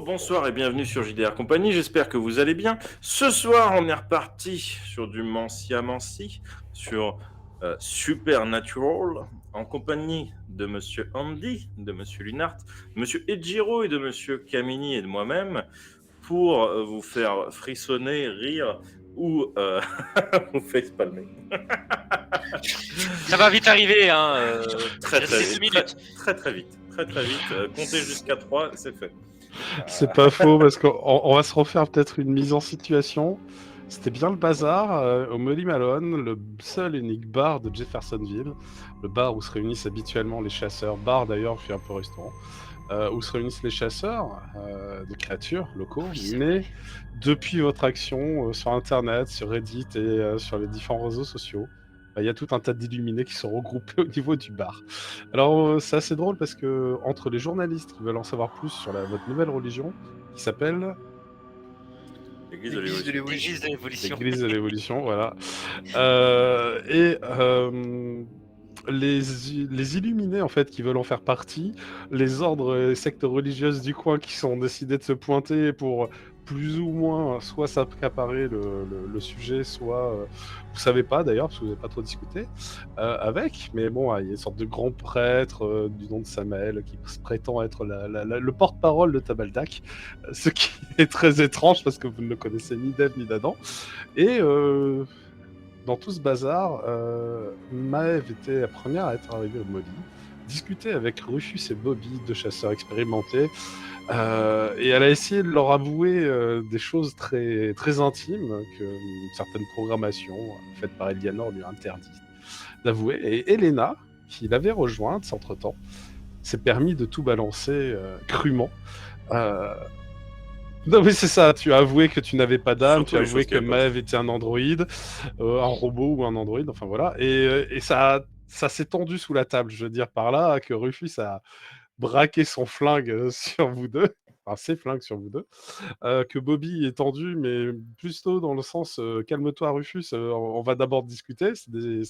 Bonsoir et bienvenue sur JDR Compagnie, j'espère que vous allez bien. Ce soir, on est reparti sur du Mancy, sur Supernatural, en compagnie de Monsieur Andy, de Monsieur Lunart, Monsieur Ejiro et de Monsieur Kamini et de moi-même, pour vous faire frissonner, rire ou vous facepalmer. Ça va vite arriver, hein. Très Il très reste 2 vite, minutes. très vite. Comptez jusqu'à 3, c'est fait. C'est pas faux, parce qu'on va se refaire peut-être une mise en situation. C'était bien le bazar au Molly Malone, le seul et unique bar de Jeffersonville, le bar où se réunissent habituellement les chasseurs, bar d'ailleurs, fait un peu restaurant, où se réunissent les chasseurs de créatures locaux, Oui, c'est mais vrai. depuis votre action sur Internet, sur Reddit et sur les différents réseaux sociaux, bah, il y a tout un tas d'illuminés qui sont regroupés au niveau du bar. Alors, c'est assez drôle parce que entre les journalistes qui veulent en savoir plus sur votre nouvelle religion, qui s'appelle L'église de L'église de l'évolution. l'évolution. L'église de l'évolution. l'Église de l'Évolution, voilà. Et les illuminés, en fait, qui veulent en faire partie, les ordres et sectes religieuses du coin qui sont décidés de se pointer pour plus ou moins soit s'accaparer le sujet, soit vous savez pas d'ailleurs, parce que vous n'avez pas trop discuté avec, mais bon, il y a une sorte de grand prêtre du nom de Samael qui se prétend être le porte-parole de Tabaldak, ce qui est très étrange parce que vous ne le connaissez ni d'Ève ni d'Adam. Et dans tout ce bazar, Maëve était la première à être arrivée au Molly, discuter avec Rufus et Bobby, deux chasseurs expérimentés, et elle a essayé de leur avouer des choses très, très intimes que certaines programmations faites par Eleanor lui interdit d'avouer. Et Elena, qui l'avait rejointe entre-temps, s'est permis de tout balancer crûment. Euh, Non mais c'est ça, tu as avoué que tu n'avais pas d'âme, Surtout tu as les avoué choses que qu'elle poste. Maëv était un androïde, un robot ou un androïde, enfin voilà. Et ça s'est tendu sous la table, je veux dire par là, que Rufus a braqué son flingue sur vous deux, enfin ses flingues sur vous deux, que Bobby est tendu, mais plutôt dans le sens calme-toi Rufus, on va d'abord discuter, c'est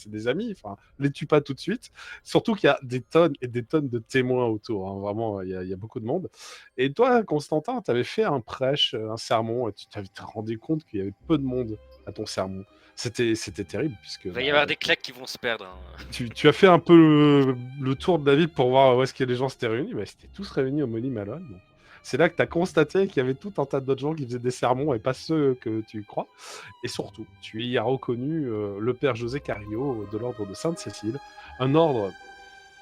des amis, enfin les tue pas tout de suite. Surtout qu'il y a des tonnes et des tonnes de témoins autour, hein, vraiment, il y a beaucoup de monde. Et toi, Constantin, tu avais fait un prêche, un sermon, et tu t'avais rendu compte qu'il y avait peu de monde à ton sermon. C'était terrible, puisque Il va y bah, avoir des claques qui vont se perdre, hein. tu as fait un peu le tour de la ville pour voir où est-ce que les gens s'étaient réunis. Bah, c'était tous réunis au Molly Malone. Donc, c'est là que tu as constaté qu'il y avait tout un tas d'autres gens qui faisaient des sermons et pas ceux que tu crois. Et surtout, tu y as reconnu le père José Carillo de l'ordre de Sainte-Cécile, un ordre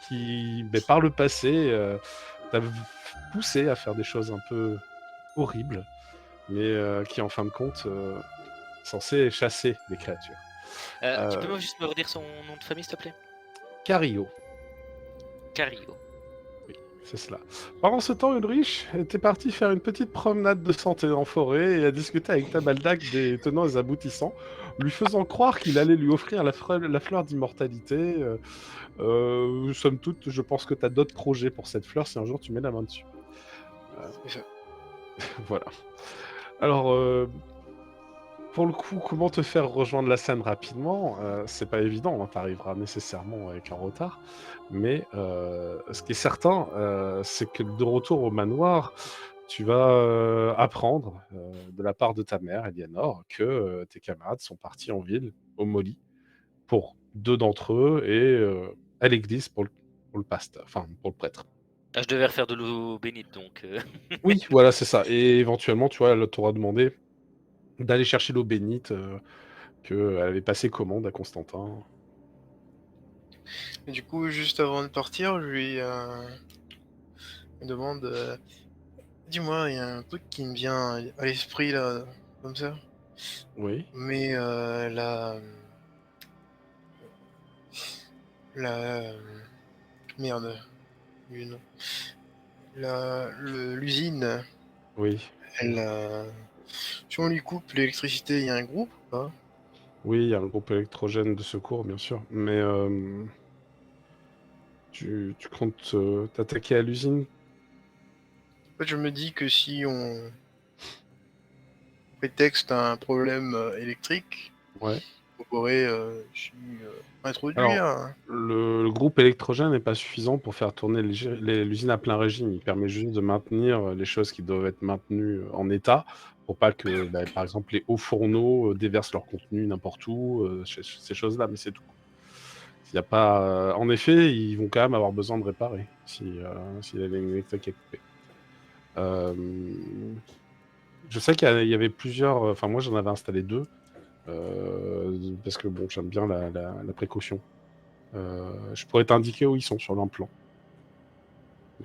qui, ben, par le passé, t'a poussé à faire des choses un peu horribles, mais qui, en fin de compte, censé chasser les créatures. Tu Euh, peux juste me redire son nom de famille, s'il te plaît? Carillo. Carillo. C'est cela. Pendant ce temps, Ulrich était parti faire une petite promenade de santé en forêt et a discuté avec Tabaldak des tenants et aboutissants, lui faisant croire qu'il allait lui offrir la fleur d'immortalité. Somme toute, je pense que tu as d'autres projets pour cette fleur si un jour tu mets la main dessus. C'est ça. Voilà. Alors, pour le coup, comment te faire rejoindre la scène rapidement c'est pas évident, hein, t'arriveras nécessairement avec un retard. Mais ce qui est certain, c'est que de retour au manoir, tu vas apprendre de la part de ta mère, Eleanor, que tes camarades sont partis en ville, au Molly, pour deux d'entre eux, et à l'église pour le pasteur, enfin pour le prêtre. Ah, je devais refaire de l'eau bénite, donc. Oui, voilà, c'est ça. Et éventuellement, tu vois, elle t'aura demandé d'aller chercher l'eau bénite qu'elle avait passé commande à Constantin. Et du coup, juste avant de partir, je lui demande dis-moi, il y a un truc qui me vient à l'esprit là, comme ça. Oui. Mais la. Merde. Une. L'usine, Oui, elle. Si on lui coupe l'électricité, il y a un groupe ou pas? oui, il y a un groupe électrogène de secours, bien sûr. Mais tu comptes t'attaquer à l'usine? En fait, je me dis que si on prétexte un problème électrique, Ouais. incorporer, introduire. Le groupe électrogène n'est pas suffisant pour faire tourner l'usine à plein régime. Il permet juste de maintenir les choses qui doivent être maintenues en état pour pas que, par exemple, les hauts fourneaux déversent leur contenu n'importe où, ces choses-là, mais c'est tout. S'il y a pas, en effet, ils vont quand même avoir besoin de réparer si la ligne électrique est coupée. Je sais qu'il y avait plusieurs. Enfin, moi, j'en avais installé 2 parce que bon, j'aime bien la précaution. Je pourrais t'indiquer où ils sont sur l'implant.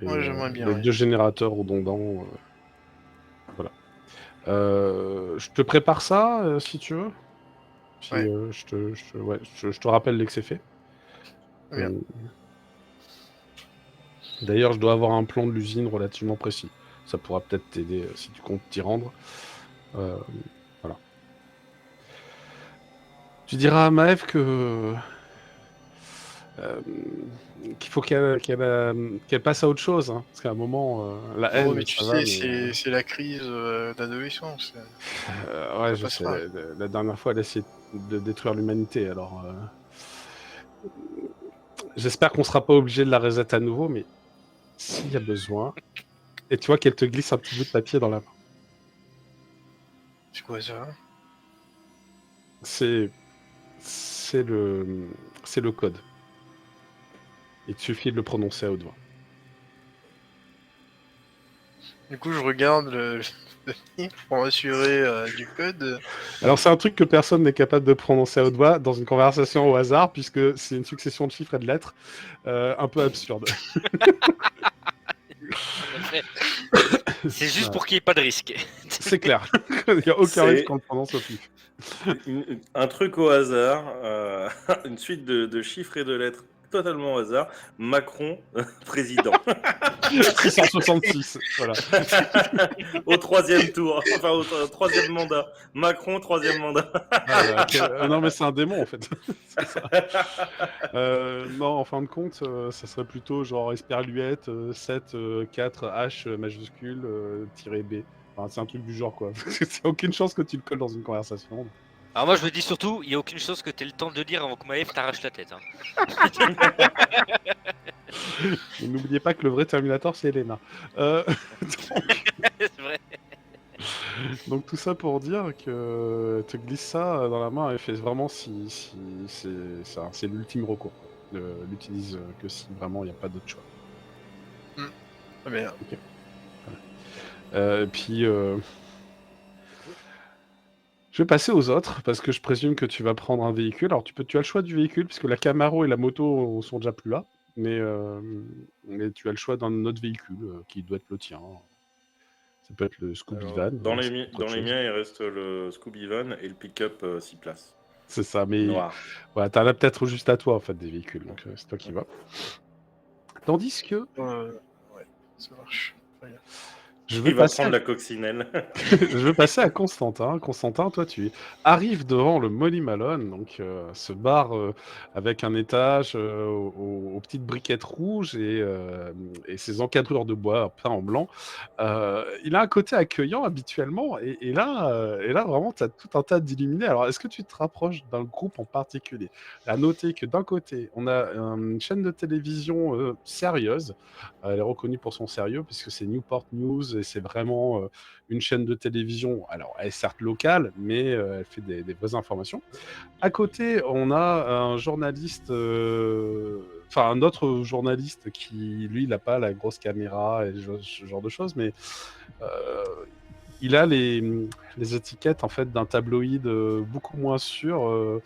Ouais, j'aimerais bien, Les ouais. 2 générateurs redondants. Voilà. Je te prépare ça si tu veux. Puis, Ouais. je te rappelle dès que c'est fait. Très bien. D'ailleurs, je dois avoir un plan de l'usine relativement précis. Ça pourra peut-être t'aider si tu comptes t'y rendre. Voilà. Tu diras à Maëv que qu'il faut qu'elle passe à autre chose, hein, parce qu'à un moment, la haine, Mais tu ça va, sais, mais... c'est la crise d'adolescence. ouais, ça je passera. sais. La dernière fois, elle a essayé de détruire l'humanité, alors... J'espère qu'on sera pas obligé de la reset à nouveau, mais s'il y a besoin... Et tu vois qu'elle te glisse un petit bout de papier dans la main. C'est quoi ça? C'est le code. Il te suffit de le prononcer à haute voix. Du coup, je regarde le livre pour m'assurer du code. Alors, c'est un truc que personne n'est capable de prononcer à haute voix dans une conversation au hasard, puisque c'est une succession de chiffres et de lettres un peu absurde. C'est juste Ouais. pour qu'il n'y ait pas de risque. C'est clair. Il n'y a aucun risque qu'on le prononce au pif. Un truc au hasard, une suite de chiffres et de lettres totalement au hasard. Macron, président. 666, voilà. Au 3e tour, enfin au 3e mandat. Macron, 3e mandat. Non, mais c'est un démon en fait. C'est ça. Non, en fin de compte, ça serait plutôt genre esperluette 7 4 H majuscule tiré B. Enfin, c'est un truc du genre quoi. C'est aucune chance que tu le colles dans une conversation. Alors moi je me dis surtout, il n'y a aucune chance que tu aies le temps de le dire avant que Maëv t'arrache la tête. Hein. Et n'oubliez pas que le vrai Terminator c'est Elena. C'est vrai. Donc tout ça pour dire que te glisse ça dans la main et fait vraiment si c'est l'ultime recours. L'utilise que si vraiment il n'y a pas d'autre choix. Très bien. Okay. Puis je vais passer aux autres parce que je présume que tu vas prendre un véhicule. Alors tu as le choix du véhicule puisque la Camaro et la moto sont déjà plus là, mais tu as le choix d'un autre véhicule qui doit être le tien. Ça peut être le Scooby Van. Dans les miens, il reste le Scooby Van et le pick-up 6 places. C'est ça, mais noir. Voilà, t'en as peut-être juste à toi en fait des véhicules, donc c'est toi qui vas. Tandis que Ouais, ça marche. Très bien. je vais Il va passer prendre la coccinelle. je vais passer à Constantin. Constantin, toi, tu arrives devant le Molly Malone, donc ce bar avec un étage aux petites briquettes rouges et ses encadrures de bois peints en blanc. Il a un côté accueillant habituellement, et là vraiment, tu as tout un tas d'illuminés. Alors, est-ce que tu te rapproches d'un groupe en particulier? À noter que d'un côté, on a une chaîne de télévision sérieuse. Elle est reconnue pour son sérieux, puisque c'est Newport News, et c'est vraiment une chaîne de télévision. Alors, elle est certes locale, mais elle fait des vraies informations. À côté, on a un journaliste, enfin un autre journaliste qui, lui, il n'a pas la grosse caméra et ce genre de choses, mais il a les étiquettes en fait d'un tabloïd beaucoup moins sûr,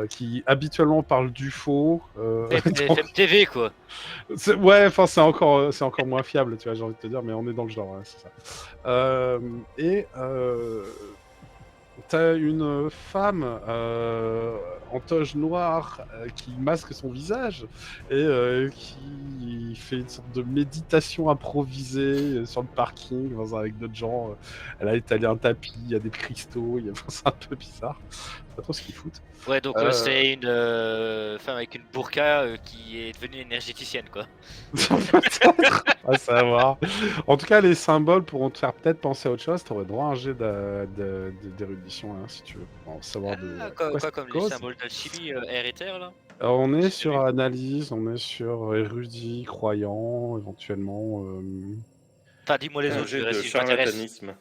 qui habituellement parle du faux. FM TV quoi. Ouais, enfin c'est encore moins fiable, tu vois, j'ai envie de te dire, mais on est dans le genre, ouais, c'est ça. Et t'as une femme en toge noire qui masque son visage et qui fait une sorte de méditation improvisée sur le parking avec d'autres gens. Elle a étalé un tapis, il y a des cristaux, c'est un peu bizarre. Je sais pas trop ce qu'ils foutent. Ouais, donc c'est une femme avec une burqa qui est devenue énergéticienne, quoi. Peut-être, à savoir. En tout cas, les symboles pourront te faire peut-être penser à autre chose. Tu aurais droit à un jet d'érudition, hein, si tu veux, pour en savoir de Quoi, c'est comme les cause. symboles d'alchimie, air et terre, là? Alors, on est J'ai sur vu. analyse, on est sur érudit, croyant, éventuellement. Enfin, dis-moi les Un autres, je jet verrai de si je m'intéresse. charlatanisme.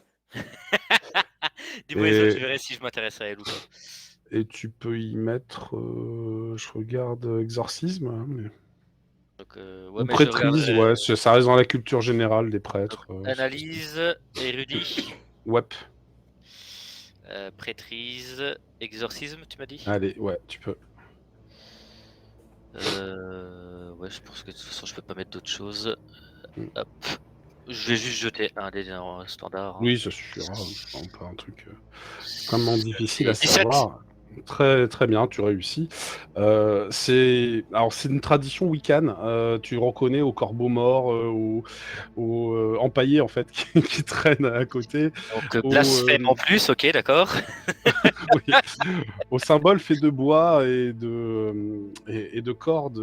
Dis-moi les autres, je Et, verrai si je m'intéresse à elle ou pas. et tu peux y mettre, je regarde, exorcisme, hein, Donc, ou ouais, mais je prêtrise, regarderai. ouais, ça reste dans la culture générale des Donc, prêtres. analyse, érudit, Ouais, prêtrise, exorcisme, tu m'as dit? allez, ouais, tu peux. Ouais, je pense que de toute façon, je peux pas mettre d'autres choses. Mm. Hop. Je vais juste jeter un des standards. Hein. Oui, ça suffira, c'est vraiment pas un truc extrêmement difficile à C'est 17. savoir. Très, très bien, tu réussis. C'est une tradition wiccan. Tu reconnais au corbeau mort, au empaillé en fait qui traîne à côté, Donc, au, blasphème en plus, ok, d'accord. oui, au symbole fait de bois et de cordes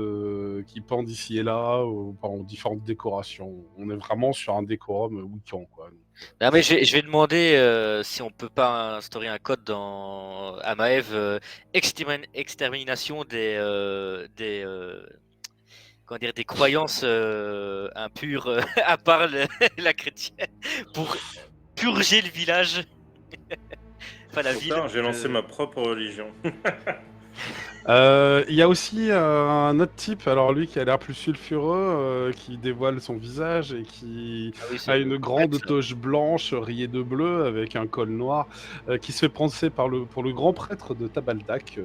qui pendent ici et là, aux différentes décorations. On est vraiment sur un décorum wiccan, quoi. Non, mais je vais demander si on peut pas instaurer un code à Maëv, extermination comment dire, des croyances impures à part la chrétienne pour purger le village. Enfin, la Trop ville. tard, j'ai lancé ma propre religion. Il y a aussi un autre type, alors lui qui a l'air plus sulfureux, qui dévoile son visage et qui Ah oui, c'est a le une grande prêtre, là. toge blanche rayée de bleu avec un col noir, qui se fait penser pour le grand prêtre de Tabaldak,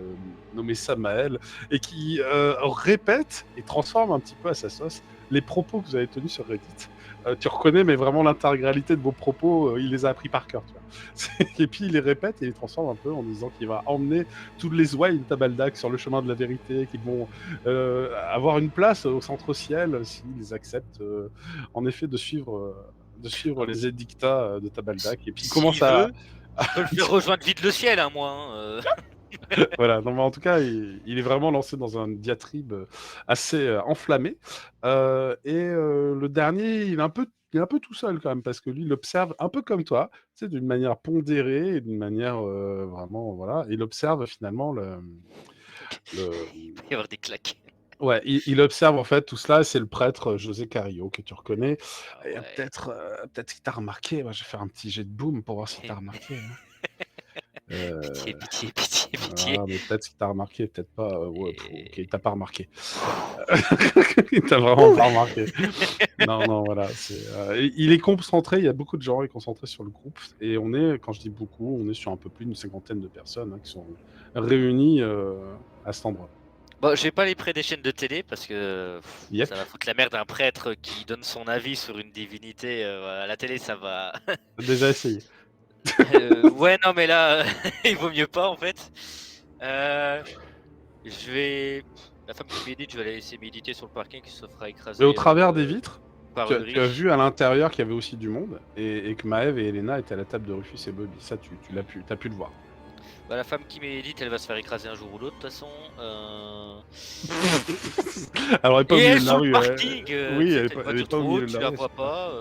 nommé Samael, et qui répète et transforme un petit peu à sa sauce les propos que vous avez tenus sur Reddit. Tu reconnais, mais vraiment l'intégralité de vos propos, il les a appris par cœur. Tu vois. Et puis il les répète et il les transforme un peu en disant qu'il va emmener tous les ouailles de Tabaldak sur le chemin de la vérité, qu'ils vont avoir une place au centre ciel s'ils acceptent en effet de suivre les édictats de Tabaldak. Et puis il commence S'il à... veut, je peux le faire rejoindre vite le ciel, hein, moi. Hein. Voilà, non, mais en tout cas, il est vraiment lancé dans un diatribe assez enflammé. Le dernier, il est un peu tout seul quand même, parce que lui, il observe un peu comme toi, tu sais, d'une manière pondérée et d'une manière vraiment, voilà. Il observe finalement Il va y avoir des claques. Ouais, il observe en fait tout cela, c'est le prêtre José Carrillo que tu reconnais. Ah Et ouais. peut-être qu'il t'a remarqué. Moi, je vais faire un petit jet de boom pour voir s'il t'a remarqué. Hein. Pitié, pitié, pitié, pitié. Voilà, mais peut-être qu'il t'a remarqué, peut-être pas. Ouais, Et- ok, il t'a pas remarqué. Il t'a vraiment pas remarqué. Non, non, voilà. Il est concentré, il y a beaucoup de gens, il est concentré sur le groupe. Et on est, quand je dis beaucoup, on est sur un peu plus d'une cinquantaine de personnes qui sont réunies à cet endroit. Bon, je vais pas aller près des chaînes de télé parce que Yep. ça va foutre la merde d'un prêtre qui donne son avis sur une divinité. À la télé, ça va. Déjà essayé. Ouais, non, mais là, il vaut mieux pas en fait. Je vais. La femme qui médite, je vais aller laisser méditer sur le parking qui se fera écraser. Et au travers des vitres, par tu Ulrich. as vu à l'intérieur qu'il y avait aussi du monde et que Maëv et Elena étaient à la table de Rufus et Bobby. Ça, t'as pu le voir. Bah, la femme qui médite, elle va se faire écraser un jour ou l'autre, de toute façon. Alors, elle est pas au Et milieu elle de la sur le rue. parking, Oui, tu sais, elle est t'as une pas, elle est voiture pas au trop milieu haute, de tu la la rue. vois pas.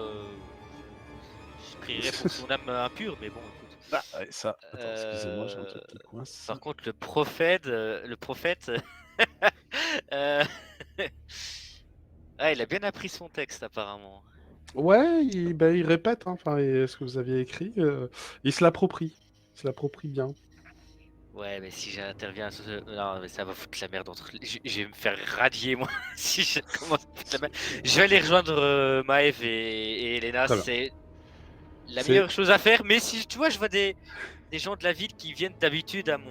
Je prierais pour son âme impure, mais bon, écoute. Ah, ouais, ça. Attends, excusez-moi, j'ai un truc qui coince. Par contre, le prophète, euh, ah, il a bien appris son texte apparemment. Ouais, il répète, hein, enfin, ce que vous aviez écrit. Il se l'approprie. Il se l'approprie bien. Ouais, mais si j'interviens, non, mais ça va foutre la merde entre. Je vais me faire radier moi si je commence à foutre la merde. Je vais aller rejoindre Maëv et Elena, Très bien. c'est la C'est- meilleure chose à faire. Mais si tu vois, je vois des gens de la ville qui viennent d'habitude à mon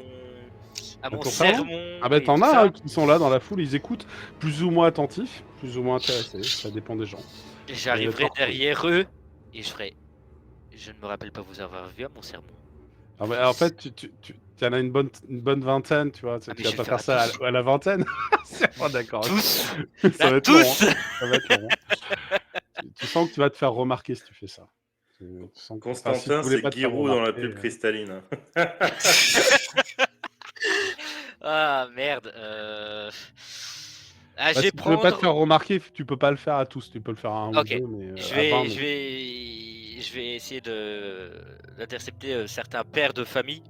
ton sermon sermon. Ah bah et t'en tout as ça. hein, qui sont là dans la foule, ils écoutent, plus ou moins attentifs, plus ou moins intéressés, ça dépend des gens. Et j'arriverai partout. derrière eux et je ferai. Je ne me rappelle pas vous avoir vu à mon sermon. Ah bah, en fait, Tu en as une bonne vingtaine, tu vois. Tu mais vas je pas vais faire faire ça à la vingtaine. C'est pas d'accord. Tous Ça va Là, être long. tous Ça va être long. Tu sens que tu vas te faire remarquer si tu fais ça. Tu sens que... Enfin, si tu Constantin, voulais c'est pas te faire Giroud dans la remarquer. pub cristalline. Ah merde. Ah, je Bah, vais si tu veux pas te prendre. faire remarquer, tu peux pas le faire à tous. Tu peux le faire à un ou Ok. deux, mais Je à 20, vais, non. je vais essayer d'intercepter certains pères de famille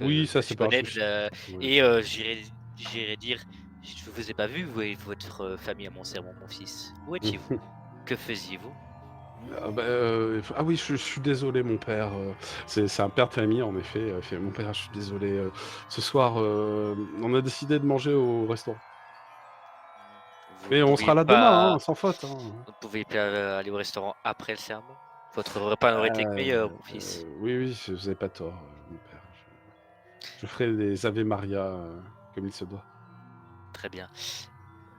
Oui, ça, que c'est je pas un connais souci. Ouais. et j'irai dire, je vous ai pas vu, vous et votre famille à mon serment, mon fils. Où étiez-vous? Que faisiez-vous? Ah, bah, ah oui, je suis désolé, mon père. C'est un père de famille, en effet. Mon père, je suis désolé. Ce soir, on a décidé de manger au restaurant. Vous ne Mais on pouviez sera là demain, pas, hein, sans faute. Hein. vous ne pouviez pas aller au restaurant après le serment? Votre repas n'aurait été que meilleur, mon fils. Oui, oui, vous avez pas tort, mon père. Je ferai des Ave Maria comme il se doit. Très bien.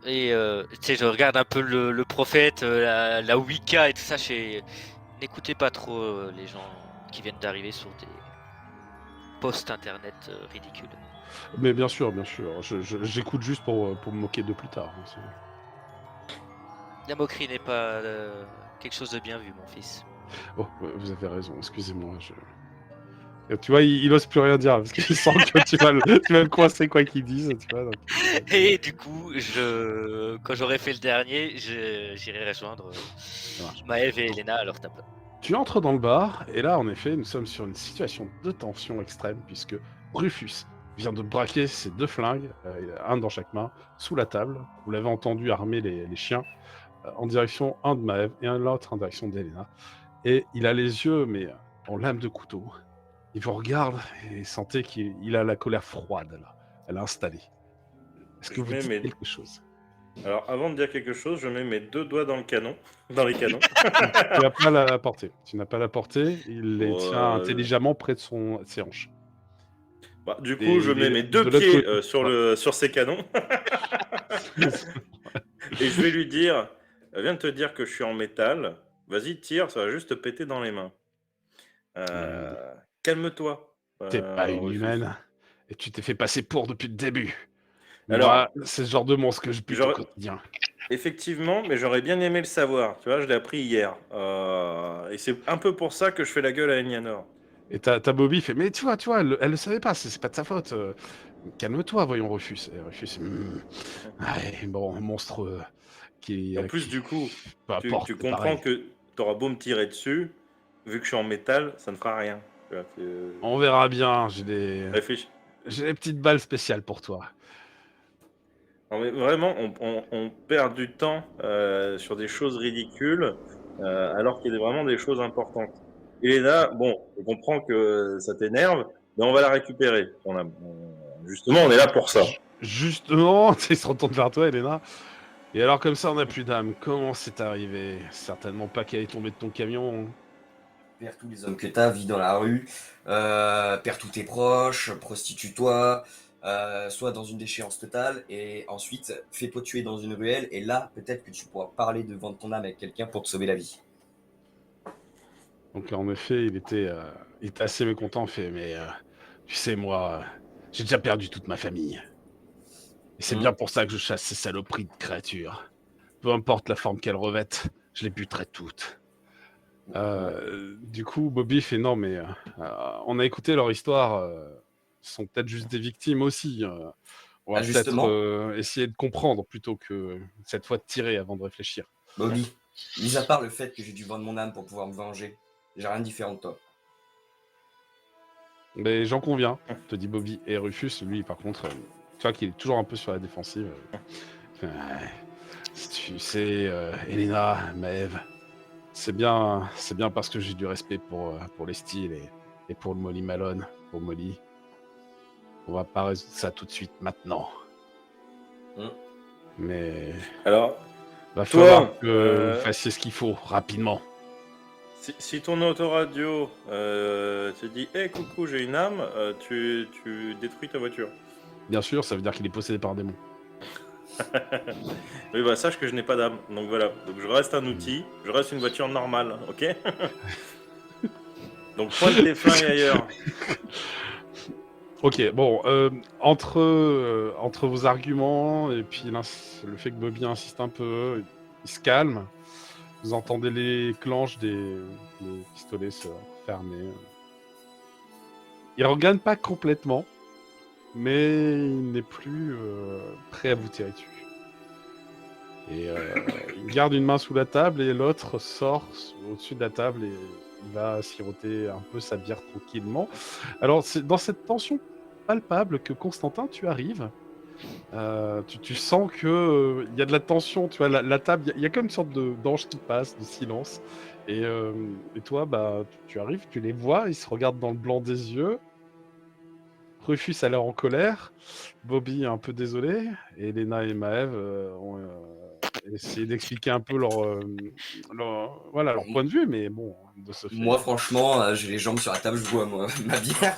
Et tu sais, je regarde un peu le prophète, la Wicca et tout ça. N'écoutez pas trop les gens qui viennent d'arriver sur des posts internet ridicules. Mais bien sûr, bien sûr. J'écoute juste pour me moquer de plus tard. Hein, La moquerie n'est pas quelque chose de bien vu, mon fils. Oh, vous avez raison, excusez-moi. Tu vois, il ose plus rien dire parce qu'il sent que tu vas le coincer quoi qu'il dise. Tu vois, donc... Et du coup, quand j'aurai fait le dernier, j'irai rejoindre Maëv et Elena à leur table. Tu entres dans le bar, et là, en effet, nous sommes sur une situation de tension extrême, puisque Rufus vient de braquer ses 2 flingues, un dans chaque main, sous la table. Vous l'avez entendu armer les chiens, en direction un de Maëv et l'autre en direction d'Elena. Et il a les yeux, mais en lame de couteau. Il vous regarde et sentez qu'il a la colère froide, là. Elle a installé. Est-ce que vous dites quelque chose? Alors, avant de dire quelque chose, je mets mes 2 doigts dans les canons. Tu n'as pas la portée. Tu n'as pas la portée. Il les tient intelligemment près de ses hanches. Bah, du coup, je mets mes 2 pieds sur ces canons. Et je vais lui dire, viens de te dire que je suis en métal. Vas-y, tire, ça va juste te péter dans les mains. Calme-toi. T'es pas une Rufus. humaine. Et tu t'es fait passer pour depuis le début. Alors, moi, c'est ce genre de monstre que je bute au quotidien. Effectivement, mais j'aurais bien aimé le savoir. Tu vois, je l'ai appris hier. Et c'est un peu pour ça que je fais la gueule à Elianor. Et t'as Bobby fait, mais tu vois, elle le savait pas, c'est pas de sa faute. Calme-toi, voyons, Rufus. Et Rufus, ouais, bon, monstrueux. En plus, du coup, tu comprends pareil. que t'auras beau me tirer dessus, vu que je suis en métal, ça ne fera rien. Tu vois, on verra bien, j'ai des petites balles spéciales pour toi. Non, mais vraiment, on perd du temps sur des choses ridicules, alors qu'il y a vraiment des choses importantes. Elena, bon, je comprends que ça t'énerve, mais on va la récupérer. Justement, on est là pour ça. Justement, il se retourne vers toi, Elena. Et alors, comme ça, on n'a plus d'âme. Comment c'est arrivé? Certainement pas qu'elle est tombée de ton camion. Perds tous les hommes que t'as, vis dans la rue, perds tous tes proches, prostitue-toi, sois dans une déchéance totale, et ensuite fais-toi tuer dans une ruelle, et là, peut-être que tu pourras parler de vendre ton âme avec quelqu'un pour te sauver la vie. Donc, en effet, il était assez mécontent, mais tu sais, moi, j'ai déjà perdu toute ma famille. Et c'est bien pour ça que je chasse ces saloperies de créatures. Peu importe la forme qu'elles revêtent, je les buterai toutes. Du coup, Bobby fait non, mais on a écouté leur histoire. Ce sont peut-être juste des victimes aussi. On va peut-être essayer de comprendre plutôt que cette fois de tirer avant de réfléchir. Bobby, mis à part le fait que j'ai dû vendre mon âme pour pouvoir me venger, j'ai rien de différent de toi. Mais j'en conviens, te dit Bobby. Et Rufus, lui, par contre, tu vois qu'il est toujours un peu sur la défensive. Tu sais, Elena, Maëv, c'est bien parce que j'ai du respect pour les styles et pour le Molly Malone, pour Molly. On va pas résoudre ça tout de suite maintenant. Mais alors, va falloir que vous fassiez ce qu'il faut rapidement. Si ton autoradio te dit hey, coucou, j'ai une âme, tu détruis ta voiture. Bien sûr, ça veut dire qu'il est possédé par un démon. Oui, bah sache que je n'ai pas d'âme. Donc voilà, donc je reste un outil, je reste une voiture normale, ok? Donc pointe tes flingues ailleurs. Ok, bon, entre vos arguments et puis le fait que Bobby insiste un peu, il se calme. Vous entendez les clenches des pistolets se fermer. Il regagne pas complètement, mais il n'est plus prêt à vous tirer dessus. Et il garde une main sous la table et l'autre sort au-dessus de la table et il va siroter un peu sa bière tranquillement. Alors, c'est dans cette tension palpable que Constantin, tu arrives. Tu sens que il y a de la tension, tu vois, la table, il y a comme une sorte d'ange qui passe, de silence. Et toi, bah, tu arrives, tu les vois, ils se regardent dans le blanc des yeux. Rufus a l'air en colère, Bobby est un peu désolé, et Elena et Maëv ont essayé d'expliquer un peu voilà, leur point de vue, mais bon, de ce fait... Moi, franchement, j'ai les jambes sur la table, je bois ma bière.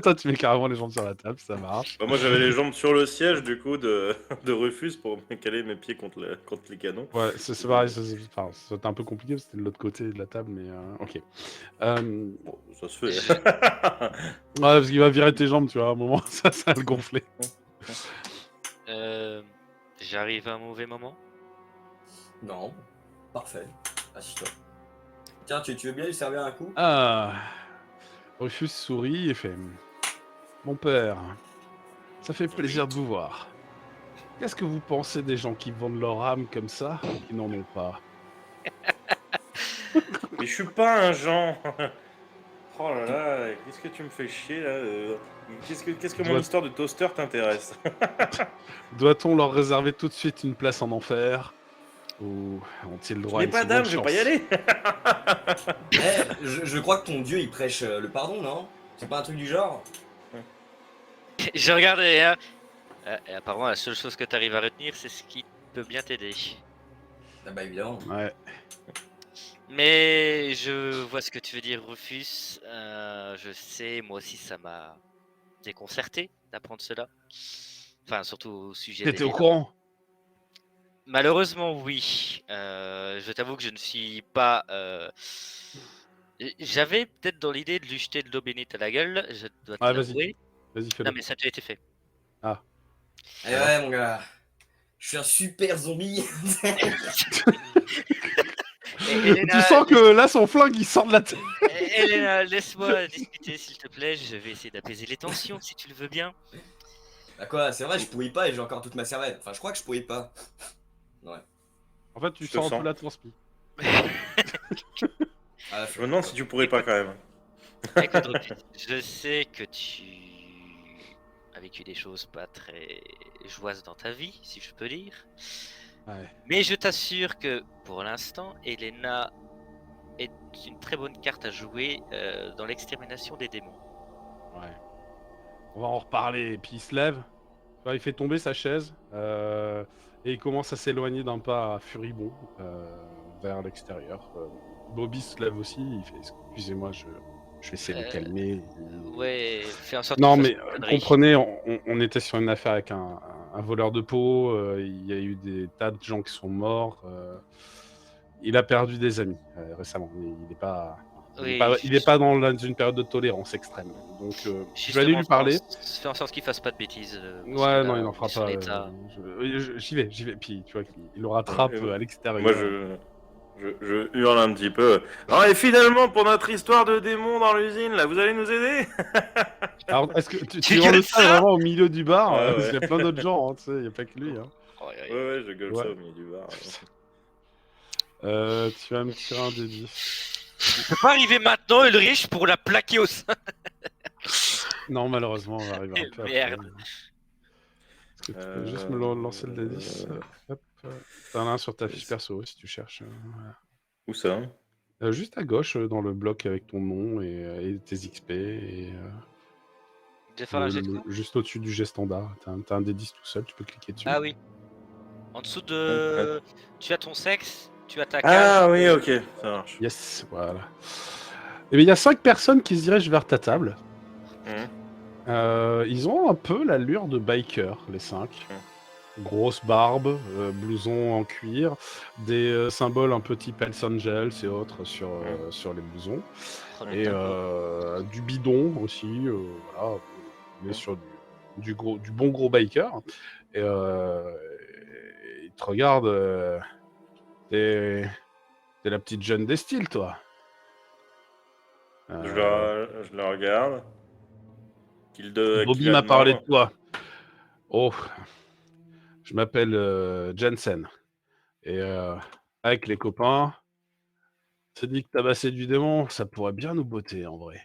Toi, tu mets carrément les jambes sur la table, ça marche. Bah, moi j'avais les jambes sur le siège du coup de Rufus pour me caler mes pieds contre les canons. Ouais, c'est pareil, enfin, c'était un peu compliqué, parce que c'était de l'autre côté de la table, mais ok. Bon, ça se fait. Ouais, parce qu'il va virer tes jambes, tu vois, à un moment, ça va le gonfler. J'arrive à un mauvais moment. Non, parfait. Assis-toi. Tiens, tu veux bien lui servir un coup? Ah, Rufus sourit et fait « Mon père, ça fait plaisir de vous voir. Qu'est-ce que vous pensez des gens qui vendent leur âme comme ça et qui n'en ont pas ?» Mais je suis pas un Jean. Oh là là, qu'est-ce que tu me fais chier là Qu'est-ce que mon histoire de toaster t'intéresse? Doit-on leur réserver tout de suite une place en enfer? Ou ont-ils le Je droit à n'ai une pas seconde d'âme, je vais pas y chance? aller. Je crois que ton dieu il prêche le pardon, non? C'est pas un truc du genre? Je regarde et apparemment la seule chose que tu arrives à retenir, c'est ce qui peut bien t'aider. Ah bah évidemment. Ouais. Mais je vois ce que tu veux dire, Rufus. Je sais, moi aussi, ça m'a déconcerté d'apprendre cela. Enfin, surtout au sujet T'étais au d'Elena. courant? Malheureusement, oui. Je t'avoue que je ne suis pas. J'avais peut-être dans l'idée de lui jeter de l'eau bénite à la gueule, je dois te Ouais, l'avouer. Vas-y, fais-le. Non, mais ça a déjà été fait. Eh ouais, mon gars. Je suis un super zombie. Elena, Tu sens que là, son flingue, il sort de la tête. Elena, laisse-moi discuter, s'il te plaît. Je vais essayer d'apaiser les tensions, si tu le veux bien. Bah quoi, c'est vrai, je pourris pas et j'ai encore toute ma cervelle. Enfin, je crois que je pourris pas. Ouais. En fait, tu Je te sens un sens. peu la transpi. Ah, Je me demande si tu pourrais pas quand même. Écoute, Rufus, je sais que tu as vécu des choses pas très joyeuses dans ta vie, si je peux dire. Ouais. Mais je t'assure que pour l'instant, Elena est une très bonne carte à jouer dans l'extermination des démons. Ouais. On va en reparler. Et puis il se lève. Tu vois, il fait tomber sa chaise. Et il commence à s'éloigner d'un pas furibond vers l'extérieur. Bobby se lève aussi. Il fait excusez-moi, je vais essayer de le calmer. Ouais, fais en sorte Non, qu'il mais fasse pas de conneries. comprenez, on était sur une affaire avec un voleur de peau. Il y a eu des tas de gens qui sont morts. Il a perdu des amis récemment. Mais il n'est pas. Oui, Il est pas dans une période de tolérance extrême. Donc, je vais aller lui justement, parler. fais en sorte qu'il fasse pas de bêtises. parce Ouais, que non, là, il n'en fera son pas. état- J'y vais. Puis, tu vois, il le rattrape Ouais, à l'extérieur. Moi je hurle un petit peu. Ah, et finalement, pour notre histoire de démon dans l'usine, là, vous allez nous aider? Alors, est-ce que Tu tu hurles gueules ça ça vraiment au milieu du bar? Ouais, Parce qu'il y ouais. a plein d'autres gens, hein, tu sais, il n'y a pas que lui. Hein. Ouais, ouais. Ouais, je gueule Ouais. ça au milieu du bar. Tu vas me tirer un des 10. Je peux pas arriver maintenant, Ulrich, pour la plaquer au sein. Non, malheureusement, on va arriver un peu Merde. après. Est-ce que tu peux juste me lancer le D10? Hop. T'en as un sur ta fiche perso si tu cherches. Voilà. Où ça? Juste à gauche, dans le bloc avec ton nom et tes XP. Et, Je vais faire un jet de quoi juste au-dessus du jet standard. T'as un D10 tout seul, tu peux cliquer dessus. Ah oui. En dessous de. Tu as ton sexe, tu as ta case. Ah oui, ok, ça marche. Yes, voilà. Et bien, il y a 5 personnes qui se dirigent vers ta table. Ils ont un peu l'allure de bikers, les 5. Grosse barbe, blouson en cuir, des symboles un peu type Hells Angels et autres sur les blousons. Oh, le Et dingo. du bidon aussi, voilà. on est sur du bon gros biker. Et il te regarde. T'es la petite jeune des styles, toi. Je le regarde. Bobby m'a parlé de toi. Oh, je m'appelle Jensen. Et avec les copains, on s'est dit que tabasser du démon, ça pourrait bien nous botter en vrai.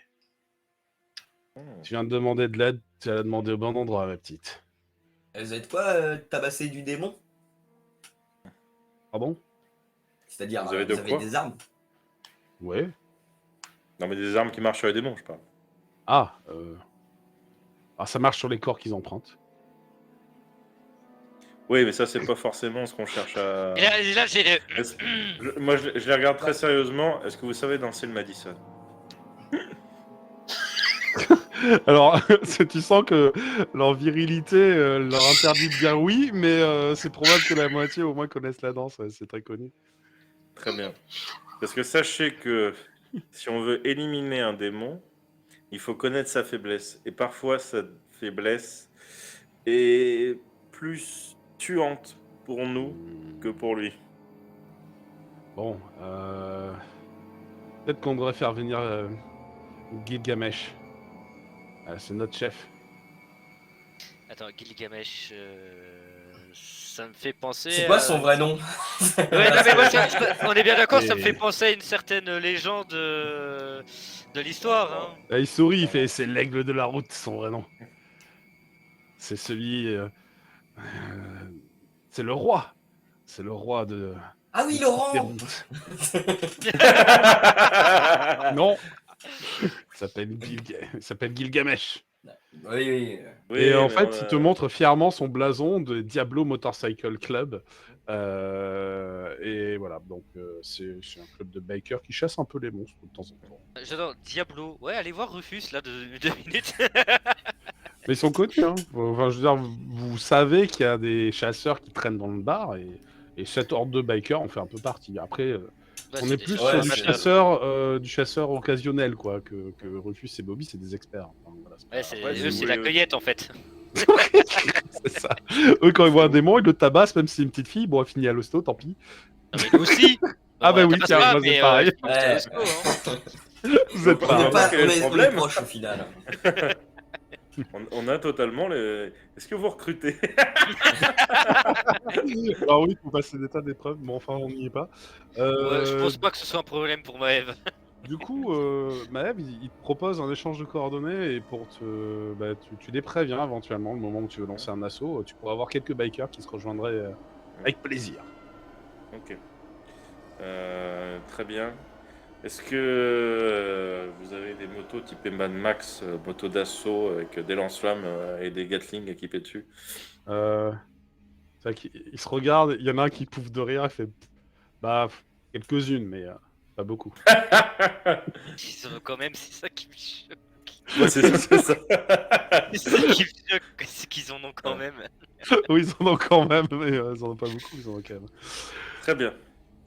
Tu viens de demander de l'aide, tu as demandé au bon endroit, ma petite. Vous êtes quoi, tabasser du démon? Pardon? C'est-à-dire, Vous avez de quoi des armes? Ouais. Non, mais des armes qui marchent sur les démons, je parle. Ah, ça marche sur les corps qu'ils empruntent. Oui, mais ça, c'est pas forcément ce qu'on cherche à. Et là, j'ai le... Moi, je les regarde très sérieusement. Est-ce que vous savez danser le Madison? Alors, tu sens que leur virilité leur interdit de dire oui, mais c'est probable que la moitié au moins connaissent la danse, ouais, c'est très connu. Très bien. Parce que sachez que si on veut éliminer un démon, il faut connaître sa faiblesse. Et parfois, sa faiblesse est plus tuante pour nous que pour lui. Bon, peut-être qu'on devrait faire venir Gilgamesh. C'est notre chef. Attends, Gilgamesh, ça me fait penser. C'est quoi son vrai nom? Ouais, non, mais moi, on est bien d'accord, ça me Et- fait penser à une certaine légende de l'histoire. Hein. Ah, il sourit, il fait c'est l'aigle de la route, son vrai nom. C'est celui. C'est le roi. C'est le roi de. Ah oui, des Laurent! routes. Non. Il s'appelle Gilgamesh. Oui. Oui, Et en mais fait, il te montre fièrement son blason de Diablo Motorcycle Club. Et voilà, donc c'est un club de bikers qui chasse un peu les monstres de temps en temps. J'adore Diablo. Ouais, allez voir Rufus là de 2 minutes. Mais ils sont connus, hein. Enfin, je veux dire, vous savez qu'il y a des chasseurs qui traînent dans le bar et cette horde de bikers en fait un peu partie. Après, Bah, on c'est est des plus chasseurs sur amateur. du chasseur occasionnel, quoi, que Rufus et Bobby, c'est des experts. Enfin, voilà, c'est Ouais, pas- eux, c'est la cueillette en fait. c'est ça. Eux, quand ils voient un démon, ils le tabassent, même si c'est une petite fille. Bon, elle finit à l'hosto, tant pis. Non, mais nous aussi. Ah, bah on oui, tabasse tiens, pas, moi, c'est mais, pareil. je pense que c'est Osco, hein. Vous êtes On pas. est pas- quel est le on est problème proches au final. on a totalement les. Est-ce que vous recrutez? Alors oui, faut passer des tas d'épreuves, mais enfin, on n'y est pas. Ouais, je pense pas que ce soit un problème pour Maëv. Du coup, Maëv, il te propose un échange de coordonnées et tu les préviens éventuellement le moment où tu veux lancer un assaut. Tu pourras avoir quelques bikers qui se rejoindraient avec plaisir. Ok. Très bien. Est-ce que vous avez des motos type Mad Max, motos d'assaut avec des lance-flammes et des Gatling équipés dessus? C'est vrai qu'ils se regardent, il y en a un qui pouffe de rire, il fait bah quelques-unes, mais pas beaucoup. Ils en ont quand même, c'est ça qui me choque. Ouais, c'est ça. C'est ça qui me choque, c'est qu'ils en ont quand même. Oui, ils en ont quand même, mais ils en ont pas beaucoup, ils en ont quand même. Très bien.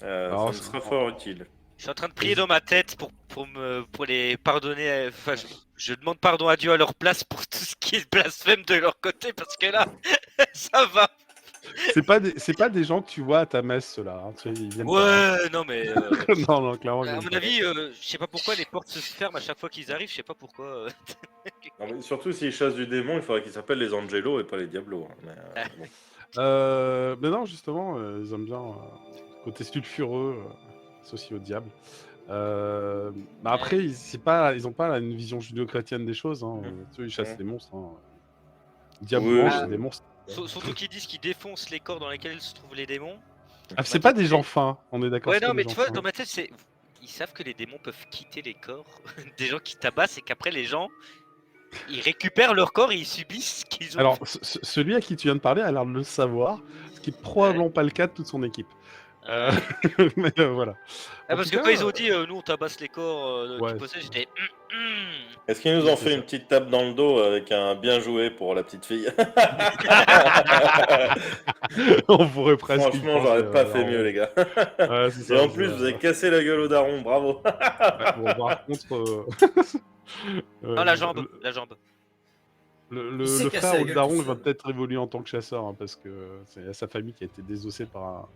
Alors, Ça me sera fort utile. Je suis en train de prier dans ma tête pour les pardonner. Enfin, je demande pardon à Dieu à leur place pour tout ce qui est blasphème de leur côté parce que là, ça va. C'est pas des gens que tu vois à ta messe, ceux-là. Hein, tu sais, ils viennent pas. Ouais, non mais. Non, clairement. ils À viennent mon pas. avis, je sais pas pourquoi les portes se ferment à chaque fois qu'ils arrivent. Je sais pas pourquoi. Non, mais surtout s'ils chassent du démon, il faudrait qu'ils s'appellent les Angelo et pas les Diablos. Hein. Mais, bon. Mais non, justement, ils aiment bien le côté sulfureux associé au diable. Bah après, ils ont pas une vision judéo-chrétienne des choses. Hein. Tu sais, ils chassent des monstres. Hein. Diable Oui, blanche, oui. c'est des monstres. Surtout qu'ils disent qu'ils défoncent les corps dans lesquels se trouvent les démons. Ah, c'est pas des gens fins, on est d'accord. Ouais, c'est non, pas mais des tu gens vois, fins. dans ma tête, c'est. Ils savent que les démons peuvent quitter les corps des gens qui tabassent et qu'après, les gens. Ils récupèrent leur corps et ils subissent ce qu'ils ont. Alors, celui à qui tu viens de parler a l'air de le savoir, ce qui est probablement pas le cas de toute son équipe. Mais voilà. Ah, En parce tout que cas, quand ils ont dit nous on tabasse les corps ouais. qui possèdent, j'étais. Est-ce qu'ils nous Oui, ont c'est fait ça. une petite tape dans le dos avec un bien joué pour la petite fille? On pourrait presque. y Franchement, penser, j'aurais pas fait alors, mieux, les gars. Ouais, c'est Et ça, en plus, c'est- vous avez cassé la gueule au daron, bravo. Ouais, bon, par contre. Non, la jambe, la jambe. Le s'est cassé frère la ou le gueule daron tout il va seul. peut-être évoluer en tant que chasseur, hein, parce que c'est sa famille qui a été désossée par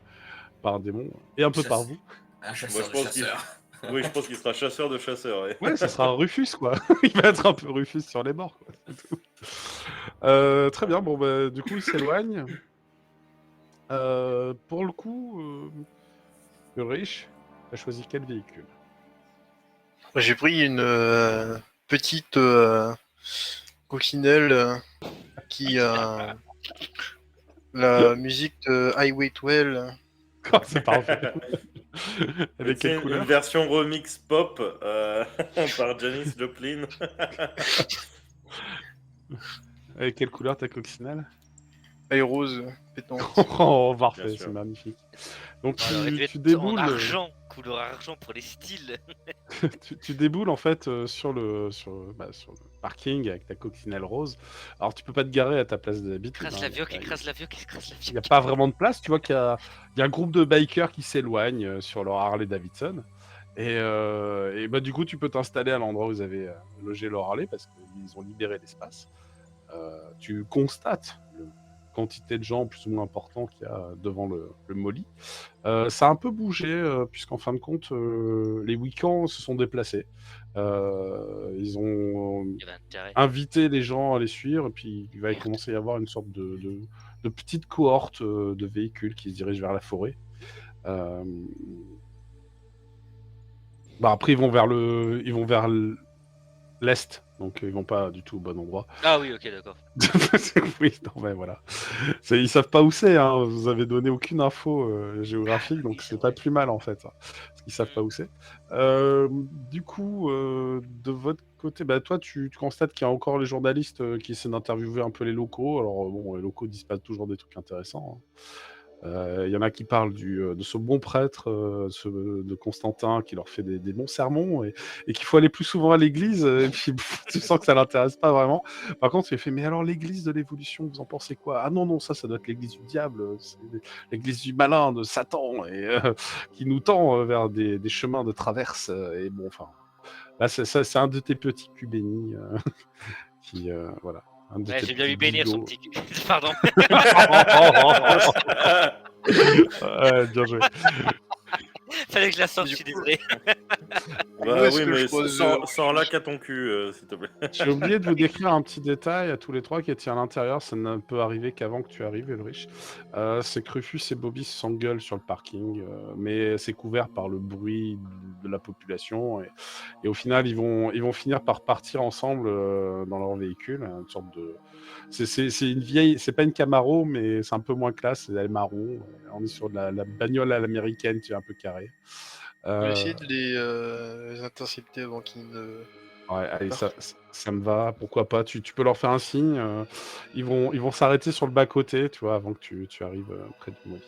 un démon, et un peu par Chasse- vous. Un Moi, chasseur je de pense qu'il chasseurs. oui, je pense qu'il sera chasseur de chasseurs. Ouais. Ouais, ça sera un Rufus, quoi. Il va être un peu Rufus sur les bords, quoi. C'est tout. Très bien, bon, bah, du coup, il s'éloigne. Pour le coup, Ulrich, t'as choisi quel véhicule? J'ai pris une petite coccinelle qui a la musique de Highway 12. Oh, c'est parfait. Elle est C'est quelle une couleur? version remix pop par Janis Joplin. Elle est quelle couleur ta coccinelle? Elle est rose, pétante. Oh, Bien parfait, sûr. c'est magnifique. Donc On aurait dû tu être en déboules, argent, couleur argent pour les styles. tu déboules en fait sur sur le parking avec ta coccinelle rose. Alors tu peux pas te garer à ta place d'habitude. Écrase Hein, la vioque, écrase la vioque, écrase la il n'y a vioque. pas vraiment de place. Tu vois qu'il y a un groupe de bikers qui s'éloignent sur leur Harley Davidson. Et bah, du coup, tu peux t'installer à l'endroit où vous avez logé leur Harley parce qu'ils ont libéré l'espace. Tu constates la quantité de gens plus ou moins importants qu'il y a devant le Molly. Ça a un peu bougé, puisqu'en fin de compte, les week-ends se sont déplacés. Ils ont Il y avait intérêt. invité les gens à les suivre, et puis il va commencer à y avoir une sorte de petite cohorte de véhicules qui se dirigent vers la forêt. Bah après, ils vont vers l'est, donc ils vont pas du tout au bon endroit. Ah oui, ok, d'accord. Oui, non, mais voilà. Ils savent pas où c'est, hein. Vous avez donné aucune info géographique, Ah, oui, donc c'est c'est pas vrai. plus mal en fait, hein, parce qu'ils savent Mm. pas où c'est. Du coup, de votre côté, bah, toi, tu constates qu'il y a encore les journalistes qui essaient d'interviewer un peu les locaux. Alors bon, les locaux disent pas toujours des trucs intéressants, hein. Il y en a qui parlent de ce bon prêtre, de Constantin, qui leur fait des bons sermons, et qu'il faut aller plus souvent à l'église, et puis tu sens que ça l'intéresse pas vraiment. Par contre, il fait, mais alors l'église de l'évolution, vous en pensez quoi? Ah non, non, ça doit être l'église du diable, c'est l'église du malin, de Satan, et qui nous tend vers des chemins de traverse. Et bon, enfin, là, c'est un de tes petits culs bénis qui, voilà, un de Ouais, tes j'ai bien petits vu bénir son bigots. petit cul. Pardon. Ouais, bien joué. Fallait que je la sorte, je Du suis coup, désolé. Où Bah est-ce oui, que je mais pose, sans lac à ton cul, s'il te plaît. J'ai oublié de vous décrire un petit détail à tous les trois qui était à l'intérieur. Ça ne peut arriver qu'avant que tu arrives, Ulrich. C'est que Rufus et Bobby s'engueulent sur le parking, mais c'est couvert par le bruit de la population. Et au final, ils vont finir par partir ensemble dans leur véhicule. Une sorte de. C'est une vieille. C'est pas une Camaro, mais c'est un peu moins classe. Elle est marron. On est sur de la bagnole à l'américaine, tu es un peu carré. Je vais Euh, essayer de les intercepter avant qu'ils ne Ouais, allez, partent. ça me va, pourquoi pas. Tu peux leur faire un signe. Ils vont s'arrêter sur le bas-côté, tu vois, avant que tu arrives près du Molly.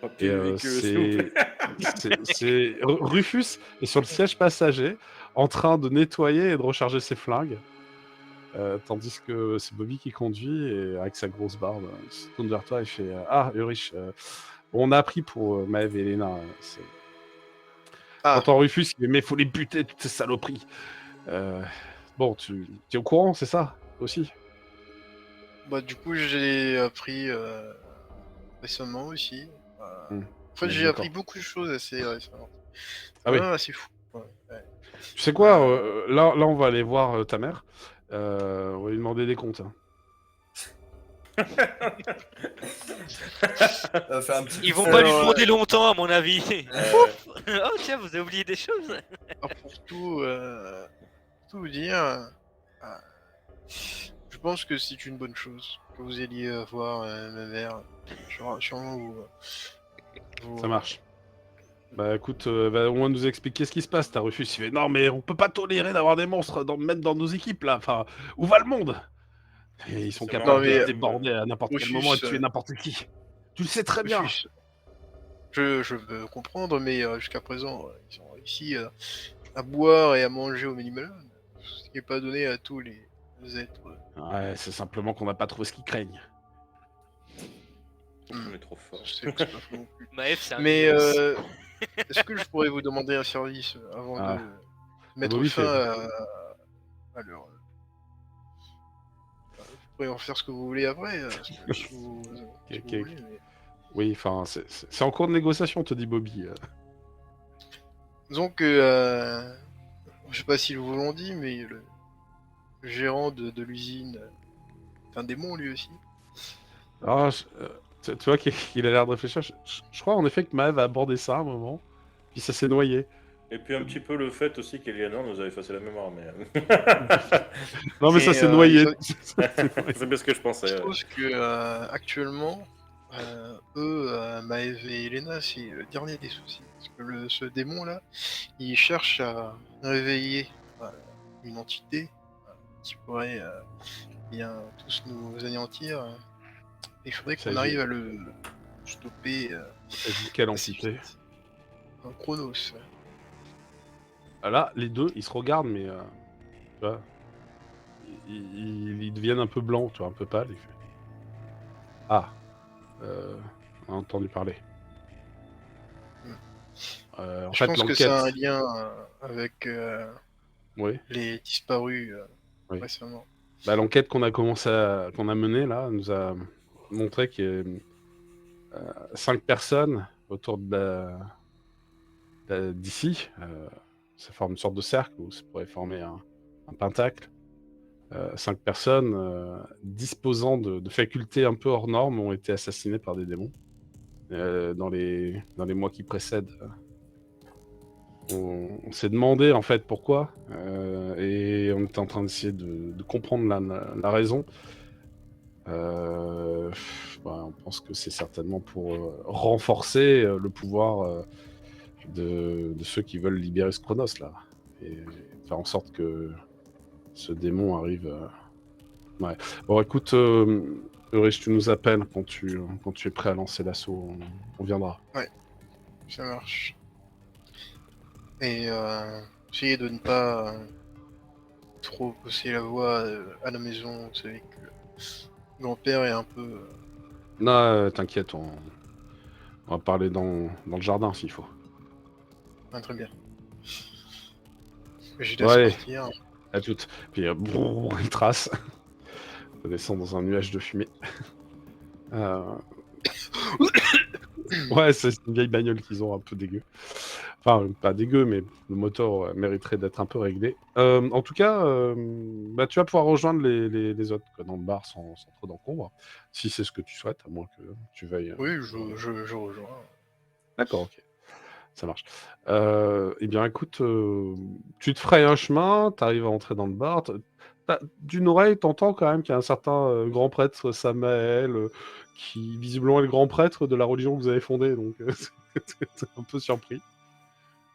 Papier Et véhicule, s'il vous plaît. Rufus est sur le siège passager, en train de nettoyer et de recharger ses flingues, tandis que c'est Bobby qui conduit, et avec sa grosse barbe, il se tourne vers toi et fait Ah, Ulrich, bon, on a appris pour Maëv et Elena. Ah, T'entends Rufus, il dit Mais faut les buter, toutes ces saloperies. Bon, tu es au courant, c'est ça aussi? bah du coup j'ai appris récemment aussi. Hmm. En fait Ouais, j'ai appris d'accord. beaucoup de choses assez récemment. Ah oui. Ah, c'est fou. Ouais, ouais. Tu sais quoi, là, on va aller voir ta mère. On va lui demander des comptes, hein. Faire un petit Ils coup vont de pas fil. lui Alors, demander longtemps, à mon avis. Euh, Oh tiens, vous avez oublié des choses. pour tout vous dire, je pense que c'est une bonne chose que vous alliez voir ma mère. Sûrement vous, Ça marche. Bah écoute, va au moins nous expliquer ce qui se passe. T'as refusé. Il fait non, mais on peut pas tolérer d'avoir des monstres même dans nos équipes là. Enfin, où va le monde? Et ils sont C'est capables marrant, de mais, déborder à n'importe quel moment et de Rufus, tuer n'importe qui. Tu le sais très bien. Rufus, je veux comprendre, mais jusqu'à présent, ils ont réussi à boire et à manger au minimum, ce qui n'est pas donné à tous les êtres. Ouais, c'est simplement qu'on n'a pas trouvé ce qu'ils craignent. On est trop fort. C'est pas faux non plus. Maëf, c'est un Mais nounours. est-ce que je pourrais vous demander un service avant Ah. de mettre Bobby fin fait. à leur pourrez en faire ce que vous voulez après. Si vous Ok. voulez, mais... Oui, enfin, c'est en cours de négociation, te dit Bobby. Disons que, je sais pas s'ils vous l'ont dit, mais le gérant de l'usine est un démon lui aussi. Alors, tu vois qu'il a l'air de réfléchir. Je crois en effet que Maëv a abordé ça à un moment, puis ça s'est noyé. Et puis un petit peu le fait aussi qu'Elianor nous a effacé la mémoire, mais... Non, mais Et, ça s'est noyé. c'est bien ce que je pensais. Je ouais. trouve que actuellement, Maëv et Elena, c'est le dernier des soucis. Parce que ce démon-là, il cherche à réveiller une entité qui pourrait bien tous nous anéantir. Il faudrait qu'on s'agit- arrive à le stopper Il s'agit de quelle assez entité? vite. Un Chronos. Ah, là, les deux, ils se regardent, mais tu vois, ils deviennent un peu blancs, tu vois, un peu pâles. Il fait... Ah, on a entendu parler. En Je fait, pense que ça a un l'enquête... lien avec Oui, les disparus Oui. récemment. bah, l'enquête qu'on a qu'on a menée là nous a montré qu'il y a 5 personnes autour d'ici. Ça forme une sorte de cercle où ça pourrait former un pentacle. 5 personnes disposant de facultés un peu hors normes ont été assassinées par des démons dans les mois qui précèdent. On s'est demandé en fait pourquoi et on était en train d'essayer de comprendre la raison. On pense que c'est certainement pour renforcer le pouvoir de ceux qui veulent libérer ce Chronos là et faire en sorte que ce démon arrive. Ouais. Bon, écoute, Ulrich, tu nous appelles quand tu es prêt à lancer l'assaut. On viendra. Ça marche. Et essayez de ne pas trop pousser la voix à la maison. Vous savez que grand-père est un peu... Non, t'inquiète, on va parler dans le jardin s'il faut. très bien. Je laisse Ouais, partir. à toutes. Puis, une trace. On descend dans un nuage de fumée. Ouais, c'est une vieille bagnole qu'ils ont un peu dégueu. Enfin, pas dégueu, mais le moteur mériterait d'être un peu réglé. En tout cas, tu vas pouvoir rejoindre les autres quoi, dans le bar sans trop d'encombre, si c'est ce que tu souhaites, à moins que tu veuilles... Oui, je rejoins. D'accord, ok. Ça marche. Eh bien, écoute, tu te frayes un chemin, tu arrives à entrer dans le bar. D'une oreille, t'entends quand même qu'il y a un certain grand prêtre Samael qui, visiblement, est le grand prêtre de la religion que vous avez fondée. Donc, t'es un peu surpris.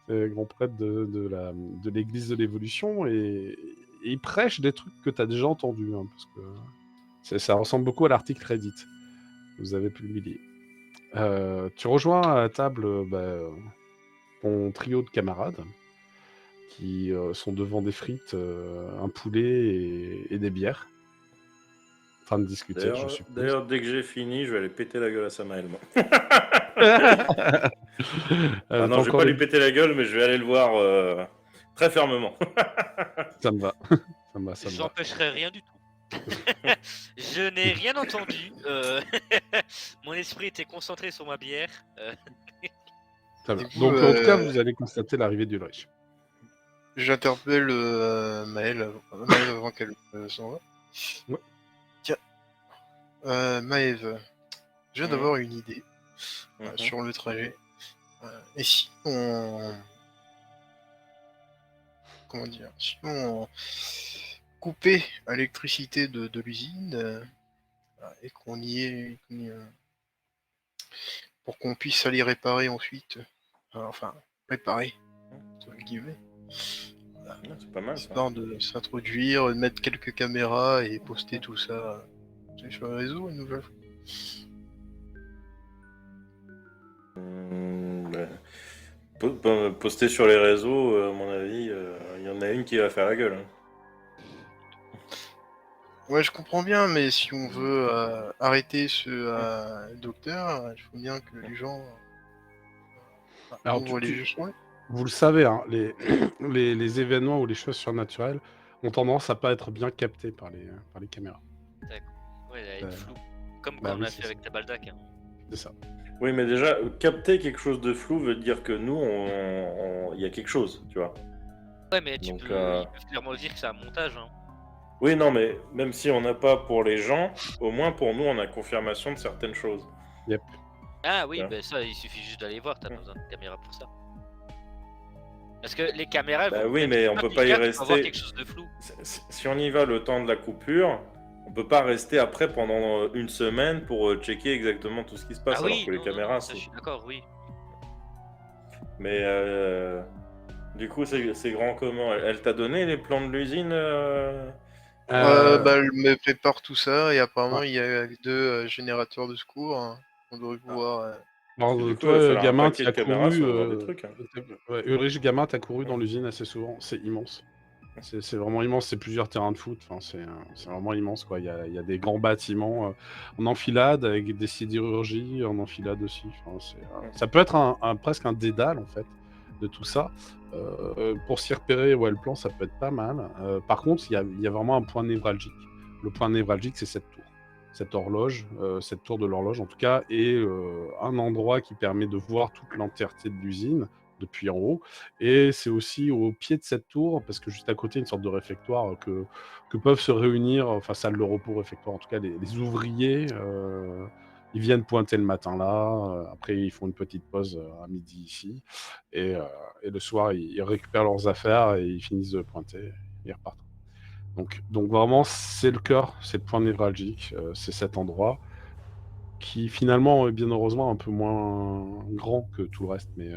C'est le grand prêtre de l'église de l'évolution et il prêche des trucs que tu as déjà entendus. Hein, parce que ça ressemble beaucoup à l'article Reddit. Vous avez publié. Tu rejoins à la table ton trio de camarades qui sont devant des frites, un poulet et des bières. En train de discuter, je suppose. D'ailleurs, dès que j'ai fini, je vais aller péter la gueule à Samael. Moi. Non, je vais pas lui péter la gueule, mais je vais aller le voir très fermement. Ça me va. ça me va. J'empêcherai rien du tout. Je n'ai rien entendu. Mon esprit était concentré sur ma bière. Très bien. Et vous, Donc, en tout cas, vous allez constater l'arrivée d'Ulrich. J'interpelle Maëlle avant qu'elle s'en va. Ouais. Tiens, Maëve, je viens d'avoir une idée sur le trajet. Et si on... Comment dire? Si on coupait l'électricité de l'usine et qu'on y est... pour qu'on puisse aller réparer ensuite. Enfin, réparer, entre guillemets. C'est pas mal ça. Histoire de s'introduire, de mettre quelques caméras et poster tout ça sur le réseau une nouvelle fois. Poster sur les réseaux, à mon avis, il y en a une qui va faire la gueule. Hein. Ouais, je comprends bien, mais si on veut arrêter ce docteur, il faut bien que les gens Alors, ouvrent les yeux sur lui. vous le savez, hein, les événements ou les choses surnaturelles ont tendance à pas être bien captés par les caméras. Ouais, elle est floue. Comme bah quand on oui, a c'est fait ça. avec Tabaldak. Hein. C'est ça. Oui, mais déjà, capter quelque chose de flou veut dire que nous, il y a quelque chose, tu vois. Ouais, mais Donc, ils peuvent clairement dire que c'est un montage. Hein. oui, non, mais même si on n'a pas pour les gens, au moins pour nous, on a confirmation de certaines choses. Yep. Ah oui, Ouais. ben ça, il suffit juste d'aller voir, t'as pas besoin de caméra pour ça. Parce que les caméras, Bah vont, oui, même mais si on pas peut pas y Picard, tu peux avoir rester. quelque chose de flou. Si on y va le temps de la coupure, on peut pas rester après pendant une semaine pour checker exactement tout ce qui se passe, Ah alors oui, que les non, caméras, ça, je suis d'accord, oui. Mais du coup, c'est grand comment? Elle t'a donné les plans de l'usine Bah, elle me prépare tout ça et apparemment Ouais. il y a 2 générateurs de secours. Hein. On doit pouvoir. Parce que Alors, du coup, il va toi, falloir un gamin, paquet tu de as caméras couru. si on veut voir des trucs. Hein. Ouais, Ulrich, gamin, t'as couru dans l'usine assez souvent. C'est immense. C'est vraiment immense. C'est plusieurs terrains de foot. Enfin, c'est vraiment immense, quoi. Il y a des grands bâtiments en enfilade avec des sidérurgies en enfilade aussi. Enfin, ça peut être presque un dédale, en fait, de tout ça. Pour s'y repérer, ouais, le plan, ça peut être pas mal. Par contre, il y a vraiment un point névralgique. Le point névralgique, c'est cette tour. Cette horloge, cette tour de l'horloge en tout cas, est un endroit qui permet de voir toute l'entièreté de l'usine depuis en haut. Et c'est aussi au pied de cette tour, parce que juste à côté, une sorte de réfectoire que peuvent se réunir, enfin salle de repos, réfectoire, en tout cas les ouvriers. Ils viennent pointer le matin là, après ils font une petite pause à midi ici, et, euh, et le soir ils récupèrent leurs affaires et ils finissent de pointer, et ils repartent. Donc vraiment, c'est le cœur, c'est le point névralgique, c'est cet endroit qui finalement est bien heureusement un peu moins grand que tout le reste. Mais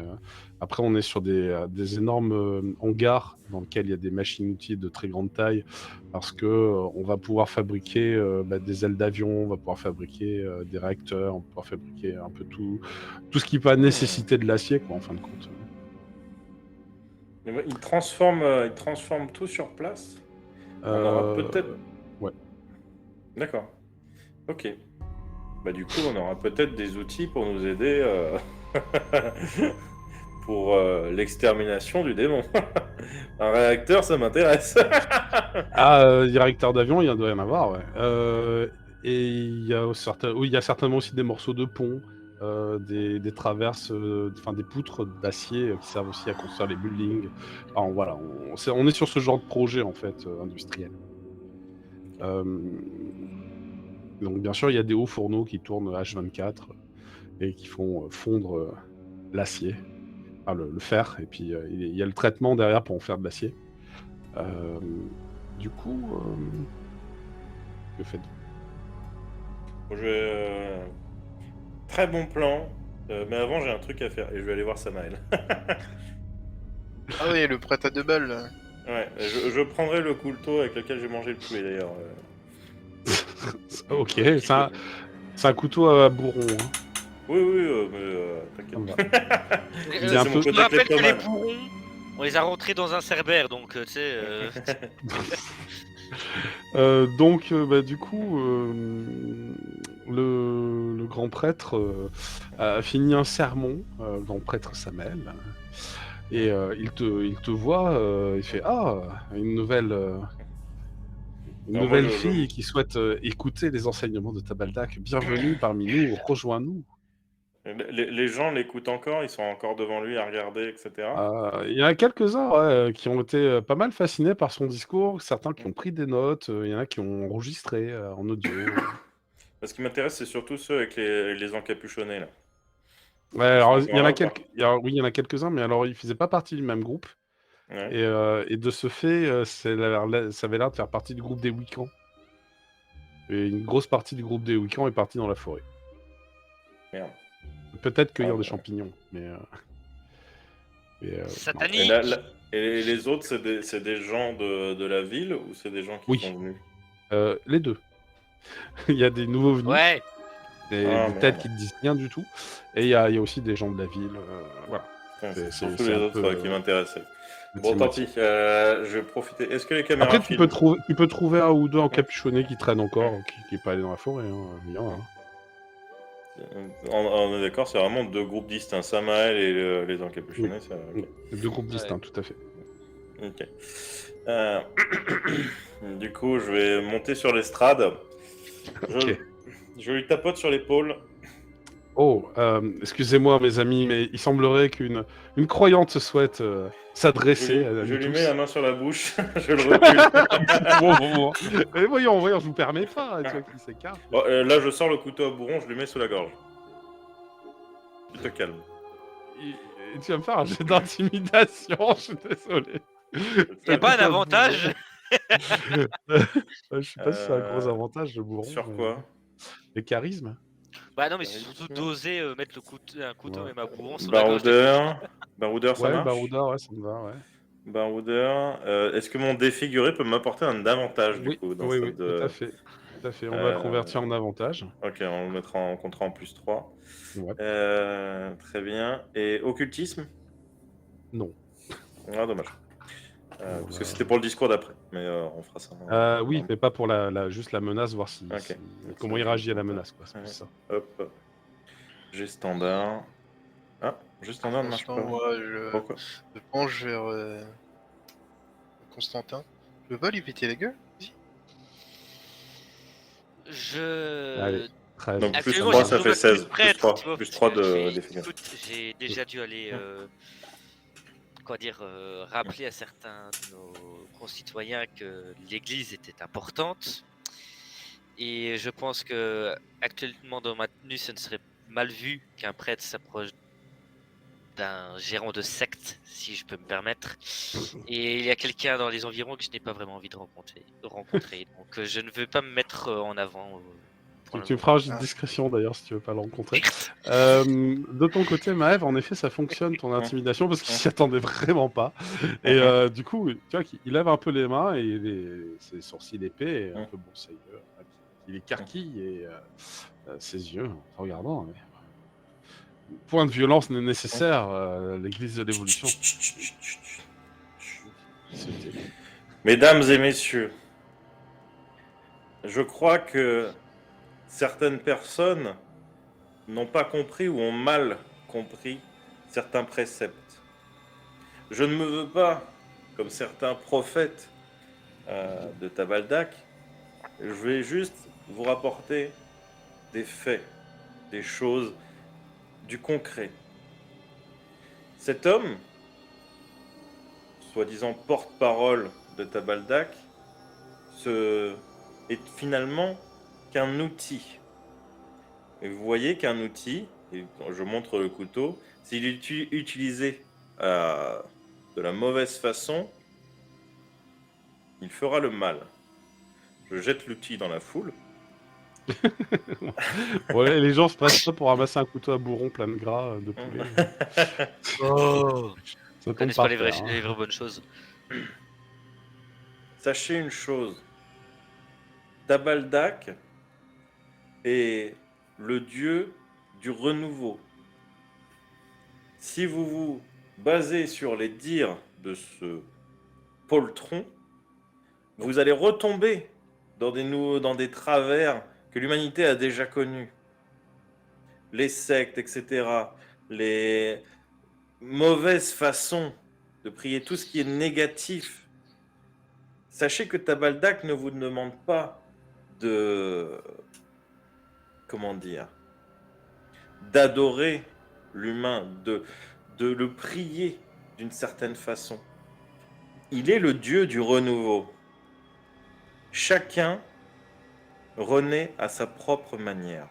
après, on est sur des énormes hangars dans lesquels il y a des machines-outils de très grande taille parce que on va pouvoir fabriquer des ailes d'avion, on va pouvoir fabriquer des réacteurs, on va pouvoir fabriquer un peu tout ce qui va nécessiter de l'acier, quoi, en fin de compte. Mais ouais, ils transforment tout sur place. On aura peut-être. Ouais. D'accord. Ok. Bah du coup, on aura peut-être des outils pour nous aider pour l'extermination du démon. Un réacteur, ça m'intéresse. Directeur d'avion, il doit y en avoir, ouais. Et il y a oui, il y a certainement aussi des morceaux de pont, des traverses, enfin des poutres d'acier qui servent aussi à construire les buildings. Enfin, voilà, on est sur ce genre de projet en fait industriel. Donc bien sûr, il y a des hauts fourneaux qui tournent H24 et qui font fondre l'acier, enfin, le fer, et puis il y a le traitement derrière pour en faire de l'acier. Du coup, que faites-vous? Très bon plan. Mais avant, j'ai un truc à faire et je vais aller voir Samael. Ah oui, le prêt à 2 balles. Là. Ouais, je prendrai le couteau avec lequel j'ai mangé le poulet d'ailleurs. Ok, c'est un couteau à bourron. Hein. Oui, mais Ça me t'inquiète. va. Il est Ça, un c'est peu- mon Je me côté rappelle que les kleptomane. bourrons, on les a rentrés dans un cerbère, donc tu sais. Donc, du coup, le grand prêtre a fini un sermon, le grand prêtre Samuel, et il te voit, il fait une nouvelle Alors moi, fille qui souhaite écouter les enseignements de Tabaldak. Bienvenue parmi nous, rejoins-nous. les gens l'écoutent encore, ils sont encore devant lui à regarder, etc. Il y en a quelques-uns ouais, qui ont été pas mal fascinés par son discours, certains qui ont pris des notes, il y en a qui ont enregistré en audio. Ce qui m'intéresse, c'est surtout ceux avec les encapuchonnés, là. Ouais, Ils sont alors encore là ou pas? oui, il y en a quelques-uns, mais alors ils faisaient pas partie du même groupe. Ouais. Et de ce fait, ça avait l'air de faire partie du groupe des Wiccans. Et une grosse partie du groupe des Wiccans est partie dans la forêt. Merde. Peut-être cueillir Ah, des ouais. champignons, mais non. Et, Satanique. et les autres, c'est des gens de la ville ou c'est des gens qui Oui. sont venus? Les deux. Il y a des nouveaux venus, Ouais. des merde. têtes qui ne disent rien du tout, et il y a aussi des gens de la ville. Voilà. Putain, c'est C'est surtout les un autres peu, qui m'intéressaient. Bon, tant moitié-moitié. pis, je vais profiter. Est-ce que les caméras Après, tu filment? peux trouver un ou deux encapuchonnés qui traînent encore, qui n'est pas allé dans la forêt. Hein. Il y en a, hein. On est d'accord, c'est vraiment deux groupes distincts, Samael et les encapuchonnés. Ok. Deux groupes Ouais. distincts, tout à fait. Ok. Du coup, je vais monter sur l'estrade Ok. Je lui tapote sur l'épaule. Oh, excusez-moi mes amis, mais il semblerait qu'une croyante souhaite s'adresser à Je nous lui mets tous. la main sur la bouche, je le recule. Bon. Mais voyons, je vous permets pas, tu vois, qu'il s'écarte. Oh, là, je sors le couteau à bourron, je lui mets sous la gorge. Tu te calmes. Et tu vas me faire un jet d'intimidation, je suis désolé. C'est pas un avantage. Je sais pas si c'est un gros avantage, le bourron. Sur mais- quoi? Le charisme. Bah non, mais c'est surtout d'oser mettre un couteau Ouais. même à bourron sur la gorge. Baroudeur, ça Ouais, marche? baroudeur, ouais, ça me va, ouais. Baroudeur. Est-ce que mon défiguré peut m'apporter un avantage du Oui, coup dans oui, cette, tout à fait. Tout à fait, on va le convertir en avantage. Ok, on le mettra en contrat en +3. Ouais. Très bien. Et occultisme? Non. Ah, dommage. Parce que c'était pour le discours d'après, mais on fera ça. Oui, mais pas pour juste la menace, voir Ok. comment il réagit à la menace, quoi. C'est Ouais. plus ça. Hop. J'ai standard. Ah, j'ai standard ne marche Pour l'instant, pas. moi, je Pourquoi? me penche vers Constantin. Je veux pas lui péter la gueule? Allez, 13. Donc, plus Actuellement, 3, j'ai ça toujours fait même plus 16. de prêtre, Plus 3, tu vois, plus parce 3 que de défigurement. écoute, j'ai déjà dû aller rappeler à certains de nos concitoyens que l'Église était importante. Et je pense que actuellement dans ma tenue, ce ne serait mal vu qu'un prêtre s'approche d'un gérant de secte, si je peux me permettre. Et il y a quelqu'un dans les environs que je n'ai pas vraiment envie de rencontrer. Donc je ne veux pas me mettre en avant. Tu me feras un jet de discrétion d'ailleurs si tu veux pas le rencontrer. De ton côté, Maëv, en effet, ça fonctionne ton intimidation parce qu'il s'y attendait vraiment pas. Et du coup, tu vois qu'il lève un peu les mains et ses sourcils épais, et un peu broussailleux. Il écarquille et ses yeux, en te regardant. Mais... Point de violence n'est nécessaire, l'église de l'évolution. Mesdames et messieurs, je crois que certaines personnes n'ont pas compris ou ont mal compris certains préceptes. Je ne me veux pas, comme certains prophètes de Tabaldak, je vais juste vous rapporter des faits, des choses, du concret. Cet homme, soi-disant porte-parole de Tabaldak, est finalement qu'un outil. Et vous voyez qu'un outil, et quand je montre le couteau, s'il est utilisé de la mauvaise façon, il fera le mal. Je jette l'outil dans la foule. Ouais, les gens se pressent pas pour ramasser un couteau à bourron plein de gras de poulet. Oh, Ça ils tombe connaissent par pas les vraies terre, bonnes choses. Sachez une chose, Tabaldak est le dieu du renouveau. Si vous vous basez sur les dires de ce poltron, vous allez retomber dans des travers que l'humanité a déjà connus. Les sectes, etc. Les mauvaises façons de prier, tout ce qui est négatif. Sachez que Tabaldak ne vous demande pas d'adorer l'humain, de le prier d'une certaine façon. Il est le dieu du renouveau. Chacun renaît à sa propre manière.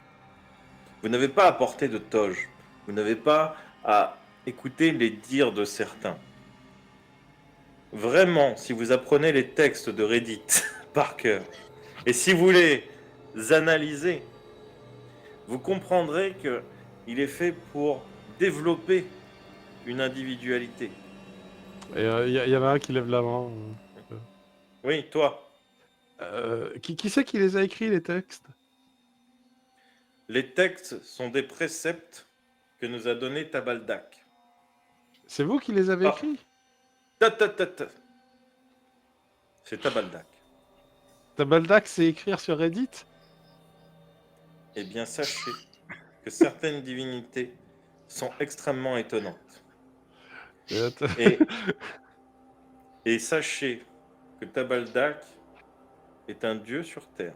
Vous n'avez pas à porter de toge. Vous n'avez pas à écouter les dires de certains. Vraiment, si vous apprenez les textes de Reddit par cœur, et si vous les analysez, vous comprendrez qu'il est fait pour développer une individualité. Et il y avait un qui lève la main. Oui, toi. Qui c'est qui les a écrits, les textes? Les textes sont des préceptes que nous a donnés Tabaldak. C'est vous qui les avez écrits? C'est Tabaldak. Tabaldak, c'est écrire sur Reddit? Eh bien, sachez que certaines divinités sont extrêmement étonnantes. Et sachez que Tabaldak est un dieu sur Terre.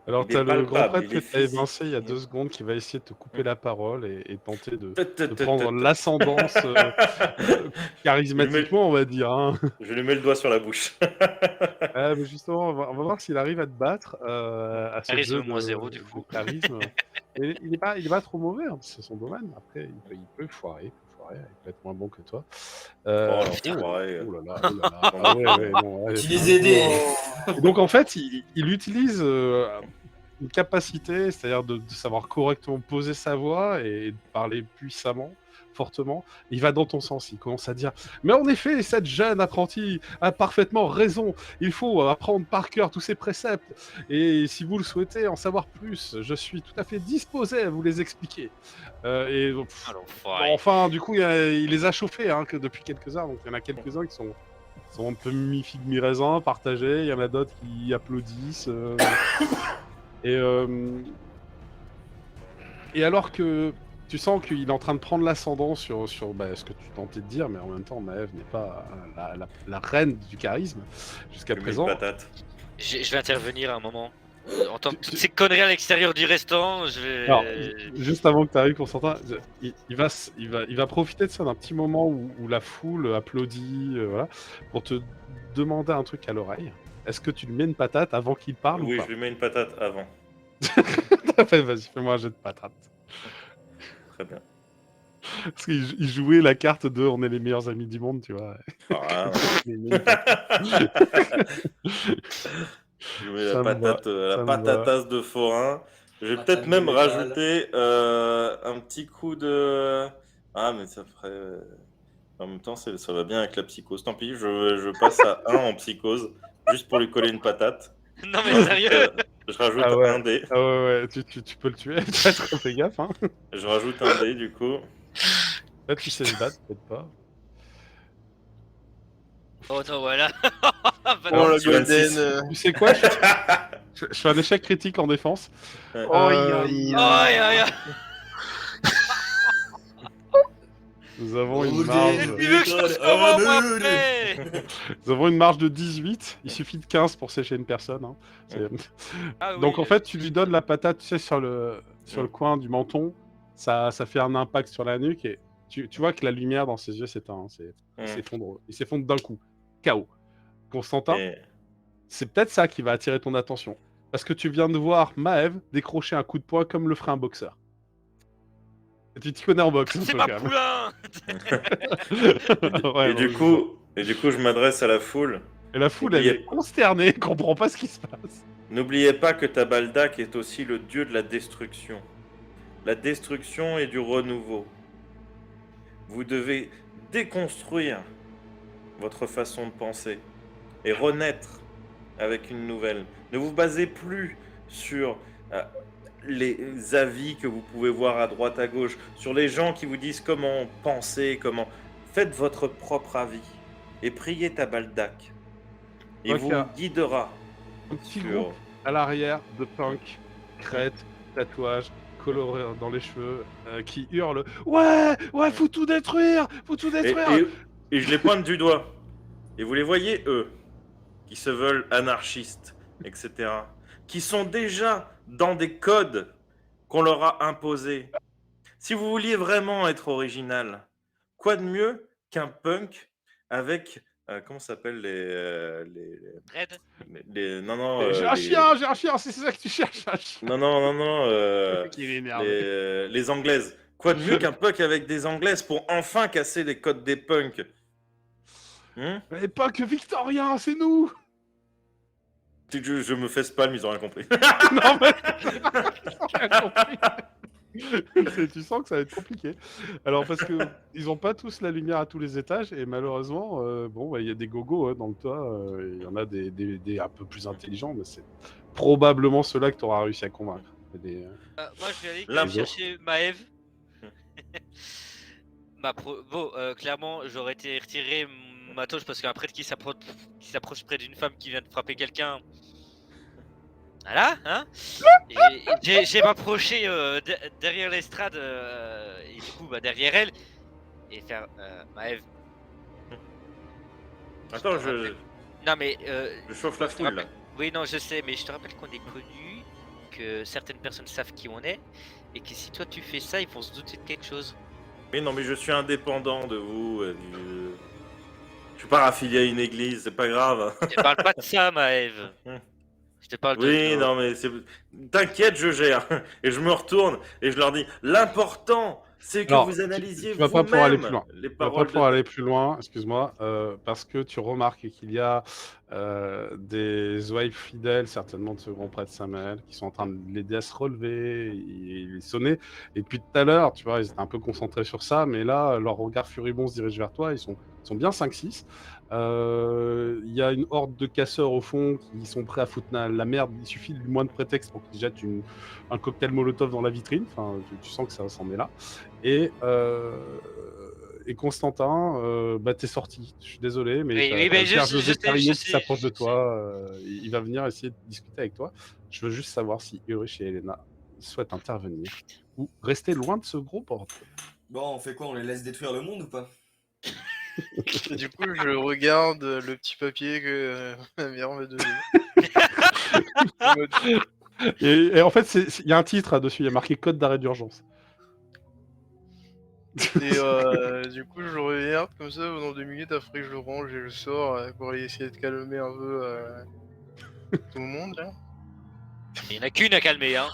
Alors, Il est t'as le grand palpable, prêtre il est que t'as physique. évincé il y a 2 secondes qui va essayer de te couper la parole et tenter de Je prendre l'ascendance charismatiquement, on va dire. Hein. lui mets le doigt sur la bouche. Mais justement, on va voir s'il arrive à te battre à ce Charisme jeu moins 0 du de coup. charisme. Et il est pas trop mauvais, hein, c'est son domaine. Après, il peut foirer, il peut être moins bon que toi. Oh, l'enfoiré. Oh là là, oh là là. Ah ouais, non, ouais, Tu les aidais. Et donc en fait, il utilise une capacité, c'est-à-dire de savoir correctement poser sa voix et de parler puissamment, fortement. Il va dans ton sens, il commence à dire « Mais en effet, cette jeune apprentie a parfaitement raison. Il faut apprendre par cœur tous ses préceptes. Et si vous le souhaitez en savoir plus, je suis tout à fait disposé à vous les expliquer. » Ah, l'enfoiré. Enfin, du coup, il les a chauffés que depuis quelques heures. Donc il y en a quelques-uns qui sont un peu mi-figue, mi-raisin, partagés. Il y en a d'autres qui applaudissent. Et alors que tu sens qu'il est en train de prendre l'ascendant sur ce que tu tentais de dire, mais en même temps, Maëv n'est pas la reine du charisme jusqu'à Je mets présent. une patate. Je vais intervenir à un moment. En tant que toutes ces conneries à l'extérieur du restaurant, je vais. Alors, juste avant que tu arrives, Constantin, il va profiter de ça d'un petit moment où la foule applaudit, voilà, pour te demander un truc à l'oreille. Est-ce que tu lui mets une patate avant qu'il parle Oui, ou pas? je lui mets une patate avant. Vas-y, fais-moi un jet de patate. Très bien. Parce qu'il jouait la carte de on est les meilleurs amis du monde, tu vois. Ah, Il met une patate. je lui mets Ça la me va, patate, ça la me patatasse de forain. Je vais Patate peut-être même de métal. rajouter un petit coup de... Ah, mais ça ferait... En même temps, ça va bien avec la psychose. Tant pis, je passe à 1 en psychose, juste pour lui coller une patate. Non mais sérieux. Je rajoute Ah ouais. un dé. Ah ouais, tu peux le tuer. Fais gaffe, hein. Je rajoute un dé, du coup. Peut-être qu'il sait se battre, peut-être pas. Oh non, voilà. Bah Oh non. la petit 26. golden. Tu sais quoi, je fais un échec critique en défense. Ouais. Aïe, aïe, aïe. Nous avons Oh, une Dieu. marge. Il veut que je fasse comment, moi, après. Nous avons une marge de 18. Il suffit de 15 pour sécher une personne. Hein. Ah oui, Donc en fait, tu lui donnes la patate, tu sais, sur le coin du menton. Ça fait un impact sur la nuque et tu vois que la lumière dans ses yeux s'éteint. Il s'effondre d'un coup. KO. Constantin, Et- c'est peut-être ça qui va attirer ton attention. Parce que tu viens de voir Maëv décrocher un coup de poing comme le ferait un boxeur. Et tu t'y connais en boxe. un C'est peu, ma quand même. poulain. Ouais, et du bon, coup, je m'adresse à la foule. Et la foule, elle est consternée, elle comprend pas ce qui se passe. N'oubliez pas que Tabaldak est aussi le dieu de la destruction. La destruction et du renouveau. Vous devez déconstruire votre façon de penser et renaître avec une nouvelle. Ne vous basez plus sur les avis que vous pouvez voir à droite à gauche, sur les gens qui vous disent comment penser, comment... Faites votre propre avis et priez Tabaldak. Il Ok. vous guidera Un petit sur... groupe à l'arrière de punk, crête, tatouage, coloré dans les cheveux, qui hurle « Ouais, faut tout détruire, faut tout détruire !» Et je les pointe du doigt. Et vous les voyez, eux, qui se veulent anarchistes, etc., qui sont déjà dans des codes qu'on leur a imposés. Si vous vouliez vraiment être original, quoi de mieux qu'un punk avec... comment ça s'appelle Red. Non, J'ai un chien, c'est ça que tu cherches, un chien. non, Qui m'énerve. les anglaises. Quoi de mieux qu'un punk avec des anglaises pour enfin casser les codes des punks? Mais pas que victorien, c'est nous. Je me fais spam, ils ont rien compris. Non mais... J'ai rien compris. Tu sens que ça va être compliqué. Alors parce que ils ont pas tous la lumière à tous les étages et malheureusement, il y a des gogos dans le toit. Il y en a des un peu plus intelligents, mais c'est probablement ceux-là que tu auras réussi à convaincre. Moi, je vais aller Là, chercher Maëv. Clairement, j'aurais été retiré ma touche parce qu'un prêtre qui s'approche près d'une femme qui vient de frapper quelqu'un. Voilà, hein. Et j'ai m'approché derrière l'estrade et du coup derrière elle et faire Maëv. Attends, Non mais je chauffe la foule là. oui non je sais mais je te rappelle qu'on est connus que certaines personnes savent qui on est et que si toi tu fais ça, ils vont se douter de quelque chose. Mais non, mais je suis indépendant de vous. Je suis pas affilié à une église, c'est pas grave. Je te parle pas de ça, Maëv. Je te parle de. Oui, non, mais t'inquiète, je gère. Et je me retourne et je leur dis l'important, c'est que Alors, vous analysiez tu vas pas pouvoir aller plus vous-même loin. les Tu vas pas paroles pouvoir de. aller plus loin, excuse-moi, parce que tu remarques qu'il y a des ouailles fidèles, certainement de ce grand prêtre Samuel, qui sont en train de l'aider à se relever, et sonner. Et depuis tout à l'heure, tu vois, ils étaient un peu concentrés sur ça, mais là, leur regard furibond se dirige vers toi, ils sont bien 5-6. Il y a une horde de casseurs au fond qui sont prêts à foutre la merde. Il suffit du moindre prétexte pour qu'ils jettent un cocktail Molotov dans la vitrine. Enfin, tu sens que ça s'en est là. Et Constantin, t'es sorti. Je suis désolé, mais Oui, t'as le je père sais, José je sais, Carigno je qui sais, s'approche de je toi. Il va venir essayer de discuter avec toi. Je veux juste savoir si Ulrich et Elena souhaitent intervenir ou rester loin de ce gros bordel. Bon, on fait quoi? On les laisse détruire le monde ou pas? Et du coup, je regarde le petit papier que ma mère m'a donné. En mode, Et en fait, il y a un titre dessus. Il y a marqué code d'arrêt d'urgence. Et du coup, je regarde comme ça pendant 2 minutes. Après, je le range et je sors pour aller essayer de calmer un peu tout le monde. Là. Il y en a qu'une à calmer, hein.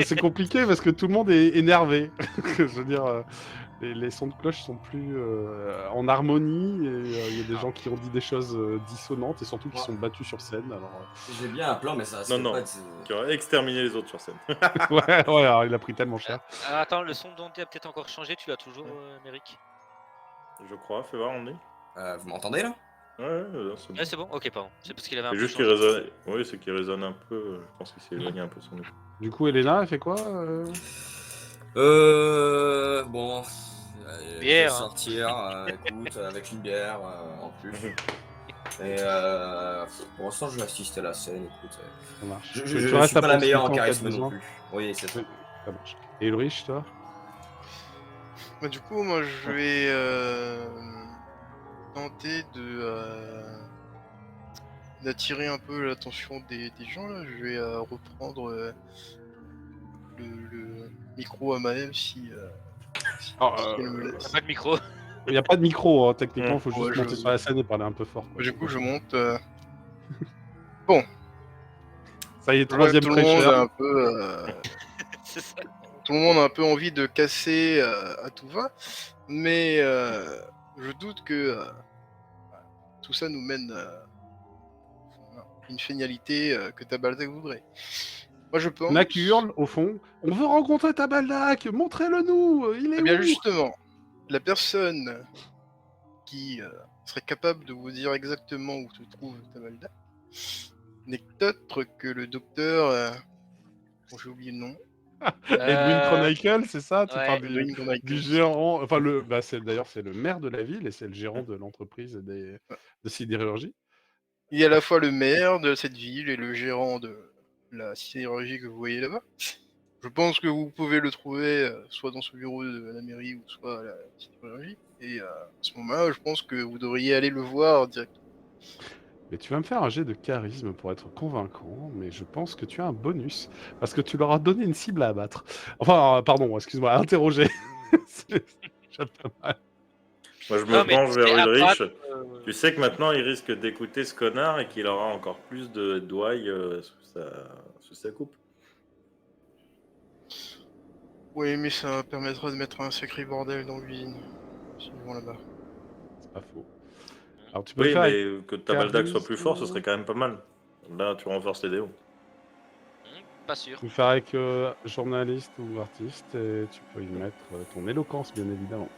C'est compliqué parce que tout le monde est énervé. Je veux dire, les sons de cloche sont plus en harmonie. Et il y a des gens qui ont dit des choses dissonantes et surtout qui Ouais. sont battus sur scène. Alors, J'ai bien un plan, mais ça se Non, fait non. pas de... Qui aurait exterminé les autres sur scène. ouais, alors, il a pris tellement cher. Ah, attends, le son d'Andy a peut-être encore changé, tu l'as toujours, Méric? Je crois, fais voir, on est. Vous m'entendez là? Ouais, c'est bon. Ouais, c'est bon? Ok, pardon. C'est parce qu'il avait un C'est peu juste qu'il changé. résonne. Oui, c'est qu'il résonne un peu. Je pense qu'il s'est éloigné un peu son micro. Du coup, Elena, elle fait quoi Bon... Bière, je vais hein. sortir, écoute, avec une bière en plus. Et pour l'instant, je vais assister à la scène, écoute. Ça marche. Je Tu suis restes à pas la meilleure en proximité charisme cas de non besoin. plus. Oui, c'est ça. Oui, ça marche. Et Ulrich, toi Bah, du coup, moi, je vais tenter d'attirer un peu l'attention des gens. Là. Je vais reprendre le micro à Maël si elle me laisse. Pas de micro. Il n'y a pas de micro, hein, techniquement, il faut Ouais, juste monter sur la scène et parler un peu fort. Quoi. Du coup, je monte. Ça y est, Je vois que troisième tout le monde prêcheur. a un peu. C'est ça. Tout le monde a un peu envie de casser à tout va, mais je doute que tout ça nous mène à une finalité que Tabaldak voudrait. Moi je pense... Nak hurle, au fond. On veut rencontrer Tabaldak, montrez-le-nous, il est Eh bien où justement, la personne qui serait capable de vous dire exactement où se trouve Tabaldak n'est autre que le docteur... Bon, j'ai oublié le nom. Edwin Chronicle, c'est ça Tu ouais. parles Edwin Chronicle. du gérant... Enfin, d'ailleurs, c'est le maire de la ville et c'est le gérant de l'entreprise de sidérurgie. Il est à la fois le maire de cette ville et le gérant de la sidérurgie que vous voyez là-bas. Je pense que vous pouvez le trouver soit dans ce bureau de la mairie ou soit à la sidérurgie. Et à ce moment-là, je pense que vous devriez aller le voir directement. Mais tu vas me faire un jet de charisme pour être convaincant, mais je pense que tu as un bonus, parce que tu leur as donné une cible à abattre. Enfin, pardon, excuse-moi, à interroger. C'est déjà pas mal. Moi, je me Non, mais penche vers c'est à Ulrich. droite, Tu sais que maintenant, il risque d'écouter ce connard et qu'il aura encore plus de douailles sous sa coupe. Oui, mais ça permettra de mettre un sacré bordel dans l'usine. Si ils vont là-bas. C'est pas faux. Alors, tu peux Oui, faire mais avec que Tabaldak soit plus fort, ce charisme. serait quand même pas mal. Là, tu renforces les déos. Pas sûr. Tu peux faire avec journaliste ou artiste, et tu peux y mettre ton éloquence, bien évidemment.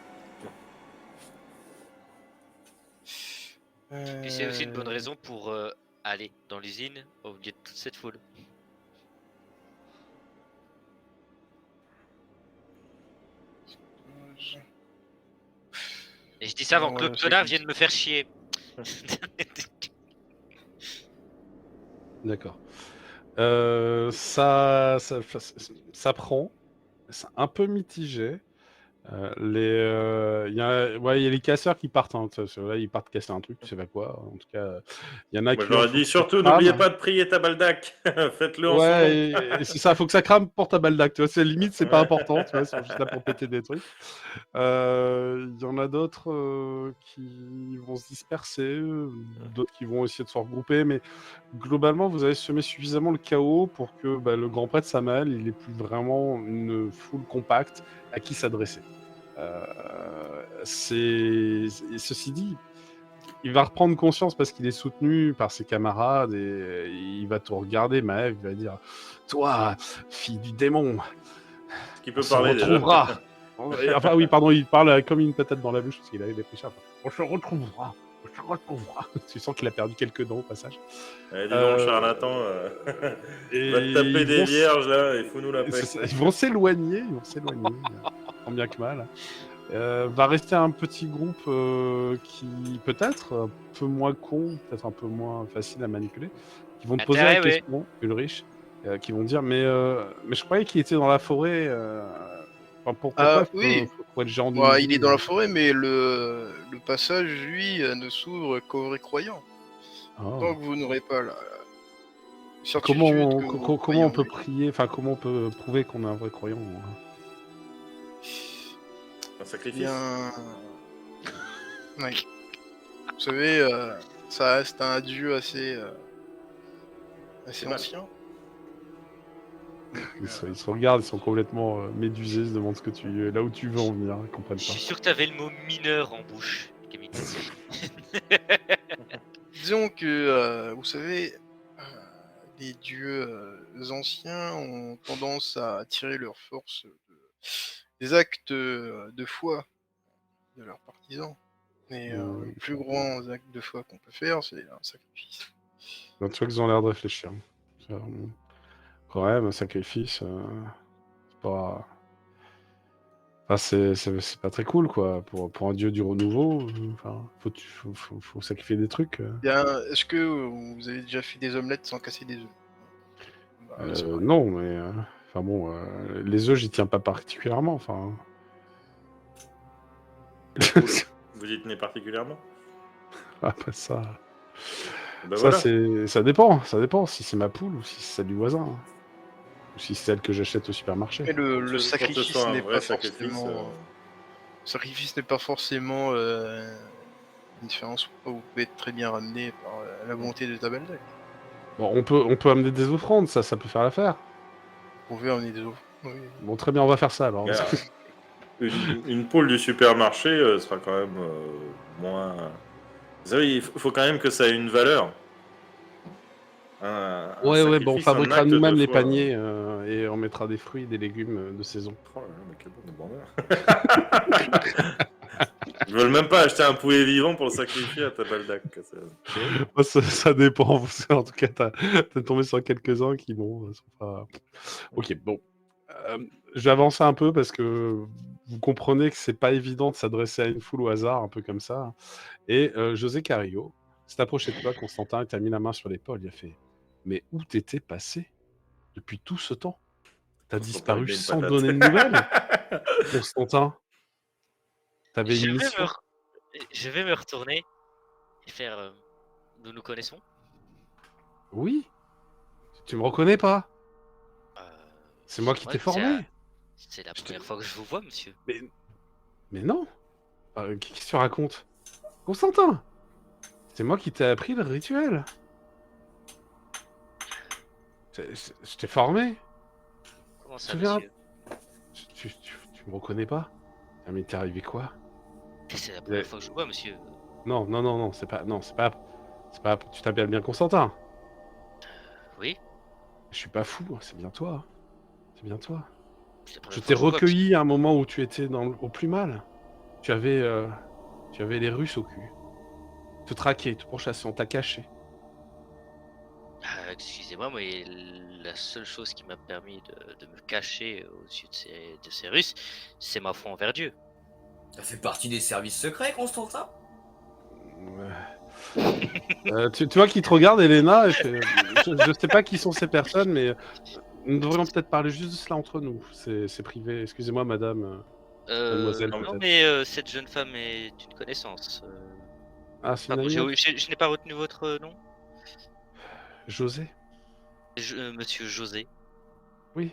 Et c'est aussi une bonne raison pour aller dans l'usine au milieu de toute cette foule. Et je dis ça avant que l'autre connard vienne me faire chier. D'accord. Ça prend. C'est un peu mitigé. Il y a les casseurs qui partent. Hein, là, ils partent casser un truc, tu sais pas quoi. En tout cas, il y en a Moi, qui. je leur ai dit surtout, crament. n'oubliez pas de prier Tabaldak. Faites-le en son nom. Ouais, et c'est ça, faut que ça crame pour ta baldac. Tu vois, c'est limite, c'est pas important. Tu vois, ils sont juste là pour péter des trucs. Il y en a d'autres qui vont se disperser, d'autres qui vont essayer de se regrouper, mais globalement, vous avez semé suffisamment le chaos pour que le grand prêtre Samael, il ait plus vraiment une foule compacte à qui s'adresser. Ceci dit, il va reprendre conscience parce qu'il est soutenu par ses camarades et il va te regarder, Maëv, il va dire « Toi, fille du démon, Qui peut on se parler déjà. retrouvera !» Enfin oui, pardon, il parle comme une patate dans la bouche parce qu'il avait des péchés. On se retrouvera. On se retrouvera. Tu sens qu'il a perdu quelques dents au passage. Dis donc, charlatan, Et va te taper ils des vont vierges là et fous-nous la paix. Ils vont s'éloigner, tant bien que mal. Va rester un petit groupe qui peut-être un peu moins con, peut-être un peu moins facile à manipuler, qui vont te poser la question, Ulrich, qui vont dire mais je croyais qu'il était dans la forêt. Pourquoi oui. faut être géant du Il est dans la forêt, mais le passage, lui, ne s'ouvre qu'aux vrais croyants. Tant que vous n'aurez pas la certitude comment on peut prier, enfin comment on peut prouver qu'on est un vrai croyant? Un sacrifice. Oui. Vous savez, ça reste un dieu assez ancien. Ils se regardent, ils sont complètement médusés, ils se demandent là où tu veux en venir, ils comprennent Je pas. suis sûr que t'avais le mot mineur en bouche, Camille. Disons que, vous savez, les dieux anciens ont tendance à tirer leur force des actes de foi de leurs partisans. Et le plus grand acte de foi qu'on peut faire, c'est un sacrifice. Tu vois qu'ils ont l'air de réfléchir. Quand même, un sacrifice, c'est pas... Enfin, c'est pas très cool, quoi. Pour un dieu du renouveau, faut sacrifier des trucs. Bien, est-ce que vous avez déjà fait des omelettes sans casser des œufs? Non, mais... Enfin bon, les œufs, j'y tiens pas particulièrement, enfin... Vous y tenez particulièrement? Après ça... voilà. Ça dépend si c'est ma poule ou si c'est celle du voisin. Ou si c'est celle que j'achète au supermarché. Mais le sacrifice n'est pas forcément... sacrifice n'est pas forcément une différence. Vous pouvez être très bien ramené par la bonté de Tabaldak. Bon, on peut amener des offrandes, ça peut faire l'affaire. Vous pouvez amener des offrandes, oui. Bon, très bien, on va faire ça alors. Une poule du supermarché sera quand même moins... Vous savez, il faut quand même que ça ait une valeur. Ouais, bon, on fabriquera nous-mêmes les paniers et on mettra des fruits, des légumes de saison. Oh là là, mais quel bon bonheur. Ils veulent même pas acheter un poulet vivant pour le sacrifier à Tabaldak. Ça dépend. En tout cas, t'es tombé sur quelques-uns qui sont pas... Ok, bon. Je vais avancer un peu parce que vous comprenez que c'est pas évident de s'adresser à une foule au hasard, un peu comme ça. Et José Carrillo s'est approché de toi, Constantin, et t'a mis la main sur l'épaule. Il a fait « Mais où t'étais passé depuis tout ce temps? T'as disparu sans donner de nouvelles, Constantin. T'avais une mission. Je vais me retourner et faire... Nous nous connaissons? Oui. Tu me reconnais pas? C'est moi qui t'ai formé. C'est la première fois que je vous vois, monsieur. Mais non. Qu'est-ce que tu racontes? Constantin, c'est moi qui t'ai appris le rituel. Je t'ai formé. Comment ça, monsieur? Tu me reconnais pas? Ah, mais t'es arrivé quoi? C'est la première fois que je vous vois, monsieur. Non, c'est pas... Tu t'appelles bien Constantin? Oui. Je suis pas fou, c'est bien toi. C'est bien toi. Je Je t'ai recueilli à un moment où tu étais au plus mal. Tu avais les Russes au cul. Te traquer, te pourchasser, on t'a caché. Excusez-moi, mais la seule chose qui m'a permis de me cacher aux yeux de ces Russes, c'est ma foi envers Dieu. Ça fait partie des services secrets, Constantin? Tu vois qui te regarde, Elena, et je sais pas qui sont ces personnes, mais nous devrions peut-être parler juste de cela entre nous. C'est privé. Excusez-moi, madame. Mademoiselle, Non, peut-être. mais cette jeune femme est une connaissance. Ah, c'est une Pardon, amie, je n'ai pas retenu votre nom. José? Monsieur José. Oui.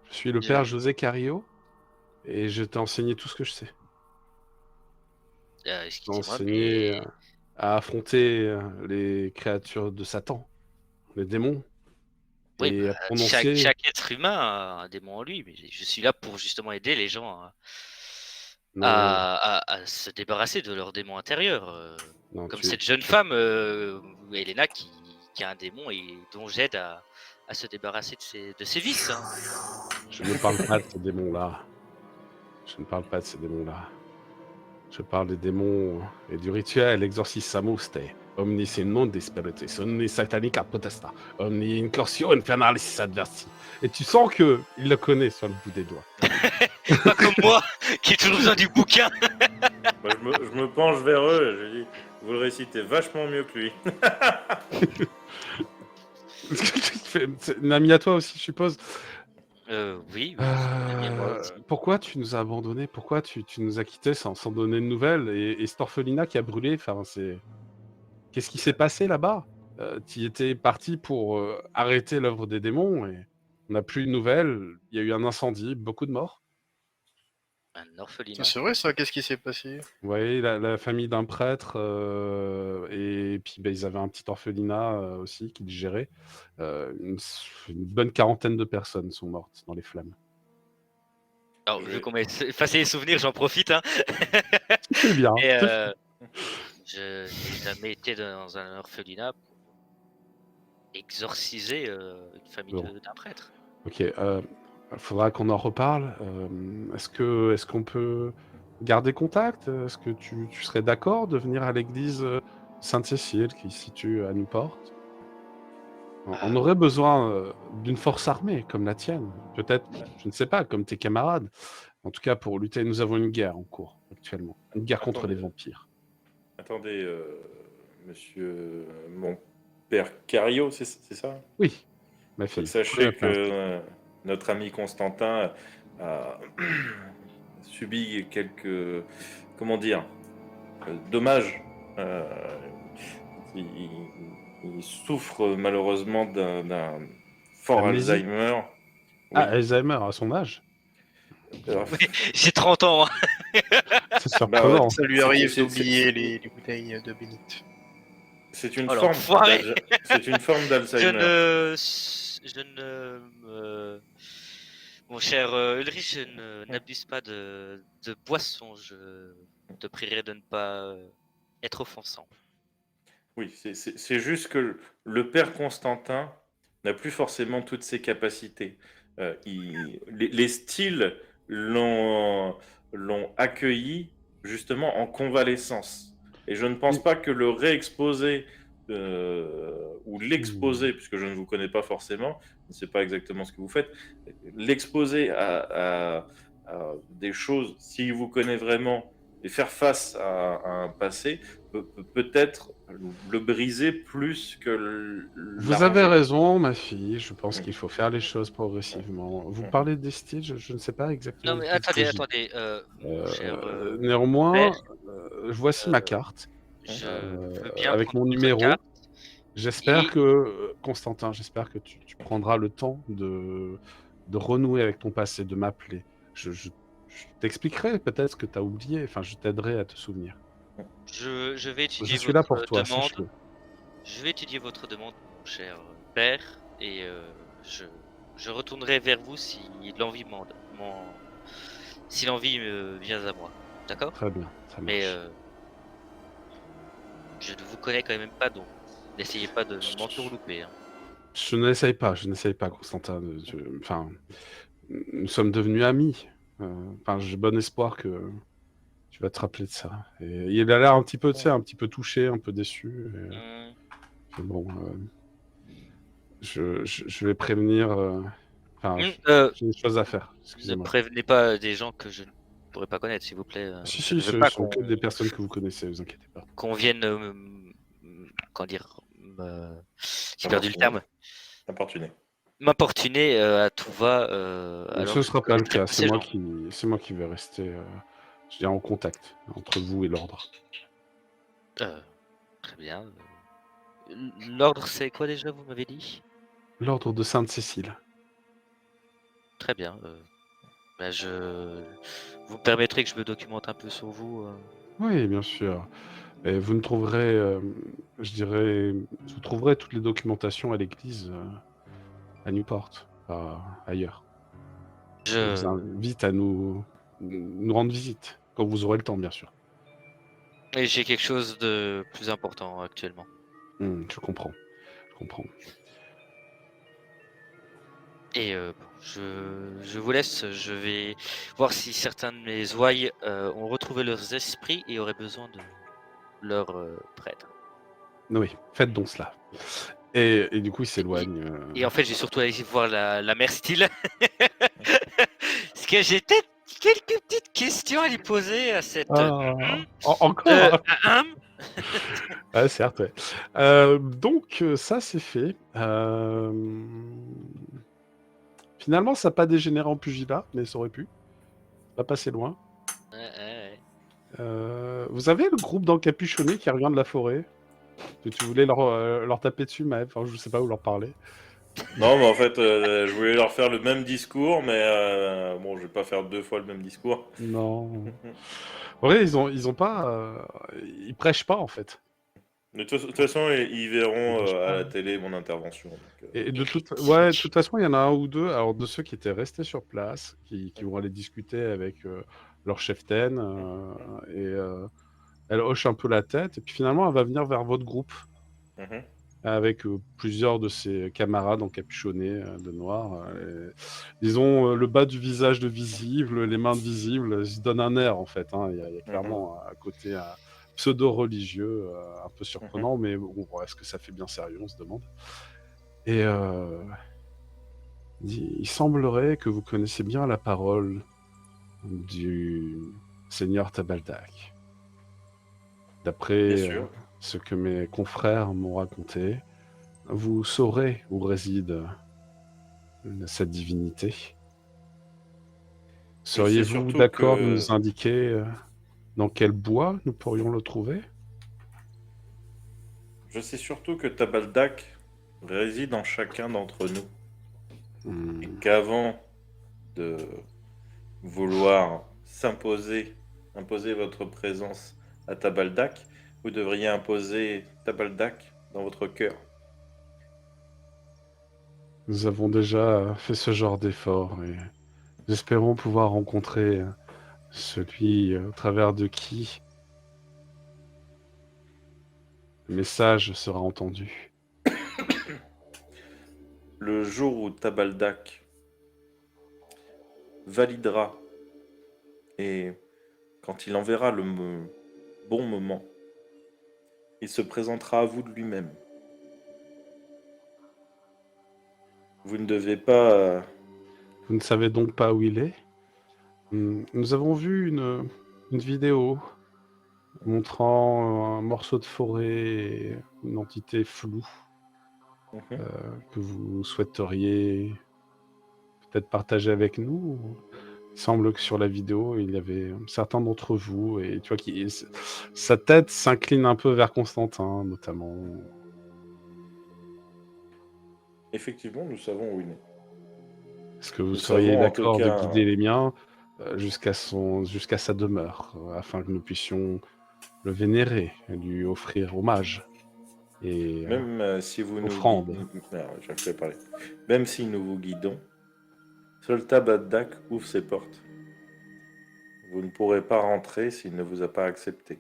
Je suis le Je- père José Carillo et je t'ai enseigné tout ce que je sais. Je t'ai Excusez-moi, enseigné mais à affronter les créatures de Satan, les démons, oui, et à chaque, prononcer. chaque être humain a un démon en lui. Mais je suis là pour justement aider les gens Non, à se débarrasser de leur démon intérieur. non, Comme tu. cette jeune femme, Elena, qui a un démon et dont j'aide à se débarrasser de ses vices. Hein. Je ne parle pas de ces démons-là. Je ne parle pas de ces démons-là. Je parle des démons et du rituel exorcissamus te. Omnis in mundi spiritus, omnis satanica potesta, omni incursion infernalis adversi. Et tu sens que il le connaît sur le bout des doigts. Pas comme moi, qui ai toujours besoin du bouquin. Moi, je me penche vers eux et je dis, vous le récitez vachement mieux que lui. C'est une amie à toi aussi, je suppose. Oui, c'est bien moi aussi. Pourquoi tu nous as abandonnés? Pourquoi tu nous as quittés sans donner de nouvelles? Et cette orphelinat qui a brûlé, enfin, qu'est-ce qui s'est passé là-bas? Tu étais parti pour arrêter l'œuvre des démons et on n'a plus de nouvelles. Il y a eu un incendie, beaucoup de morts. Un orphelinat. C'est vrai ça, qu'est-ce qui s'est passé? Vous voyez, la famille d'un prêtre, et puis ils avaient un petit orphelinat aussi qu'ils géraient. Une bonne quarantaine de personnes sont mortes dans les flammes. Alors, vu qu'on m'a effacé les souvenirs, j'en profite. Hein. C'est bien. Et je n'ai jamais été dans un orphelinat pour exorciser une famille Bon. d'un prêtre. Ok, il faudra qu'on en reparle. Est-ce qu'on peut garder contact? Est-ce que tu serais d'accord de venir à l'église Sainte-Cécile qui se situe à Newport? On aurait besoin d'une force armée comme la tienne. Peut-être, je ne sais pas, comme tes camarades. En tout cas, pour lutter, nous avons une guerre en cours actuellement. Une guerre contre les vampires. Attendez, monsieur mon père Cario, c'est ça? Oui, ma fille. Sachez que notre ami Constantin a subi quelques, comment dire, dommages. Il souffre malheureusement d'un fort Amnésie. Alzheimer. Ah, Alzheimer à son âge? Alors, J'ai 30 ans. Hein. C'est surprenant. Ça lui arrive d'oublier les bouteilles de bénite. c'est une Oh, forme l'enfoiré. c'est une forme d'Alzheimer. Mon cher Ulrich, je n'abuse pas de boisson. Je te prierai de ne pas être offensant. Oui, c'est juste que le père Constantin n'a plus forcément toutes ses capacités. Les styles l'ont accueilli justement en convalescence. Et je ne pense pas que le réexposer ou l'exposer, puisque je ne vous connais pas forcément, je ne sais pas exactement ce que vous faites, l'exposer à des choses, s'il vous connaît vraiment, et faire face à un passé, peut-être le briser plus que Vous avez raison, ma fille. Je pense qu'il faut faire les choses progressivement. Vous parlez des styles, je ne sais pas exactement. Non, mais de quel attendez. Mon cher, néanmoins, père, voici ma carte je veux bien avec prendre mon votre numéro. carte. J'espère Et- que, Constantin, j'espère que tu prendras le temps de renouer avec ton passé, de m'appeler. Je t'expliquerai peut-être ce que tu as oublié. Enfin, je t'aiderai à te souvenir. Je vais Je étudier suis là pour votre toi, demande. sache-le. Je vais étudier votre demande, mon cher père, et je retournerai vers vous si l'envie si l'envie vient à moi. D'accord? Très bien, ça marche. Mais je ne vous connais quand même pas, donc n'essayez pas de m'entourlouper. Hein. Je n'essaye pas, Constantin. Enfin, nous sommes devenus amis. Enfin, j'ai bon espoir que tu vas te rappeler de ça. Et il a l'air un petit peu, tu sais, un petit peu touché, un peu déçu. Et bon, je vais prévenir. Enfin, j'ai des choses à faire. Ne Excusez-moi. prévenez pas des gens que je ne pourrais pas connaître, s'il vous plaît. Si, Je ne ce veux pas sont que des personnes que vous connaissez, vous inquiétez pas. qu'on vienne, comment dire, j'ai perdu le terme. Importuné. m'importuner à tout va. Donc, Alors ce que ne je sera pas connais le très cas. peu ces gens. C'est moi qui vais rester je dirais en contact entre vous et l'ordre. Très bien. L'ordre, c'est quoi déjà, vous m'avez dit? L'ordre de Sainte-Cécile. Très bien. Bah, vous me permettrez que je me documente un peu sur vous. Oui, bien sûr. Et vous ne trouverez, je dirais, vous trouverez toutes les documentations à l'église à Newport, pas ailleurs. Je vous Je... invite à nous rendre visite, quand vous aurez le temps, bien sûr. Et j'ai quelque chose de plus important actuellement. Je comprends, je comprends. Et bon, je vous laisse, je vais voir si certains de mes ouailles ont retrouvé leurs esprits et auraient besoin de leur prêtre. Oui, faites donc cela. Et du coup, il s'éloigne. Et en fait, j'ai surtout allé voir la mère Steele. Parce que j'ai peut-être quelques petites questions à lui poser à cette... Ah, encore? hum. Ah, certes, ouais. Donc, ça, c'est fait. Finalement, ça n'a pas dégénéré en pugilat, mais ça aurait pu. Pas passer loin. Ouais. Vous avez le groupe d'encapuchonnés qui revient de la forêt? Que tu voulais leur taper dessus, mais enfin, je sais pas où leur parler. Non, mais en fait, je voulais leur faire le même discours, mais bon, je vais pas faire 2 fois le même discours. Non. Ouais, ils ont pas. Ils prêchent pas, en fait. De toute façon, ils verront Ils prêchent à pas. la télé mon intervention. Donc, Et de toute façon, il y en a un ou deux, alors de ceux qui étaient restés sur place, qui vont aller discuter avec leur cheftaine, elle hoche un peu la tête, et puis finalement, elle va venir vers votre groupe, mhm. avec plusieurs de ses camarades encapuchonnés de noir. Ils ont le bas du visage de visible, les mains de visible, ils se donnent un air, en fait. Hein. Il y a clairement à côté un pseudo-religieux, un peu surprenant, mais bon, est-ce que ça fait bien sérieux, on se demande. Et il semblerait que vous connaissez bien la parole du seigneur Tabaldak. Bien D'après sûr. ce que mes confrères m'ont raconté, vous saurez où réside cette divinité. Je sais Seriez-vous surtout d'accord de que nous indiquer dans quel bois nous pourrions le trouver? Tabaldak réside en chacun d'entre nous. Et Hmm, qu'avant de vouloir imposer votre présence à Tabaldak, vous devriez imposer Tabaldak dans votre cœur. Nous avons déjà fait ce genre d'effort et nous espérons pouvoir rencontrer celui au travers de qui le message sera entendu. Le jour où Tabaldak validera et quand il en verra le bon moment, il se présentera à vous de lui-même. Vous ne devez pas... Vous ne savez donc pas où il est? Nous avons vu une vidéo montrant un morceau de forêt et une entité floue Mhm. que vous souhaiteriez peut-être partager avec nous. Il semble que sur la vidéo, il y avait certains d'entre vous et tu vois sa tête s'incline un peu vers Constantin, notamment. Effectivement, nous savons où il est. Est-ce que vous Nous seriez savons en tout d'accord de cas... guider les miens jusqu'à sa demeure, afin que nous puissions le vénérer, lui offrir hommage et Même si vous nous offrande? guidez... je vais parler. Même si nous vous guidons, seul Tabaldak ouvre ses portes. Vous ne pourrez pas rentrer s'il ne vous a pas accepté.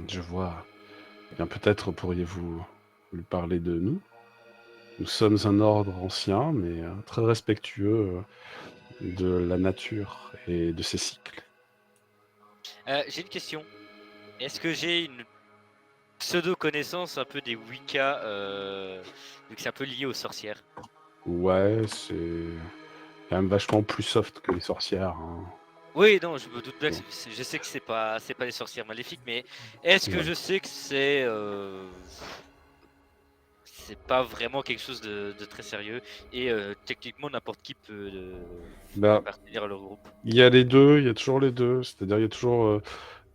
Je vois. Eh bien, peut-être pourriez-vous lui parler de nous. Nous sommes un ordre ancien, mais très respectueux de la nature et de ses cycles. J'ai une question. Est-ce que j'ai une pseudo-connaissance un peu des Wicca, vu que c'est un peu lié aux sorcières? Ouais, c'est quand même vachement plus soft que les sorcières. Hein. Oui, non, je me doute bien que Bon. je sais que c'est pas les sorcières maléfiques, mais est-ce que Ouais. je sais que c'est c'est pas vraiment quelque chose de très sérieux. Et techniquement, n'importe qui peut Bah, appartenir à leur groupe. il y a les deux, il y a toujours les deux. C'est-à-dire, il y a toujours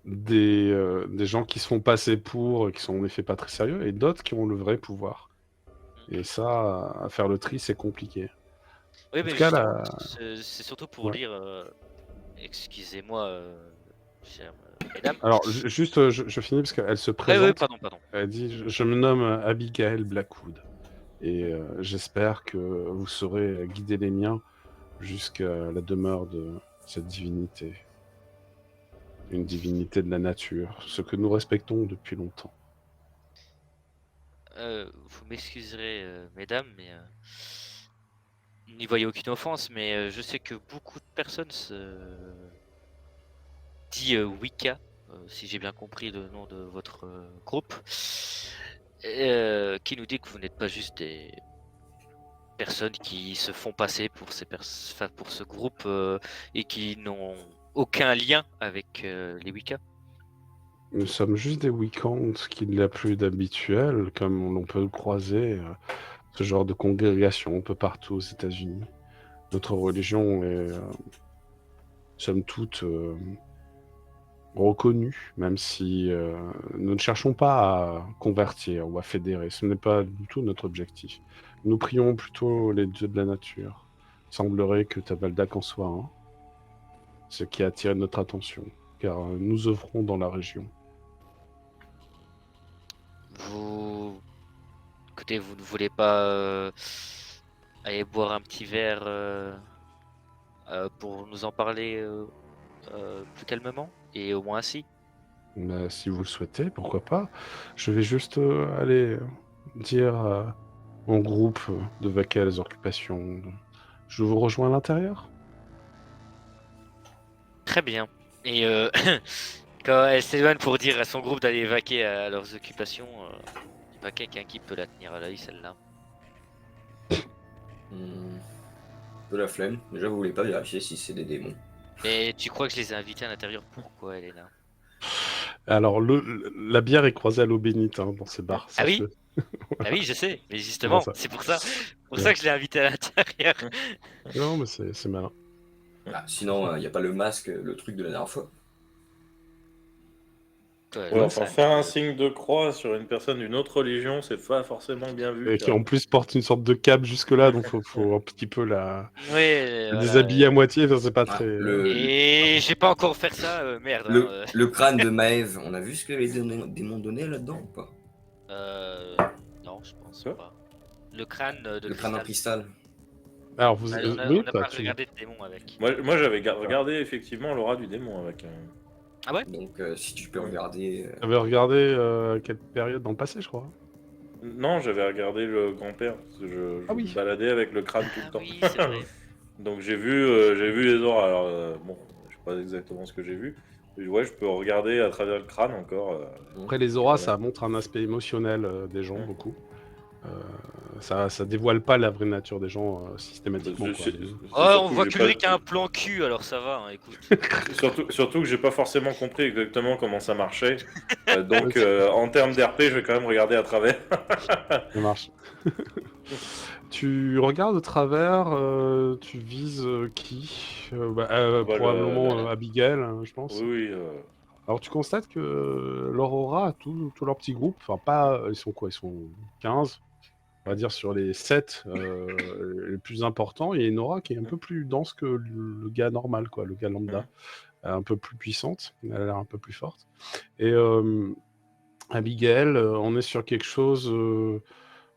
des gens qui se font passer pour, qui sont en effet pas très sérieux, et d'autres qui ont le vrai pouvoir. Et ça, à faire le tri, c'est compliqué. Oui, En mais tout cas, justement, là, c'est surtout pour ouais. dire, excusez-moi, chères mesdames. Alors, juste, je finis parce qu'elle se Oui, présente. pardon. Elle dit, je me nomme Abigail Blackwood. Et j'espère que vous saurez guider les miens jusqu'à la demeure de cette divinité. Une divinité de la nature, ce que nous respectons depuis longtemps. Vous m'excuserez, mesdames, mais n'y voyez aucune offense, mais je sais que beaucoup de personnes se dit Wicca, si j'ai bien compris le nom de votre groupe, qui nous dit que vous n'êtes pas juste des personnes qui se font passer pour pour ce groupe et qui n'ont aucun lien avec les Wicca. Nous sommes juste des week-ends qu'il n'y a plus d'habituel, comme l'on peut croiser ce genre de congrégation un peu partout aux États-Unis. Notre religion est, somme toute, reconnue, même si nous ne cherchons pas à convertir ou à fédérer. Ce n'est pas du tout notre objectif. Nous prions plutôt les dieux de la nature. Il semblerait que Tabaldak en soit un, ce qui a attiré notre attention, car nous œuvrons dans la région. Écoutez, vous ne voulez pas aller boire un petit verre pour nous en parler plus calmement et au moins ainsi. Mais si vous le souhaitez, pourquoi pas. Je vais juste aller dire en groupe de vaquer à les occupations. Je vous rejoins à l'intérieur. Très bien. Et quand elle s'éloigne pour dire à son groupe d'aller vaquer à leurs occupations, il n'y a pas quelqu'un qui peut la tenir à l'œil, celle-là. De la flemme. Déjà, vous voulez pas vérifier si c'est des démons. Mais tu crois que je les ai invités à l'intérieur? Pourquoi elle est là? Alors, la bière est croisée à l'eau bénite dans ces bars. Ah oui? sache-le. Ah oui, je sais, mais justement, ça. c'est pour ça que je l'ai invité à l'intérieur. Non, mais c'est malin. Ah, sinon, il n'y a pas le masque, le truc de la dernière fois. Ouais, enfin, faire un signe de croix sur une personne d'une autre religion, c'est pas forcément bien vu. Et qui en plus porte une sorte de cape jusque-là, donc faut un petit peu la déshabiller à moitié, enfin, c'est pas très... Et j'ai pas encore fait ça, merde. Le crâne de Maëv, on a vu ce que les démons donnaient là-dedans ou pas? Non, je pense pas. Le crâne de Le crâne en cristal. Alors, vous... on a oui, pas regardé de démon avec. Moi j'avais regardé effectivement l'aura du démon avec. Ah ouais? Donc, si tu peux regarder... Vous avez regardé quelle période dans le passé, je crois. Non, j'avais regardé le grand-père, parce que je me baladais avec le crâne tout le temps. Oui, c'est vrai. Donc j'ai vu les auras, alors bon, je sais pas exactement ce que j'ai vu. Mais ouais, je peux regarder à travers le crâne encore. Après, les auras, ça montre un aspect émotionnel des gens, beaucoup. Ça dévoile pas la vraie nature des gens systématiquement. On voit que Ulrich a un plan cul, alors ça va, hein, écoute. surtout que j'ai pas forcément compris exactement comment ça marchait. Donc en termes d'RP, je vais quand même regarder à travers. Ça marche. Tu regardes au travers, tu vises qui probablement Abigail, je pense. Oui. Alors tu constates que leur aura, tout leur petit groupe, enfin pas, ils sont quoi? Ils sont 15, on va dire sur les 7 les plus importants, il y a une aura qui est un peu plus dense que le gars normal, quoi, le gars lambda. Un peu plus puissante, elle a l'air un peu plus forte. Et Abigail, on est sur quelque chose...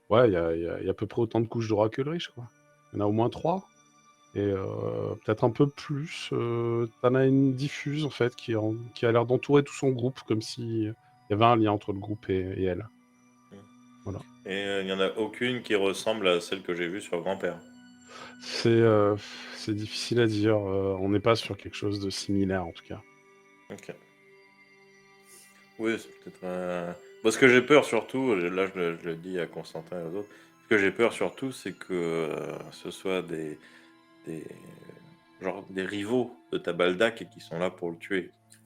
ouais, il y a à peu près autant de couches d'aura que le riche, quoi. Il y en a au moins 3. Et peut-être un peu plus. T'en as une diffuse, en fait, qui a l'air d'entourer tout son groupe, comme s'il y avait un lien entre le groupe et elle. Voilà. Et il n'y en a aucune qui ressemble à celle que j'ai vue sur Grand-Père. C'est difficile à dire. On n'est pas sur quelque chose de similaire, en tout cas. Ok. Oui, c'est peut-être... Ce que j'ai peur surtout, là je le dis à Constantin et aux autres, ce que j'ai peur surtout, c'est que ce soit des rivaux de Tabaldak et qui sont là pour le tuer. Ils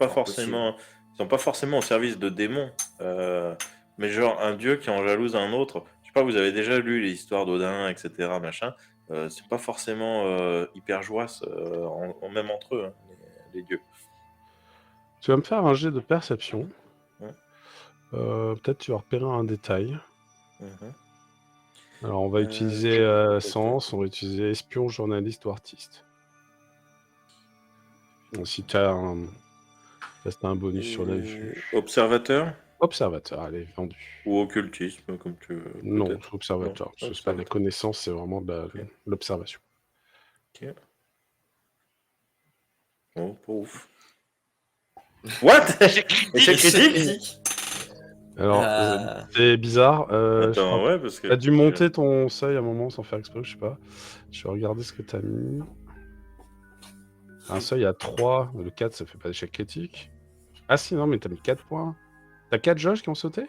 sont pas forcément au service de démons, mais genre un dieu qui en jalouse un autre. Je sais pas, vous avez déjà lu les histoires d'Odin, etc. Machin. C'est pas forcément hyper joyeux, même entre eux, hein, les dieux. Tu vas me faire un jet de perception. Ouais. Peut-être tu vas repérer un détail. Mhm. Alors on va utiliser sens, on va utiliser espion, journaliste ou artiste. Donc, si tu as un bonus sur la vue. Observateur Observateur, allez, vendu. ou occultisme, comme tu veux. Non, peut-être. observateur. Non, C'est pas la observateur. connaissance, c'est vraiment de Ok. l'observation. Ok. Oh, pas ouf. What? Échec critique. Échec critique? Alors, Ah. c'est bizarre. Je Attends, crois ouais, parce que. que t'as dû monter ton seuil à un moment sans faire exprès, je sais pas. Je vais regarder ce que t'as mis. Un seuil à 3, le 4 ça fait pas d'échec critique. Ah si, non, mais t'as mis 4 points. T'as 4 jauges qui ont sauté?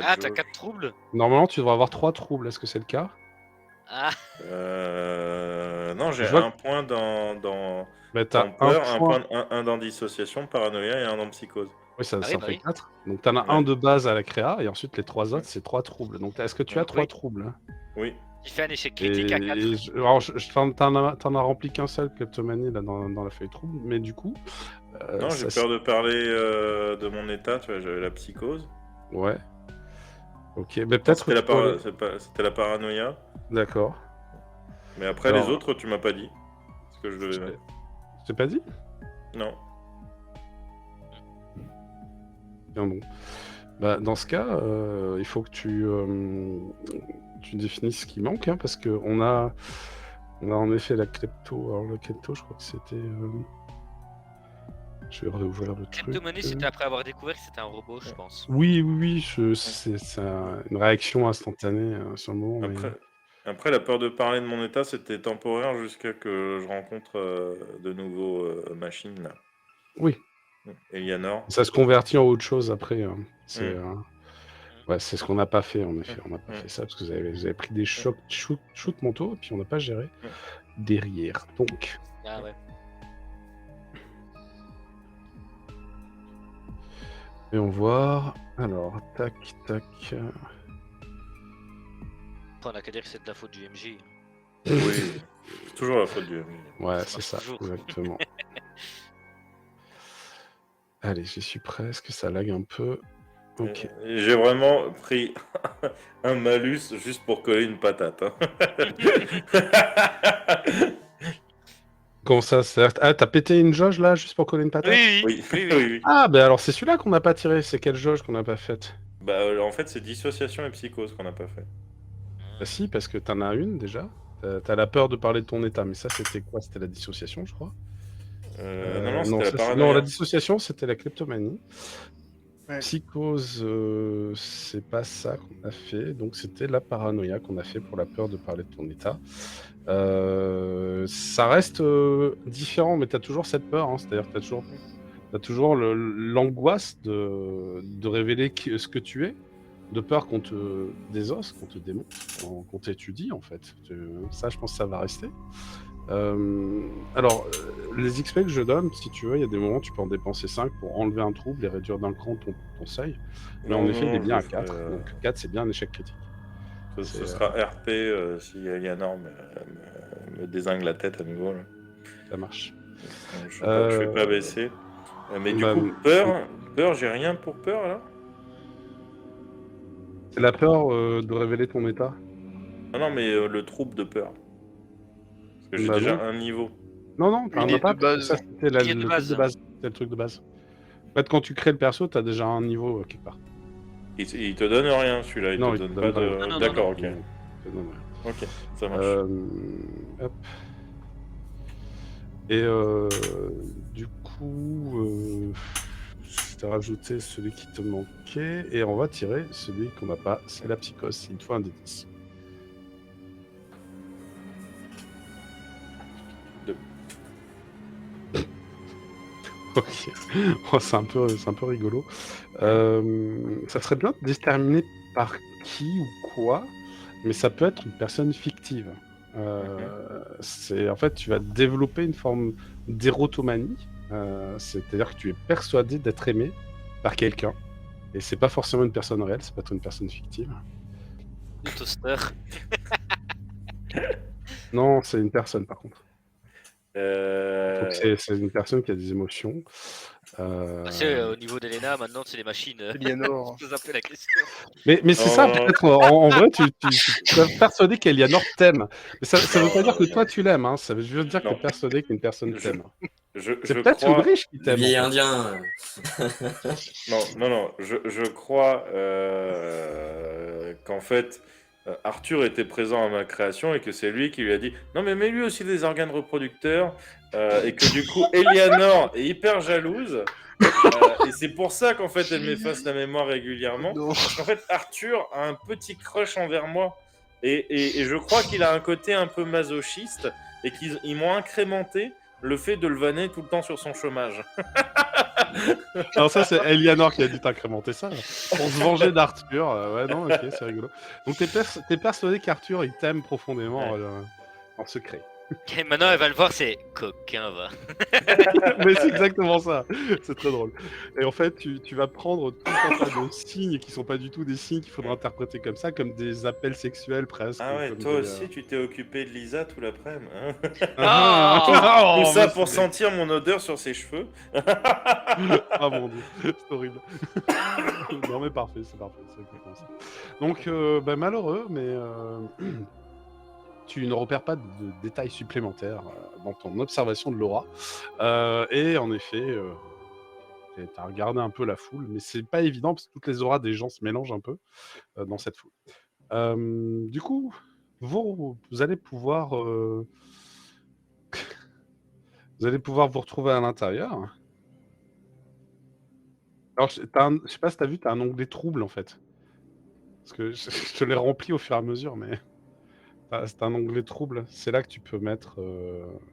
Ah, t'as 4 troubles? Normalement, tu devrais avoir 3 troubles, est-ce que c'est le cas? Ah, Non, j'ai Je vois un point dans Mais t'as peur, un point. un dans dissociation, paranoïa et un dans psychose. Oui, ça Ah oui, fait bah oui. 4. Donc t'en as Ouais. un de base à la créa, et ensuite les 3 autres, c'est 3 troubles. Donc est-ce que tu as Ouais. 3 Oui. troubles hein? Oui. il fait un échec critique à 4. Alors, t'en as rempli qu'un seul, kleptomanie, là, dans la feuille trouble, mais du coup... Non, j'ai ça, peur de parler de mon état, tu vois, j'avais la psychose. Ouais. Ok, mais Non, peut-être C'était que la, tu peux aller- c'était la paranoïa. D'accord. Mais après, Alors- les autres, tu m'as pas dit ce que je devais Je mettre. t'ai pas dit? Non. Bien bon. Bah, dans ce cas, il faut que tu définisses ce qui manque, hein, parce qu'on a en effet la klepto. Alors la klepto, je crois que c'était... Je vais réouvrir le truc. Kleptomanie, c'était après avoir découvert que c'était un robot, je pense. Oui, c'est une réaction instantanée sur le moment. mais- Après, la peur de parler de mon état, c'était temporaire jusqu'à que je rencontre de nouveaux machines, là. Oui, Eleanor. ça se convertit en autre chose après. Hein. C'est Mm. ouais, c'est ce qu'on n'a pas fait, en effet. On n'a pas Mm. fait ça parce que vous avez pris des shoot mentaux et puis on n'a pas géré derrière. Donc, Ah ouais. et on voir. Alors, tac. Après, on a qu'à dire que c'est de la faute du MJ. Oui. C'est toujours la faute du MJ. Ouais, Ça c'est marche ça, toujours. exactement. Allez, j'y suis presque, ça lag un peu. Ok. J'ai vraiment pris un malus juste pour coller une patate. Hein. Comment ça, c'est... Ah, t'as pété une jauge là, juste pour coller une patate? Oui. Oui. Ah, ben alors c'est celui-là qu'on n'a pas tiré, c'est quelle jauge qu'on n'a pas faite? Bah, en fait, c'est dissociation et psychose qu'on n'a pas fait. Bah si, parce que t'en as une déjà. T'as la peur de parler de ton état, mais ça c'était quoi? C'était la dissociation, je crois. Non, c'était la ça, paranoïa. non, la dissociation c'était la kleptomanie. Ouais. Psychose, c'est pas ça qu'on a fait, donc c'était la paranoïa qu'on a fait pour la peur de parler de ton état. Ça reste différent, mais t'as toujours cette peur, hein, c'est-à-dire que t'as toujours l'angoisse de révéler ce que tu es, de peur qu'on te désosse, qu'on te démonte, qu'on t'étudie en fait. Ça, je pense que ça va rester. Alors, les XP que je donne, si tu veux, il y a des moments où tu peux en dépenser 5 pour enlever un trouble et réduire d'un cran ton seuil. Mais en effet, il est bien à 4. Donc 4, c'est bien un échec critique. Ce sera RP si Eleanor me dézingue la tête à nouveau. Là. Ça marche. Je fais pas baisser. Mais du coup, peur, j'ai rien pour peur là. C'est la peur de révéler ton état. Non, mais le trouble de peur. Parce que j'ai Bah déjà non. un niveau. Non, t'en Il as est pas. de base. Ça, c'était Il est de le truc base. de base. C'est le truc de base. En fait, quand tu crées le perso, t'as déjà un niveau quelque part. Il te donne rien celui-là. Il Non, te il te donne donne pas rien. de. Non, D'accord, ok. Non, non. Ok, ça marche. Hop. Et du coup, je t'ai rajouté celui qui te manquait et on va tirer celui qu'on n'a pas. C'est la psychose. Il te faut un D10. Deux. Ok. Oh, c'est un peu rigolo. Ça serait bien de déterminer par qui ou quoi, mais ça peut être une personne fictive. En fait, tu vas développer une forme d'érotomanie, c'est-à-dire que tu es persuadé d'être aimé par quelqu'un, et c'est pas forcément une personne réelle, c'est pas une personne fictive. Le toaster. Non, c'est une personne par contre. Faut Euh, que c'est une personne qui a des émotions. Au niveau d'Elena, maintenant, c'est les machines. Eleanor. Je vous appelle la question. Mais c'est ça, Oh. peut-être, en vrai, tu es persuadé qu'Elianor t'aime. Mais ça veut pas dire que toi, tu l'aimes. Hein. Ça veut juste dire que tu es Non. persuadé qu'une personne Je- t'aime. je C'est peut-être crois. Ulrich qui Le t'aime. vieil en fait. indien. Non, je crois qu'en fait, Arthur était présent à ma création et que c'est lui qui lui a dit non, mais mets-lui aussi des organes reproducteurs et que du coup, Eleanor est hyper jalouse et c'est pour ça qu'en fait, elle m'efface la mémoire régulièrement. Non. Parce qu'en fait, Arthur a un petit crush envers moi et je crois qu'il a un côté un peu masochiste et qu'ils m'ont incrémenté le fait de le vanner tout le temps sur son chômage. Alors ça, c'est Elianor qui a dû t'incrémenter ça. Pour se venger d'Arthur. Ouais, non, ok, c'est rigolo. Donc t'es persuadé qu'Arthur, il t'aime profondément en secret. Et maintenant, elle va le voir, c'est coquin, va. Mais c'est exactement ça. C'est très drôle. Et en fait, tu vas prendre tout un tas de signes qui sont pas du tout des signes qu'il faudra interpréter comme ça, comme des appels sexuels presque. Ah ouais, comme toi des, aussi, tu t'es occupé de Lisa tout l'après-midi. Hein Ah, tout ça mais pour c'est- sentir mon odeur sur ses cheveux. Ah mon dieu, c'est horrible. Non mais parfait, c'est exactement ça. Donc, malheureux, mais tu ne repères pas de détails supplémentaires dans ton observation de Laura. Et en effet, tu as regardé un peu la foule, mais c'est pas évident parce que toutes les auras des gens se mélangent un peu dans cette foule. Du coup, vous allez pouvoir vous retrouver à l'intérieur. Alors, je sais pas si tu as vu, tu as un onglet trouble en fait. Parce que je te l'ai rempli au fur et à mesure, mais c'est un onglet trouble. C'est là que tu peux mettre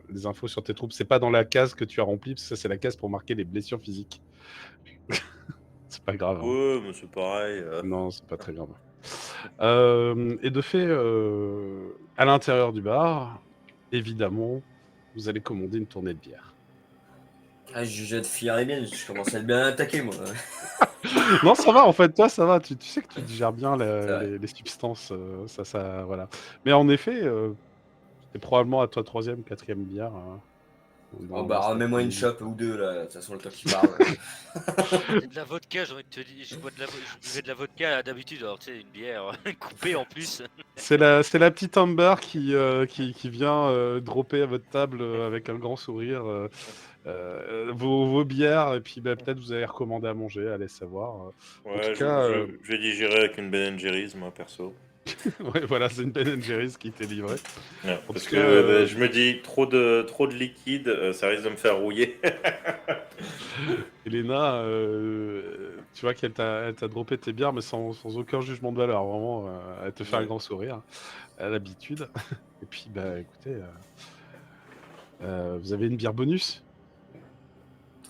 les infos sur tes troubles. C'est pas dans la case que tu as remplie, parce que ça, c'est la case pour marquer les blessures physiques. C'est pas grave. Hein. Ouais, mais c'est pareil. Non, c'est pas très grave. Et de fait, à l'intérieur du bar, évidemment, vous allez commander une tournée de bière. Ah, je jette fier et bien, je commence à être bien attaqué, moi. Non, ça va, en fait, toi, ça va. Tu sais que tu digères bien vrai. les substances, ça, voilà. Mais en effet, c'est probablement à toi troisième, quatrième bière. Oh bah, cet remets-moi une après-midi. chope ou deux, là. De toute façon, le temps qui parle. De la vodka, j'ai envie de te dire. Je buvais de la vodka d'habitude, alors tu sais, une bière coupée en plus. C'est la petite Amber qui vient dropper à votre table avec un grand sourire vos bières, et puis peut-être vous allez recommander à manger, allez savoir. En Ouais, tout cas, je vais digérer avec une Ben Jerry's, moi, perso. ouais, voilà, c'est une Ben Jerry's qui t'est livrée. Ouais, En parce tout que cas, je me dis, trop de liquide, ça risque de me faire rouiller. Elena, tu vois qu'elle t'a droppé tes bières, mais sans aucun jugement de valeur. Vraiment, elle te fait un Ouais. grand sourire, à l'habitude. Et puis, bah écoutez, vous avez une bière bonus.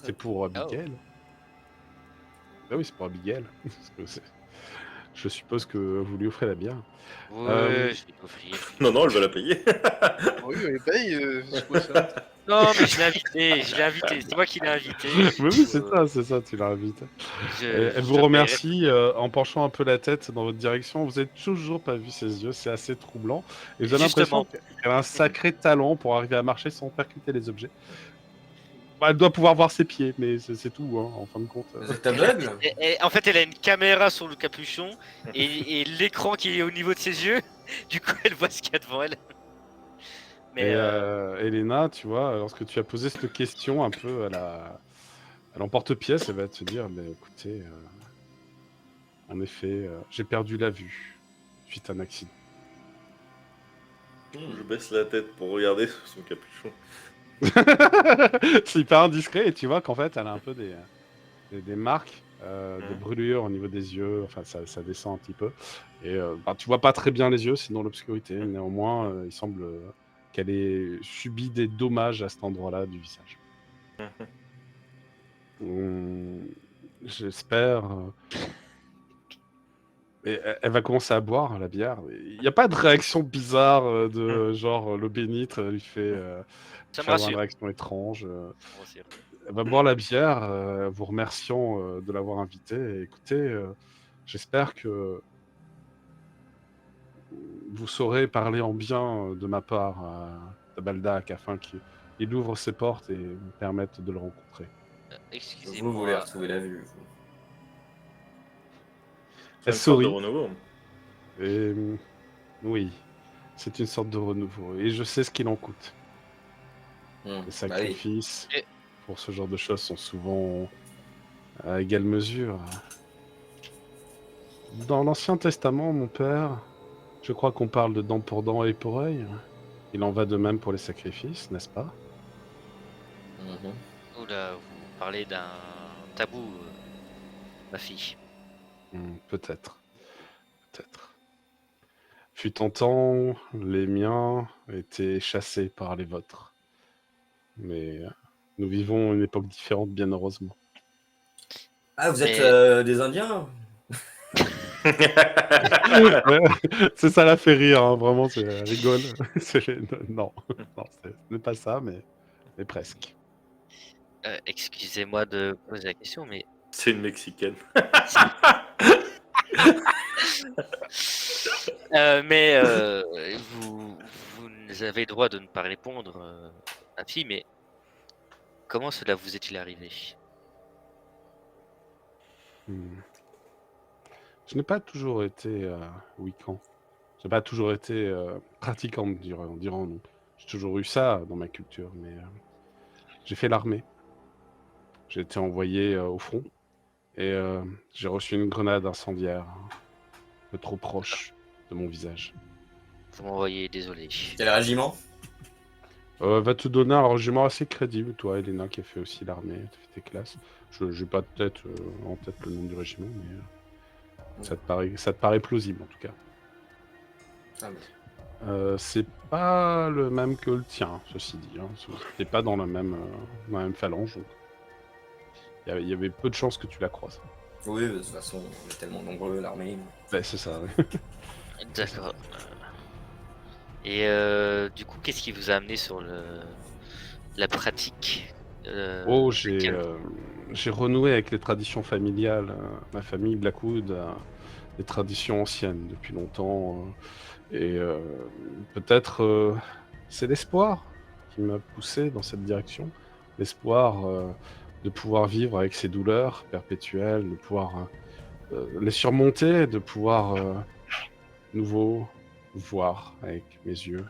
C'est pour Abigail. Ah oui, c'est pour Abigail. Parce que je suppose que vous lui offrez la bière. Ouais, je vais t'offrir. Non, elle va la payer. Oui, elle paye, c'est quoi ça? Non, mais je l'ai invité, c'est moi qui l'ai invité. Oui, c'est ça, tu l'as invité. Elle vous remercie en penchant un peu la tête dans votre direction. Vous n'avez toujours pas vu ses yeux, c'est assez troublant. Et vous avez l'impression Justement. qu'elle a un sacré talent pour arriver à marcher sans percuter les objets. Bah, elle doit pouvoir voir ses pieds, mais c'est tout, hein, en fin de compte. Vous êtes aveugle? En fait, elle a une caméra sur le capuchon et l'écran qui est au niveau de ses yeux. Du coup, elle voit ce qu'il y a devant elle. Mais Et Elena, tu vois, lorsque tu as posé cette question un peu à l'emporte-pièce, elle va te dire, mais écoutez, en effet, j'ai perdu la vue suite à un accident. Je baisse la tête pour regarder sous son capuchon. C'est hyper indiscret et tu vois qu'en fait elle a un peu des marques de brûlure au niveau des yeux, enfin ça descend un petit peu et tu vois pas très bien les yeux sinon l'obscurité, néanmoins il semble qu'elle ait subi des dommages à cet endroit-là du visage. J'espère. Et elle va commencer à boire la bière. Il n'y a pas de réaction bizarre de genre le bénite lui fait ça me avoir une rassure. réaction étrange. Ça me rassure. Elle va boire la bière, vous remerciant de l'avoir invitée. Et écoutez, j'espère que vous saurez parler en bien de ma part à Tabaldak afin qu'il ouvre ses portes et me permette de le rencontrer. Vous voulez Excusez-moi. retrouver la vue. vous. C'est Elle une sorte de sourit. renouveau. Et oui, c'est une sorte de renouveau. Et je sais ce qu'il en coûte. Les Bah oui. sacrifices Et- pour ce genre de choses sont souvent à égale mesure. Dans l'Ancien Testament, mon père, je crois qu'on parle de dent pour dent, œil pour œil. Il en va de même pour les sacrifices, n'est-ce pas? Mhm. Oula, vous parlez d'un tabou, ma fille. Peut-être. Peut-être. Fut un temps, les miens étaient chassés par les vôtres. Mais nous vivons une époque différente, bien heureusement. Ah, vous êtes Mais- des Indiens? C'est ça la fait rire, hein, vraiment, elle rigole. Non, non, ce n'est pas ça, mais presque. Excusez-moi de poser la question, mais C'est une Mexicaine. vous avez le droit de ne pas répondre, ma fille, mais comment cela vous est-il arrivé? Je n'ai pas toujours été Wiccan. Je n'ai pas toujours été pratiquant, dirons-nous. J'ai toujours eu ça dans ma culture, mais j'ai fait l'armée. J'ai été envoyé au front et j'ai reçu une grenade incendiaire un peu trop proche de mon visage. Vous m'envoyez, désolé. Quel régiment? Va te donner un régiment assez crédible, toi, Elena, qui a fait aussi l'armée, tu as fait tes classes. Je n'ai pas en tête le nom du régiment, mais ça te paraît plausible en tout cas. Ah, bah. C'est pas le même que le tien, ceci dit. Hein. T'es pas dans la même phalange. Donc il y avait peu de chances que tu la croises. Oui, de toute façon, on est tellement nombreux, l'armée. Ouais, c'est ça. Ouais. D'accord. Et du coup, qu'est-ce qui vous a amené sur la pratique Oh, du calme? j'ai renoué avec les traditions familiales. Ma famille Blackwood a des traditions anciennes depuis longtemps. Et peut-être c'est l'espoir qui m'a poussé dans cette direction. L'espoir de pouvoir vivre avec ces douleurs perpétuelles, de pouvoir les surmonter, de pouvoir nouveau voir avec mes yeux.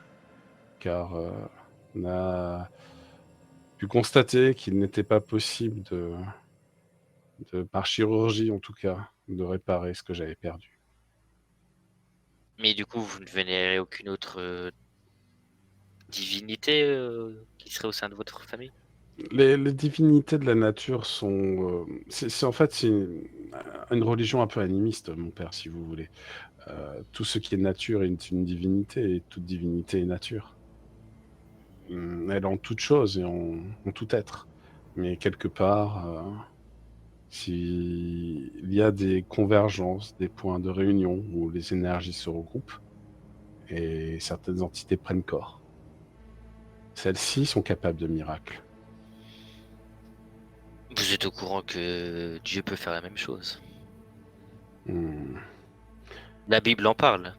Car on a pu constater qu'il n'était pas possible par chirurgie en tout cas, de réparer ce que j'avais perdu. Mais du coup, vous ne vénérez aucune autre divinité qui serait au sein de votre famille? Les divinités de la nature sont... en fait, c'est une religion un peu animiste, mon père, si vous voulez. Tout ce qui est nature est une divinité, et toute divinité est nature. Elle est en toute chose et en tout être. Mais quelque part, s'il y a des convergences, des points de réunion où les énergies se regroupent et certaines entités prennent corps, celles-ci sont capables de miracles. Vous êtes au courant que Dieu peut faire la même chose? La Bible en parle.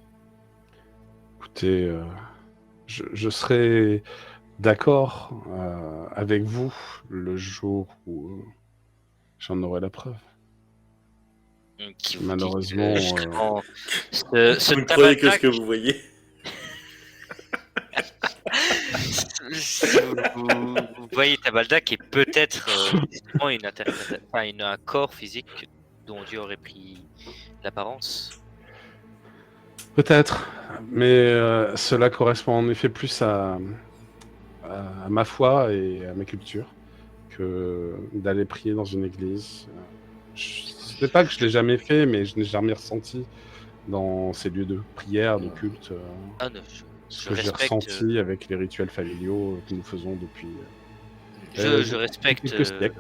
Écoutez, je serai d'accord avec vous le jour où j'en aurai la preuve. Qui vous Malheureusement, dit que justement, ce Vous ne croyez que ce Tabaldak, que vous voyez. vous voyez Tabaldak est peut-être justement un corps physique dont Dieu aurait pris l'apparence. Peut-être, mais cela correspond en effet plus à ma foi et à ma culture que d'aller prier dans une église. Ce n'est pas que je l'ai jamais fait, mais je n'ai jamais ressenti dans ces lieux de prière, de culte, Ah non, ce je que j'ai respecte, ressenti avec les rituels familiaux que nous faisons depuis je respecte quelques siècles.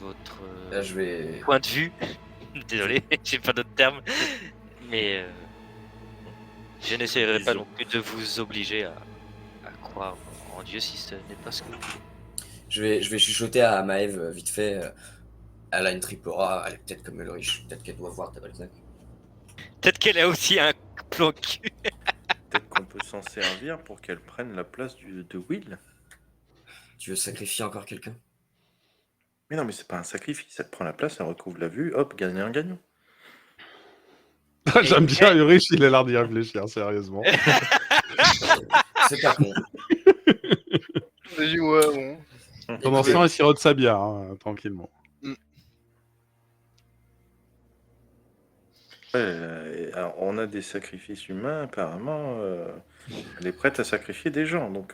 votre Là, je vais. point de vue. Désolé, j'ai pas d'autres termes, mais je n'essaierai pas non plus de vous obliger à croire en Dieu si ce n'est pas ce que vous voulez. Je vais chuchoter à Maëve vite fait. Elle a une triple aura, elle est peut-être comme Ulrich, peut-être qu'elle doit voir Tabaldak. Peut-être qu'elle a aussi un plan cul. peut s'en servir pour qu'elle prenne la place de Will. Tu veux sacrifier encore quelqu'un? Mais non, mais c'est pas un sacrifice. Elle prend la place, elle recouvre la vue, hop, gagnant-gagnant. J'aime bien Ulrich, il a l'air d'y réfléchir, sérieusement. C'est pas con. Vas-y, ouais, bon. Pendant ce temps, il sirote sa bière, hein, tranquillement. Alors, on a des sacrifices humains, apparemment. Elle est prête à sacrifier des gens. Donc,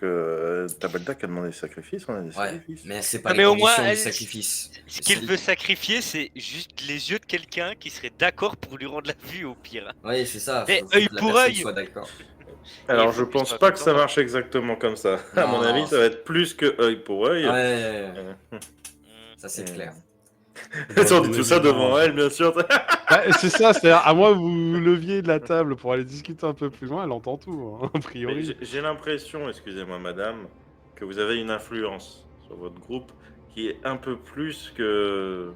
Tabaldak a demandé des sacrifices, on a des Ouais, sacrifices. mais c'est pas Ah, les mais au moins, conditions du elle- sacrifice. Ce qu'il veut sacrifier, c'est juste les yeux de quelqu'un qui serait d'accord pour lui rendre la vue au pire. Oui, c'est ça. Mais Faut œil que la pour personne œil. soit d'accord. Alors, il faut je qu'il pense soit pas que ça content. marche exactement comme ça. À Non, mon avis, non. ça va être plus que œil pour œil. Ouais, Mm. ça c'est clair. On dit tout ça devant elle, bien sûr. Bah, c'est ça, c'est-à-dire, à moins que vous leviez de la table pour aller discuter un peu plus loin, elle entend tout, hein, a Mais priori. j'ai l'impression, excusez-moi madame, que vous avez une influence sur votre groupe qui est un peu plus que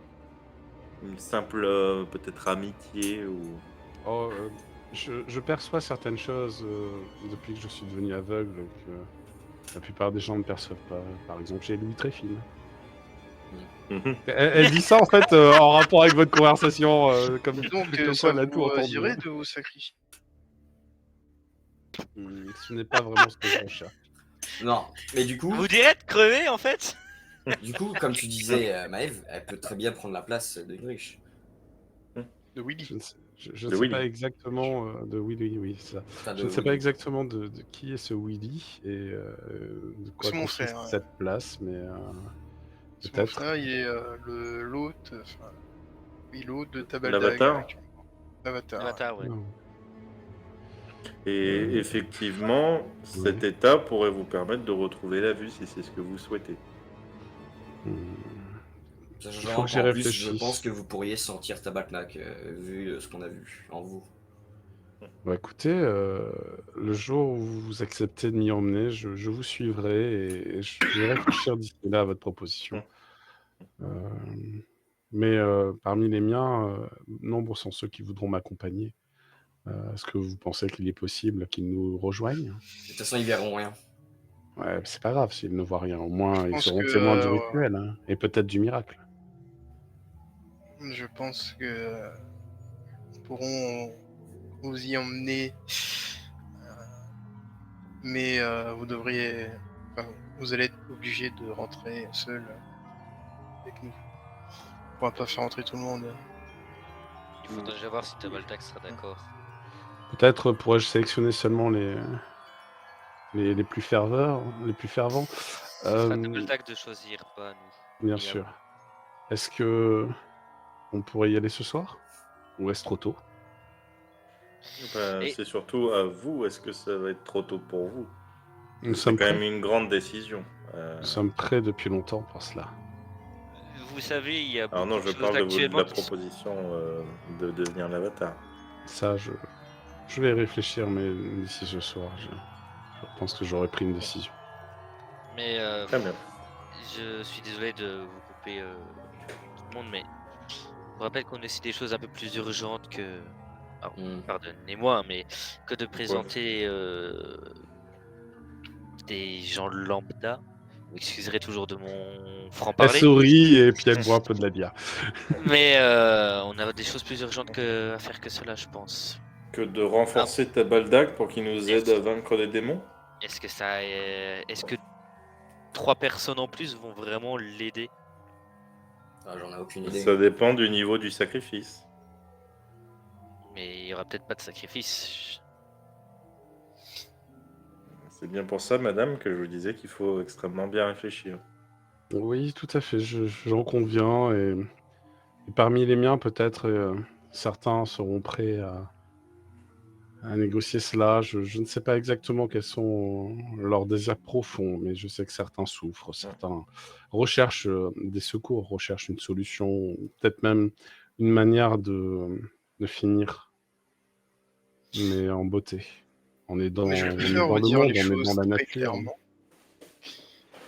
une simple peut-être amitié ou... Oh, je perçois certaines choses depuis que je suis devenu aveugle que la plupart des gens ne perçoivent pas. Par exemple, j'ai l'ouïe très fine. Mhm. Elle dit ça en fait en rapport avec votre conversation, comme, Donc, comme ça quoi elle a tout vous entendu. dirait de vous sacrifier. Ce n'est pas vraiment ce que je recherche. Non, mais du coup, Vous direz de crever en fait. comme tu disais, Maëv, elle peut très bien prendre la place de Ulrich. De Willy. Je ne sais, je De ne sais Willy. pas exactement de Willy, oui, c'est ça. Enfin, Je ne sais pas exactement de qui est ce Willy et de quoi C'est mon consiste frère, ouais. cette place, mais C'est mon peut-être. frère, il est l'hôte, enfin, oui, l'hôte de Tabaldag. L'avatar actuellement. L'avatar. ouais. Avatar, ouais. Non. Et effectivement, cet état pourrait vous permettre de retrouver la vue si c'est ce que vous souhaitez. Hmm. Sachant faut que j'y qu'en plus, je réfléchisse. pense que vous pourriez sentir Tabalnak, vu ce qu'on a vu en vous. Bah écoutez, le jour où vous acceptez de m'y emmener, je vous suivrai et je vais réfléchir d'ici là à votre proposition. Mais parmi les miens, nombreux sont ceux qui voudront m'accompagner. Est-ce que vous pensez qu'il est possible qu'ils nous rejoignent? De toute façon, ils verront rien. Ouais, c'est pas grave s'ils ne voient rien. Au moins, ils pense seront que, témoins du rituel hein, et peut-être du miracle. Je pense que nous pourrons vous y emmener, mais vous devriez, enfin, vous allez être obligé de rentrer seul avec nous. On pourra pas faire rentrer tout le monde. Il faudrait déjà voir si Tabaltak sera d'accord. Peut-être pourrais-je sélectionner seulement les plus fervents. Ce sera Tabaltak de choisir, pas nous. Bien Et sûr. Est-ce que on pourrait y aller ce soir? Ou est-ce trop tôt? Et- C'est surtout à vous, est-ce que ça va être trop tôt pour vous? Nous C'est sommes quand prêts. même une grande décision. Nous sommes prêts depuis longtemps pour cela. Vous savez, il y a Alors beaucoup non, de je choses parle de actuellement la qui sont- proposition de devenir l'avatar. Ça, je vais y réfléchir, mais d'ici ce soir, je pense que j'aurai pris une décision. Mais Très bien. je suis désolé de vous couper tout le monde, mais je vous rappelle qu'on a aussi des choses un peu plus urgentes que... Alors, pardonnez-moi, mais que de présenter des gens lambda. Vous excuserez toujours de mon Elle franc-parler. sourit et puis elle boit un peu de la bière. Mais on a des choses plus urgentes à faire que cela, je pense. Que de renforcer Tabaldak pour qu'il nous aide à vaincre les démons? Est-ce que 3 personnes en plus vont vraiment l'aider? Ah, j'en ai aucune idée. Ça dépend du niveau du sacrifice. Mais il y aura peut-être pas de sacrifice. C'est bien pour ça, madame, que je vous disais qu'il faut extrêmement bien réfléchir. Oui, tout à fait, j'en conviens. Et parmi les miens, peut-être certains seront prêts à négocier cela. Je ne sais pas exactement quels sont leurs désirs profonds, mais je sais que certains souffrent, certains recherchent des secours, recherchent une solution, peut-être même une manière de finir, mais en beauté. On est dans, Mais je on est préfère dans vous le dire monde, les on est choses dans la très nature. clairement.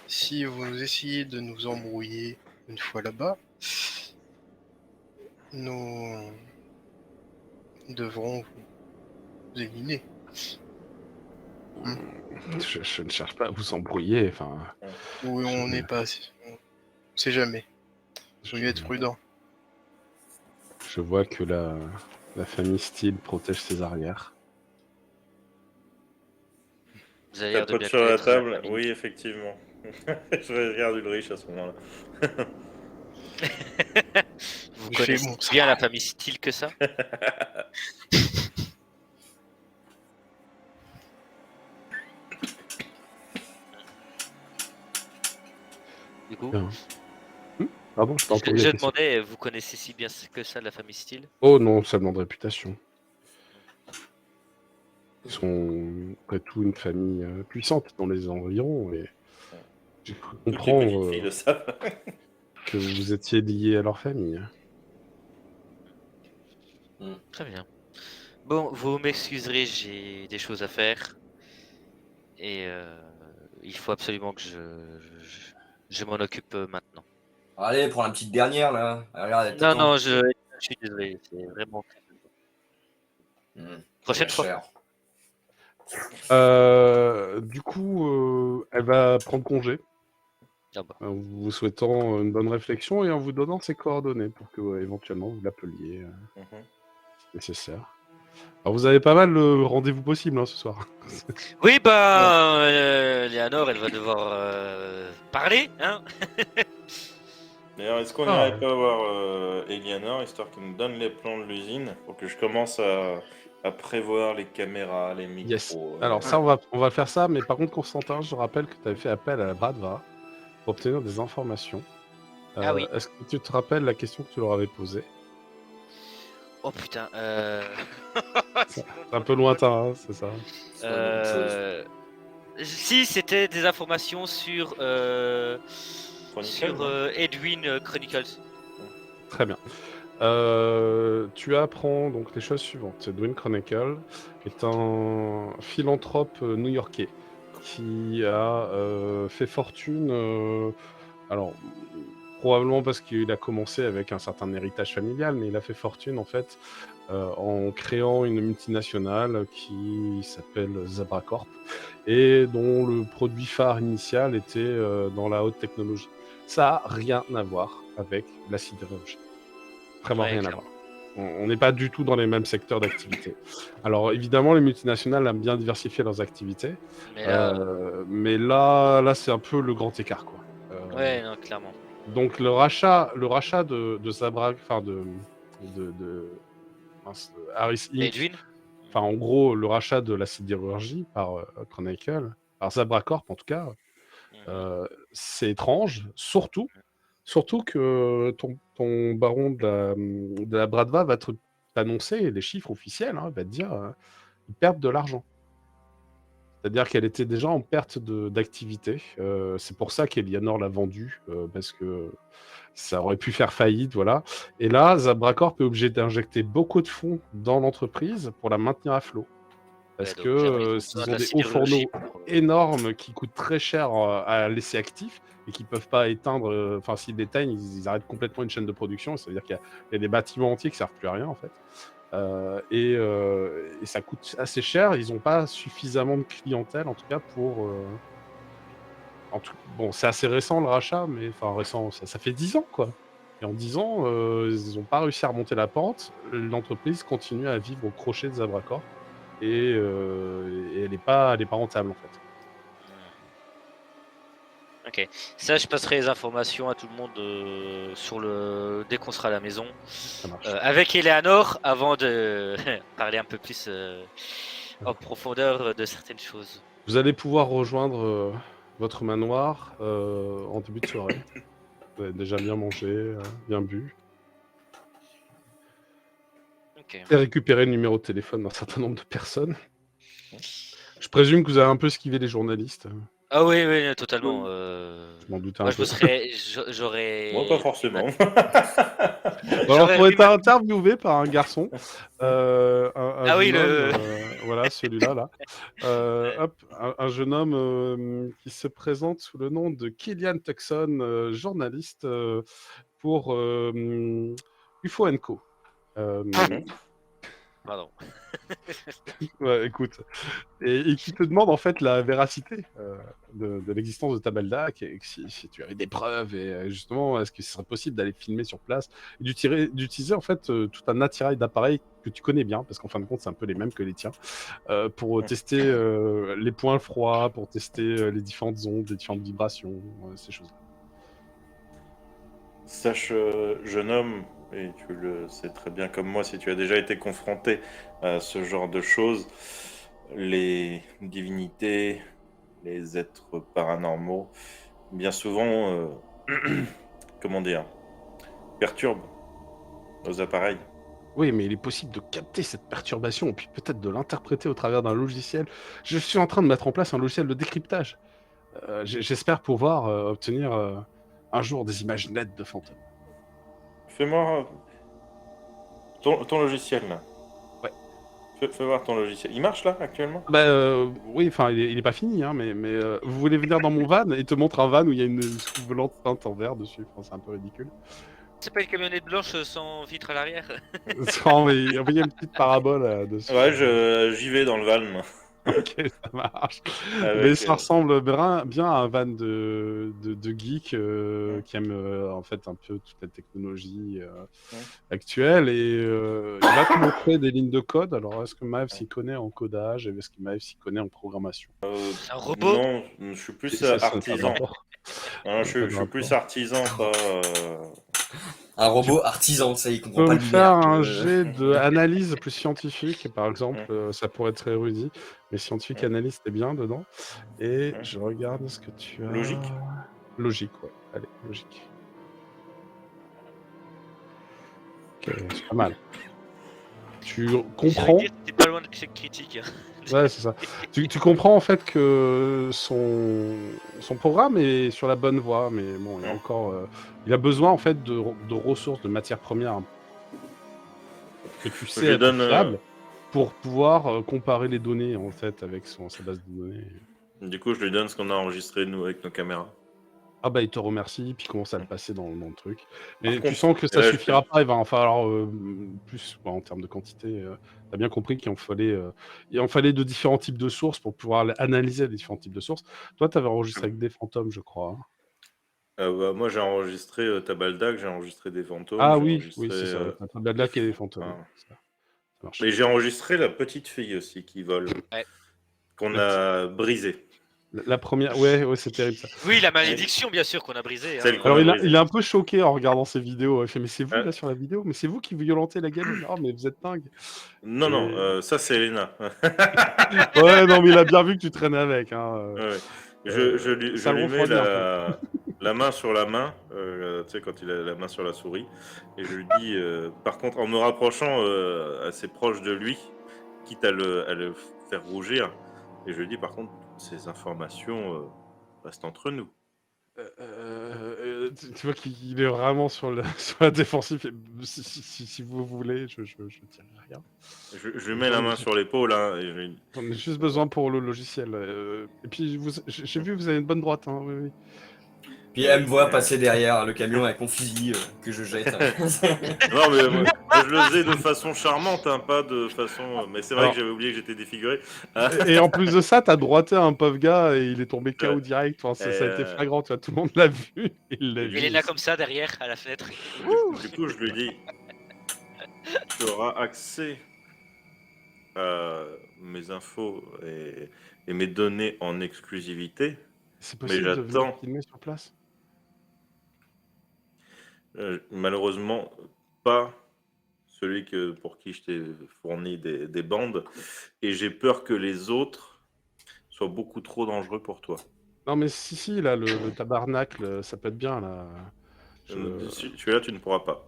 Si vous essayez de nous embrouiller une fois là-bas, nous devrons vous éliminer. Je ne cherche pas à vous embrouiller. Enfin, Où on n'est pas. On sait jamais. Faut mieux être prudent. je vois que la famille Steele protège ses arrières. Vous avez l'air de Tapote bien sur la connaître la table, famille. oui, effectivement. Je regarde Ulrich à ce moment-là. Vous Il fait connaissez bon, ça bien va. la famille Steele que ça? Du coup, Bien. Pardon, je t'ai entendu je la question. demandais, vous connaissez si bien que ça la famille Steele? Oh non, seulement de réputation. Ils sont après tout une famille puissante dans les environs et j'ai cru Toutes les comprendre petites filles le savent. que vous étiez lié à leur famille. Très bien. Bon, vous m'excuserez, j'ai des choses à faire. Et il faut absolument que je m'en occupe maintenant. Allez, prends la petite dernière là. Regarde, elle Non, t'attend. non, je suis désolé, c'est vraiment. Prochaine fois. Cher. Du coup, elle va prendre congé Ah bah. en vous souhaitant une bonne réflexion et en vous donnant ses coordonnées pour que éventuellement vous l'appeliez Mhm. si nécessaire. Alors vous avez pas mal de rendez-vous possibles ce soir. Oui, bah, Léanore, elle va devoir parler, hein. D'ailleurs, est-ce qu'on n'irait pas voir Eleanor, histoire qu'elle nous donne les plans de l'usine, pour que je commence à prévoir les caméras, les micros Yes. Alors ça, on va faire ça, mais par contre, Constantin, je rappelle que tu avais fait appel à la Bradva pour obtenir des informations. Ah oui. Est-ce que tu te rappelles la question que tu leur avais posée? Oh putain. C'est un peu lointain, c'est ça. C'est pas beaucoup de choses. Si, c'était des informations sur Chronicle, non Edwin Chronicles. Très bien. Tu apprends donc les choses suivantes. Edwin Chronicle est un philanthrope new-yorkais qui a fait fortune. Alors, probablement parce qu'il a commencé avec un certain héritage familial, mais il a fait fortune en fait en créant une multinationale qui s'appelle Zabracorp et dont le produit phare initial était dans la haute technologie. Ça n'a rien à voir avec la sidérurgie. Vraiment Ouais, rien à clairement. voir. On n'est pas du tout dans les mêmes secteurs d'activité. Alors évidemment, les multinationales aiment bien diversifier leurs activités, Mais là, là c'est un peu le grand écart, quoi. ouais, non, clairement. Donc le rachat de Zabra, enfin mince, de Harris Inc. Edwin. Enfin en gros le rachat de la sidérurgie par Chronicle, par Zabracorp en tout cas, c'est étrange, surtout que ton baron de la Bradva va t'annoncer les chiffres officiels, va te dire ils perdent de l'argent. C'est-à-dire qu'elle était déjà en perte d'activité. C'est pour ça qu'Elianor l'a vendue, parce que ça aurait pu faire faillite, voilà. Et là, Zabracorp est obligé d'injecter beaucoup de fonds dans l'entreprise pour la maintenir à flot. Parce Ouais, donc, clairement, ils ont qu'ils besoin de ont la des hauts sidérurgie fourneaux pour, énormes qui coûtent très cher à laisser actifs et qui ne peuvent pas éteindre. Enfin, s'ils l'éteignent, ils arrêtent complètement une chaîne de production. Ça veut dire qu'il y a des bâtiments entiers qui ne servent plus à rien, en fait. Et ça coûte assez cher. Ils n'ont pas suffisamment de clientèle, en tout cas, pour. Bon, c'est assez récent le rachat, mais enfin récent, ça fait 10 ans, quoi. Et en 10 ans, ils n'ont pas réussi à remonter la pente. L'entreprise continue à vivre au crochet de Zabracorp et elle n'est pas rentable, en fait. Ok. Ça, je passerai les informations à tout le monde dès qu'on sera à la maison. Ça marche. Avec Eleanor, avant de parler un peu plus en profondeur de certaines choses. Vous allez pouvoir rejoindre votre manoir en début de soirée. Vous avez déjà bien mangé, bien bu. Ok. Et récupérer le numéro de téléphone d'un certain nombre de personnes. Je présume que vous avez un peu esquivé les journalistes. Ah oui, oui, totalement. Je m'en doutais Moi, un peu. j'aurais. Moi, pas forcément. Bon, alors, J'aurais pour ri être interviewé par un garçon, un Ah oui, jeune le. homme, voilà, celui-là, là. Un jeune homme qui se présente sous le nom de Killian Tucson, journaliste pour UFO & Co. Pardon. Ouais, écoute. Et qui te demande en fait la véracité de l'existence de Tabaldak, et que si tu avais des preuves, et justement, est-ce que ce serait possible d'aller filmer sur place, et d'utiliser en fait tout un attirail d'appareils que tu connais bien, parce qu'en fin de compte, c'est un peu les mêmes que les tiens, pour tester les points froids, pour tester les différentes ondes, les différentes vibrations, ces choses-là. Sache, jeune homme, et tu le sais très bien comme moi, si tu as déjà été confronté à ce genre de choses, les divinités, les êtres paranormaux, bien souvent, comment dire, perturbent nos appareils. Oui, mais il est possible de capter cette perturbation, et puis peut-être de l'interpréter au travers d'un logiciel. Je suis en train de mettre en place un logiciel de décryptage. J'espère pouvoir obtenir un jour des images nettes de fantômes. Fais-moi ton logiciel là. Ouais. Fais voir ton logiciel. Il marche là actuellement? Bah oui, enfin il est pas fini, hein, mais vous voulez venir dans mon van et te montre un van où il y a une volante peinte en vert dessus. Enfin, c'est un peu ridicule. C'est pas une camionnette blanche sans vitre à l'arrière? Non, mais il y a une petite parabole dessus. Ouais, j'y vais dans le van, moi. Ok, ça marche. Avec, Mais ça ressemble bien à un van de geek Ouais. qui aime en fait un peu toute la technologie Ouais. actuelle, et il va te montrer des lignes de code. Alors, est-ce que Maëv s'y connaît en codage, et est-ce que Maëv s'y connaît en programmation? C'est un robot? Non, je suis plus Ça, ça n'a pas de artisan. rapport. Hein, Ça n'a je pas de suis plus rapport. artisan, pas. Un robot artisan, ça, il Tu comprend peux pas me le faire lumière. un jet d'analyse plus scientifique, par exemple, ça pourrait être érudit, mais scientifique Ouais. analyse, t'es bien dedans. Et Ouais. je regarde ce que tu as. Logique. Logique, ouais. Allez, logique. Ok, c'est pas mal. Tu comprends. T'es pas loin de l'échec critique. Ouais, c'est ça. Tu comprends en fait que son programme est sur la bonne voie, mais bon, il y a Ouais. encore. Il a besoin en fait de ressources, de matières premières que tu sais lui être donne, fiable pour pouvoir comparer les données en fait avec sa base de données. Du coup, je lui donne ce qu'on a enregistré, nous, avec nos caméras. Ah bah il te remercie, puis commence à le passer dans le truc. Mais Par tu contre, sens que et ça là, suffira pas, il va en falloir plus en termes de quantité. T'as bien compris qu'il en fallait de différents types de sources pour pouvoir analyser les différents types de sources. Toi, t'avais enregistré avec des fantômes, je crois, hein. bah, moi, j'ai enregistré Tabaldak, j'ai enregistré des fantômes, Ah j'ai oui, enregistré. c'est ça. T'as de la qui est des fantômes. Enfin, Ça marche. mais j'ai enregistré la petite fille aussi qui vole, Ouais. qu'on La a brisée. La première, ouais, c'est terrible ça. Oui, la malédiction, bien sûr, qu'on a brisée. Celle Hein. qu'on Alors a il brisée. est un peu choqué en regardant ces vidéos. Il fait, mais c'est vous Ouais. là sur la vidéo? Mais c'est vous qui violentez la gamine? Oh mais vous êtes dingue. Non, non, ça c'est Elena. Ouais, non mais il a bien vu que tu traînais avec. Hein. Ouais. Je Ça le lui mets refroidit un peu. la main sur la main, tu sais, quand il a la main sur la souris, et je lui dis, par contre, en me rapprochant assez proche de lui, quitte à le faire rougir, et je lui dis, par contre, ces informations restent entre nous. Tu vois qu'il est vraiment sur la défensive. Si vous voulez, je dirai rien. Je lui mets la main sur l'épaule, hein, et je lui dis, J'en ai juste besoin pour le logiciel. Et puis j'ai vu que vous avez une bonne droite. Hein, oui. Puis elle me voit passer derrière le camion avec mon fusil que je jette. Non, mais moi, je le faisais de façon charmante, hein, pas de façon. Mais c'est vrai Alors- que j'avais oublié que j'étais défiguré. Et en plus de ça, t'as droité un pauvre gars et il est tombé KO Ouais. direct. Enfin, ça a été Et, flagrant, tu vois, tout le monde l'a vu. Il l'a vu. Il est là comme ça, derrière, à la fenêtre. Du coup, je lui dis, tu auras accès à mes infos et mes données en exclusivité. C'est possible de venir j'attends. filmer sur place? Malheureusement, pas celui pour qui je t'ai fourni des bandes. Et j'ai peur que les autres soient beaucoup trop dangereux pour toi. Non, mais si, là, le tabernacle, ça peut être bien, là. Celui-là, tu ne pourras pas.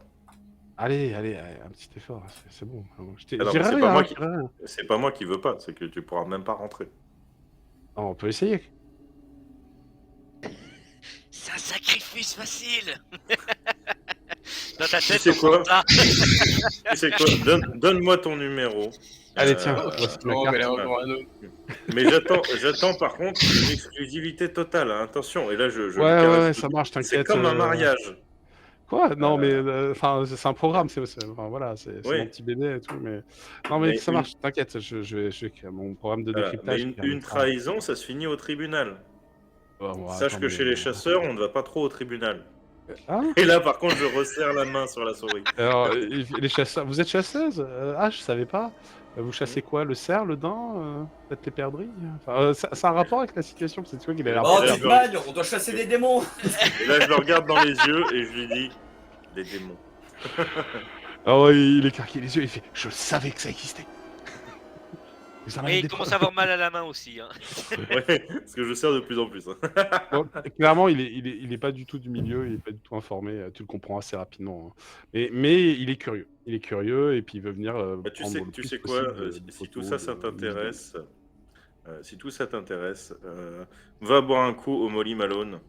Allez, un petit effort, c'est bon. Ah non, mais J'irai c'est pas moi rien, j'irai rien. C'est pas moi qui veux pas, c'est que tu pourras même pas rentrer. Non, on peut essayer. C'est un sacrifice facile. Dans ta Tu tête, sais quoi ça. Tu sais quoi Donne-moi ton numéro. Allez, tiens, Euh, voici ma Oh, carte. mais là, encore un autre. Mais j'attends par contre une exclusivité totale, hein, attention. Et là, je lui Ouais, caresse tout. ça marche, C'est t'inquiète. comme un mariage. Quoi? Non, mais Euh, enfin, c'est un programme, enfin, voilà, c'est Oui. mon petit bébé et tout, mais non, mais Mais ça une, marche, t'inquiète, je vais créer mon programme de voilà. Mais décryptage qui une permettra. trahison, ça se finit au tribunal. Bon, Sache que chez les chasseurs, on ne va pas trop au tribunal. hein? Et là, par contre, je resserre la main sur la souris. Alors, les chasseurs, vous êtes chasseuse? Ah, je savais pas. Vous chassez quoi? Le cerf, le daim, peut-être les perdrix? Enfin, ça a un rapport avec la situation, parce que tu vois qu'il a l'air Oh, là, tu te magnes, on doit chasser des démons. Et là, je le regarde dans les yeux et je lui dis des démons. Ah ouais, il écarquille les yeux, il fait « Je savais que ça existait !» Vous en avez Mais des il commence preuves? à avoir mal à la main aussi. Hein. Ouais, parce que je serre de plus en plus. Hein. Bon, clairement, il est pas du tout du milieu, il est pas du tout informé, tu le comprends assez rapidement, hein. Mais il est curieux. Il est curieux et puis il veut venir Bah, tu prendre le tu plus sais quoi, possible de si tout photos, ça, ça de vidéos. t'intéresse, si tout ça t'intéresse, va boire un coup au Molly Malone.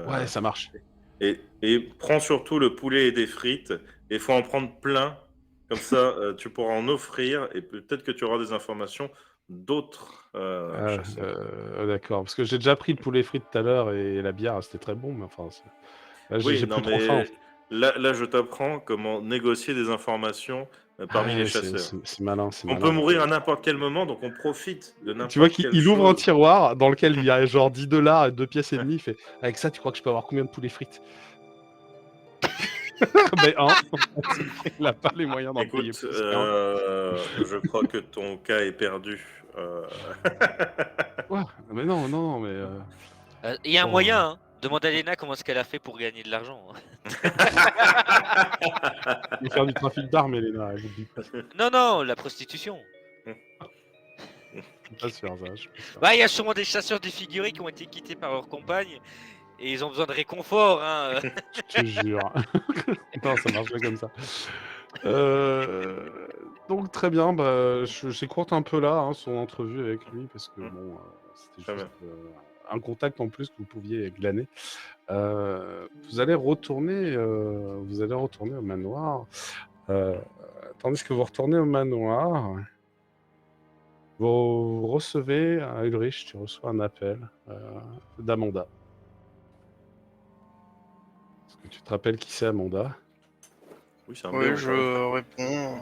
Ouais, ça marche. Et prends surtout le poulet et des frites. Et faut en prendre plein. Comme ça, tu pourras en offrir. Et peut-être que tu auras des informations d'autres chasseurs. D'accord, parce que j'ai déjà pris le poulet frit tout à l'heure et la bière, c'était très bon, mais enfin, là, Oui, j'ai non, plus trop faim. mais là, je t'apprends comment négocier des informations parmi les Ouais, chasseurs. c'est malin, c'est On malin. peut mourir à n'importe quel moment, donc on profite de Tu vois n'importe qu'il quelle il ouvre un chose. tiroir dans lequel il y a genre 10 $ et 2 pièces et demie, il fait « Avec ça, tu crois que je peux avoir combien de poulet frites ?» Mais il a pas les moyens d'en payer Écoute, plus qu'un. je crois que ton cas est perdu. Quoi? Mais non, non, mais Il y a un oh, moyen. Hein. Demande à Lena comment est-ce qu'elle a fait pour gagner de l'argent. Hein. il veut faire du trafic d'armes, Elena, elle vous le dit pas. Non, la prostitution. Je suis pas sûr, ça, je suis pas sûr. Bah, il y a sûrement des chasseurs défigurés qui ont été quittés par leur compagne et ils ont besoin de réconfort. Hein. Je te jure. Non, ça marche pas comme ça. Donc très bien, bah, j'écourte un peu là, hein, son entrevue avec lui, parce que bon, c'était Très juste un contact en plus que vous pouviez glaner. Vous allez retourner au manoir. Tandis que vous retournez au manoir, vous recevez, Ulrich, tu reçois un appel d'Amanda. Est-ce que tu te rappelles qui c'est, Amanda? Oui, c'est un Ouais, béo, je réponds.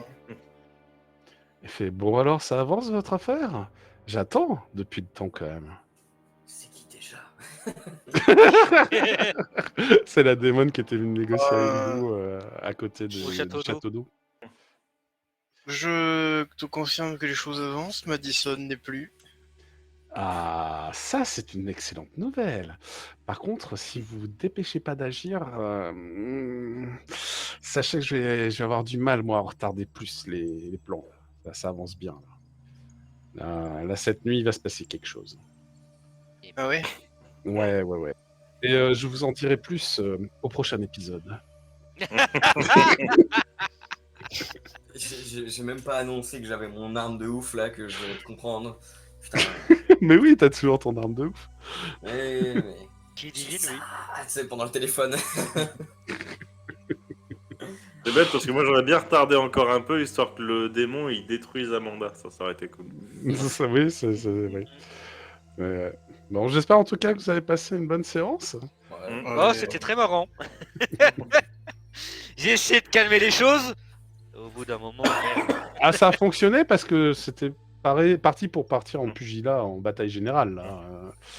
Elle fait « Bon alors, ça avance votre affaire? J'attends depuis le temps quand même. C'est qui déjà? » C'est la démon qui était venue négocier avec vous à côté du château château d'eau. Je te confirme que les choses avancent. Madison n'est plus. Ah, ça c'est une excellente nouvelle. Par contre, si vous vous dépêchez pas d'agir, sachez que je vais avoir du mal, moi, à retarder plus les plans. Ça avance bien. Là, cette nuit, il va se passer quelque chose. Ah ouais? Ouais. Et je vous en dirai plus au prochain épisode. J'ai même pas annoncé que j'avais mon arme de ouf là, que je devais te comprendre. Putain. Mais oui, t'as toujours ton arme de ouf. Mais... Qui J'ai divine, ça, oui. tu sais, pendant le téléphone. C'est bête parce que moi j'aurais bien retardé encore un peu histoire que le démon il détruise Amanda. Ça aurait été cool. Oui, oui. Bon, j'espère en tout cas que vous avez passé une bonne séance. Ouais. Oh, c'était très marrant. J'ai essayé de calmer les choses. Au bout d'un moment, merde. Ah, ça a fonctionné parce que c'était parti pour partir en pugilat, en bataille générale. Là.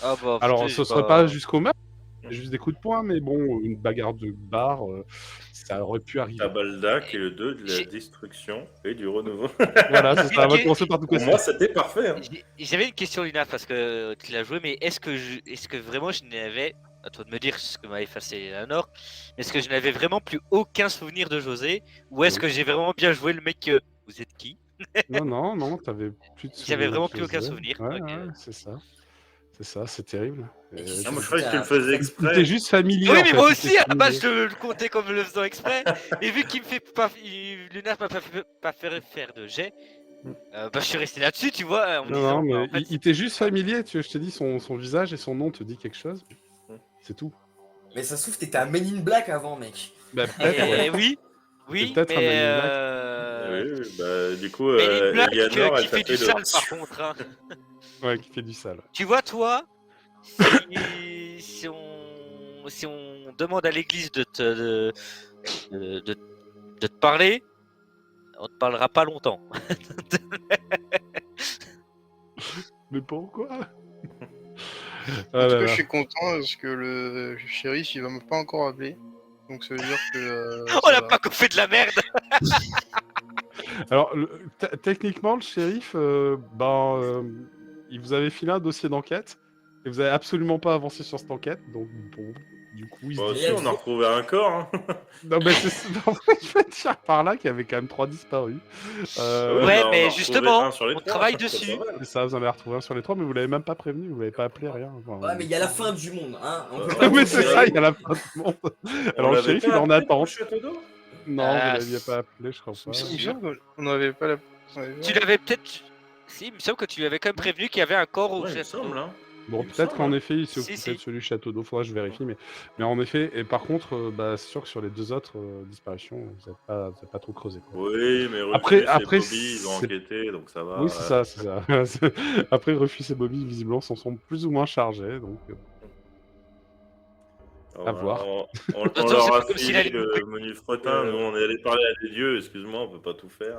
Ah bah, Alors, putain, ce serait pas jusqu'au meurtre, juste des coups de poing, mais bon, une bagarre de bar, ça aurait pu arriver. Tabaldak est le 2 de la destruction et du renouveau. Voilà, c'est ça, on va commencer par tout Pour casser. moi c'était parfait. Hein. J'avais une question, Lina, parce que tu l'as joué, mais est-ce que vraiment je n'avais, à toi de me dire ce que m'a effacé la Nord, est-ce que je n'avais vraiment plus aucun souvenir de José, ou est-ce Oui. que j'ai vraiment bien joué le mec vous êtes qui? Non, t'avais plus de souvenir. J'avais vraiment de plus aucun José. souvenir. Ouais, Ok. ouais, c'est ça. C'est ça, c'est terrible. Et qui Ah, moi je croyais que tu le faisais exprès. T'es juste familier. Oui, en mais fait, moi t'es aussi, à la base, familier. je le comptais comme le faisant exprès. Et vu qu'il me fait pas. Luna m'a pas fait faire de jet, bah, je suis resté là-dessus, tu vois. En me disant, Non, mais bah, en fait, il t'est juste familier, je te dis, son visage et son nom te dit quelque chose. C'est tout. Mais ça se trouve, t'étais un Men in Black avant, mec. Bah, peut-être, ouais. oui, C'est peut-être un mais. Men in Oui, bah, du coup, Men in Black Eleanor, qui elle t'a fait du fait sale le... par contre. Hein. Ouais, qui fait du sale. Tu vois, toi, si on on demande à l'église de te parler, on te parlera pas longtemps. Mais pourquoi? En tout cas, je suis content parce que le shérif, il va pas encore appeler. Donc ça veut dire que On ça n'a va. pas fait de la merde. Alors, techniquement, le shérif, il vous avait filé un dossier d'enquête et vous avez absolument pas avancé sur cette enquête, donc bon, du coup, il se Bah, dit... si, on a retrouvé un corps. Hein. Non, mais en fait, je vais te dire par là qu'il y avait quand même 3 disparus. Ah oui, Ouais, on a mais retrouvé justement, un sur les on 3, travaille c'est dessus. pas mal. C'est ça, vous en avez retrouvé un sur les 3, mais vous l'avez même pas prévenu, vous l'avez pas appelé, rien. Enfin, Ouais, mais il y a la fin du monde, hein. On peut Ouais, pas mais tout c'est gérer. ça, il y a la fin du monde. On Alors, le l'avait shérif, pas il est en appelé pour le attente. château d'eau. Non, Ah, vous l'aviez pas appelé, je crois pas. Il me semble qu'on n'avait pas la. on avait Tu pas- l'avais peut-être. Si, il me semble que tu lui avais quand même prévenu qu'il y avait un corps au Ouais, il me château. semble. Hein. Bon, Il me peut-être semble, qu'en hein. effet, il s'est Si, occupé si. de celui du château d'eau, faudra que je vérifie, mais en effet, et par contre, c'est sûr que sur les 2 autres disparitions, vous n'avez pas trop creusé. Quoi. Oui, mais Après, Rufus et Bobby, ils ont c'est- enquêté, donc ça va. Oui, c'est ça, c'est ça. Après, Rufus et Bobby, visiblement, s'en sont plus ou moins chargés, donc... Alors, à voir. On façon, leur c'est a pas comme s'il filé allait le nous menu fretin, nous on est allé parler à des dieux, excuse-moi, on peut pas tout faire.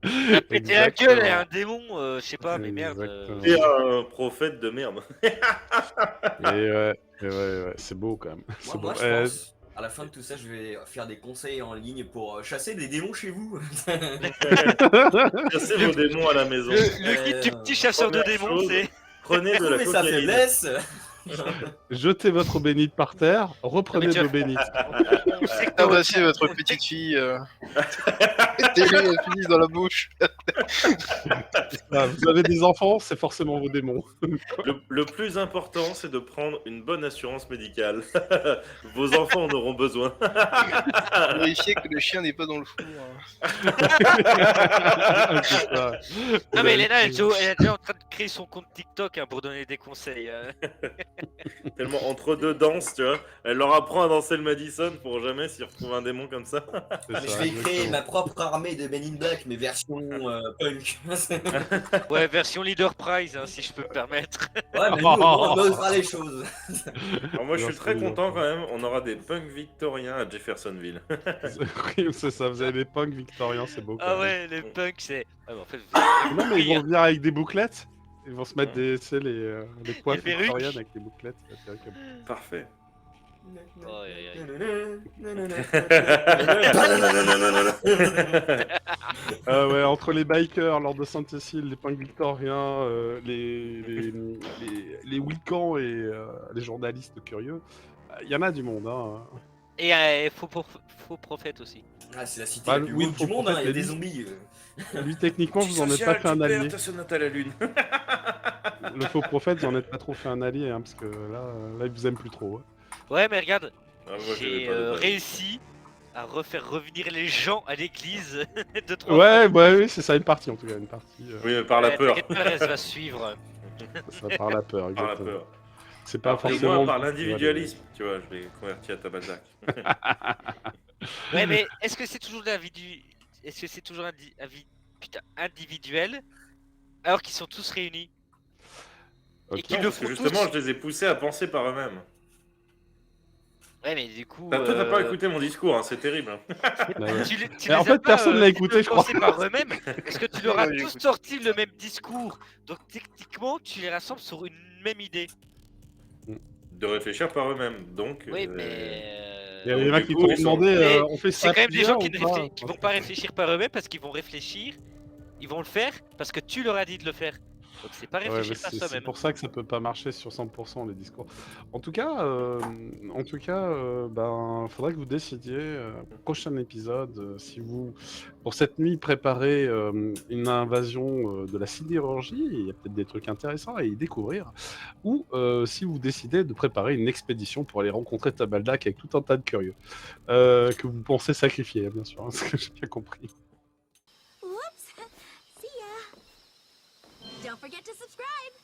Il a pété la gueule et un démon, je sais pas, mais merde. Exactement. Et un prophète de merde. Ouais, c'est beau quand même. C'est Moi, beau. je pense, à la fin de tout ça, je vais faire des conseils en ligne pour chasser des démons chez vous. Cassez vos démons à la maison. Le guide du petit chasseur de première démons, chose, c'est. Prenez de la Trouvez sa cocaïne. faiblesse. Jetez votre eau bénite par terre, reprenez Mais de l'eau bénite. On sait que Tabassez votre petite fille. Mettez-les la fille dans la bouche. Ah, vous avez des enfants, c'est forcément vos démons. Le plus important, c'est de prendre une bonne assurance médicale. Vos enfants en auront besoin. Vérifiez que le chien n'est pas dans le four. C'est ça. Non, mais Elena, elle est déjà en train de créer son compte TikTok pour donner des conseils. Tellement entre deux danses, tu vois. Elle leur apprend à danser le Madison pour jamais s'ils retrouvent un démon comme ça. C'est Mais ça, je vais créer exactement. ma propre armée de Men in Black, mais version punk. Ouais, version Leader Prize, si je peux me permettre. Ouais, mais nous, au moins, on osera les choses. Alors moi, je suis Merci, très les content enfants. quand même. On aura des punks victoriens à Jeffersonville. Oui, c'est ça, vous avez des punks victoriens, c'est beau. quand Ah même. ouais, les punks, c'est. Ah, bah, en fait, Non, mais ils vont venir avec des bouclettes. Ils vont se mettre Ouais. tu sais, les coiffes perruques. victoriennes avec des bouclettes. c'est vrai que- Parfait. Oh, aïe, aïe. Ouais, entre les bikers, Lord de Sainte-Cécile, les punks victoriens, les Wiccans et les journalistes curieux, il y en a du monde. Hein. Et faux prophète aussi. Ah, c'est la cité Bah, la plus oui, woke faut du monde, hein, il y a des prophète, zombies. Lui, techniquement, vous en êtes pas fait un allié. ta sonate à la lune. Le faux prophète, vous en êtes pas trop fait un allié, hein, parce que là, il vous aime plus trop. Hein. Ouais, mais regarde, Ah, moi, j'avais j'ai pas de balle. réussi à refaire revenir les gens à l'église de 3 Ouais, bah oui, c'est ça, une partie en tout cas, une partie. Oui, mais par la peur. T'inquiète pas, elle va suivre. Ça par la peur, Par la exactement. peur. C'est pas Et forcément. moi, par l'individualisme, tu vois, je vais convertir à Tabazac. Ouais, mais est-ce que c'est toujours Est-ce que c'est toujours individuel alors qu'ils sont tous réunis Ok. et qu'ils Non, le parce que font justement, tous. je les ai poussés à penser par eux-mêmes. Ouais, mais du coup. Toi, t'as pas écouté mon discours, hein, c'est terrible. Hein. Bah ouais. Tu Mais en fait, personne l'a écouté, je crois. par eux-mêmes, parce que tu leur as Ouais, j'ai tous écouté. sorti le même discours. Donc techniquement, tu les rassembles sur une même idée. De réfléchir par eux-mêmes. Donc, Oui, mais. Il y en a Du qui coup, t'ont ils sont- demandé, Mais on fait C'est ça quand même des plusieurs gens qui ou ne pas qui vont pas réfléchir par eux-mêmes parce qu'ils vont réfléchir, ils vont le faire parce que tu leur as dit de le faire. Donc c'est pas Ouais, réfléchir mais par c'est soi-même. pour ça que ça peut pas marcher sur 100% les discours. En tout cas, faudrait que vous décidiez prochain épisode si vous, pour cette nuit, préparez une invasion de la sidérurgie. Il y a peut-être des trucs intéressants à y découvrir, ou si vous décidez de préparer une expédition pour aller rencontrer Tabaldak avec tout un tas de curieux que vous pensez sacrifier, bien sûr, hein, ce que j'ai bien compris. Whoops. See ya. Don't forget to subscribe.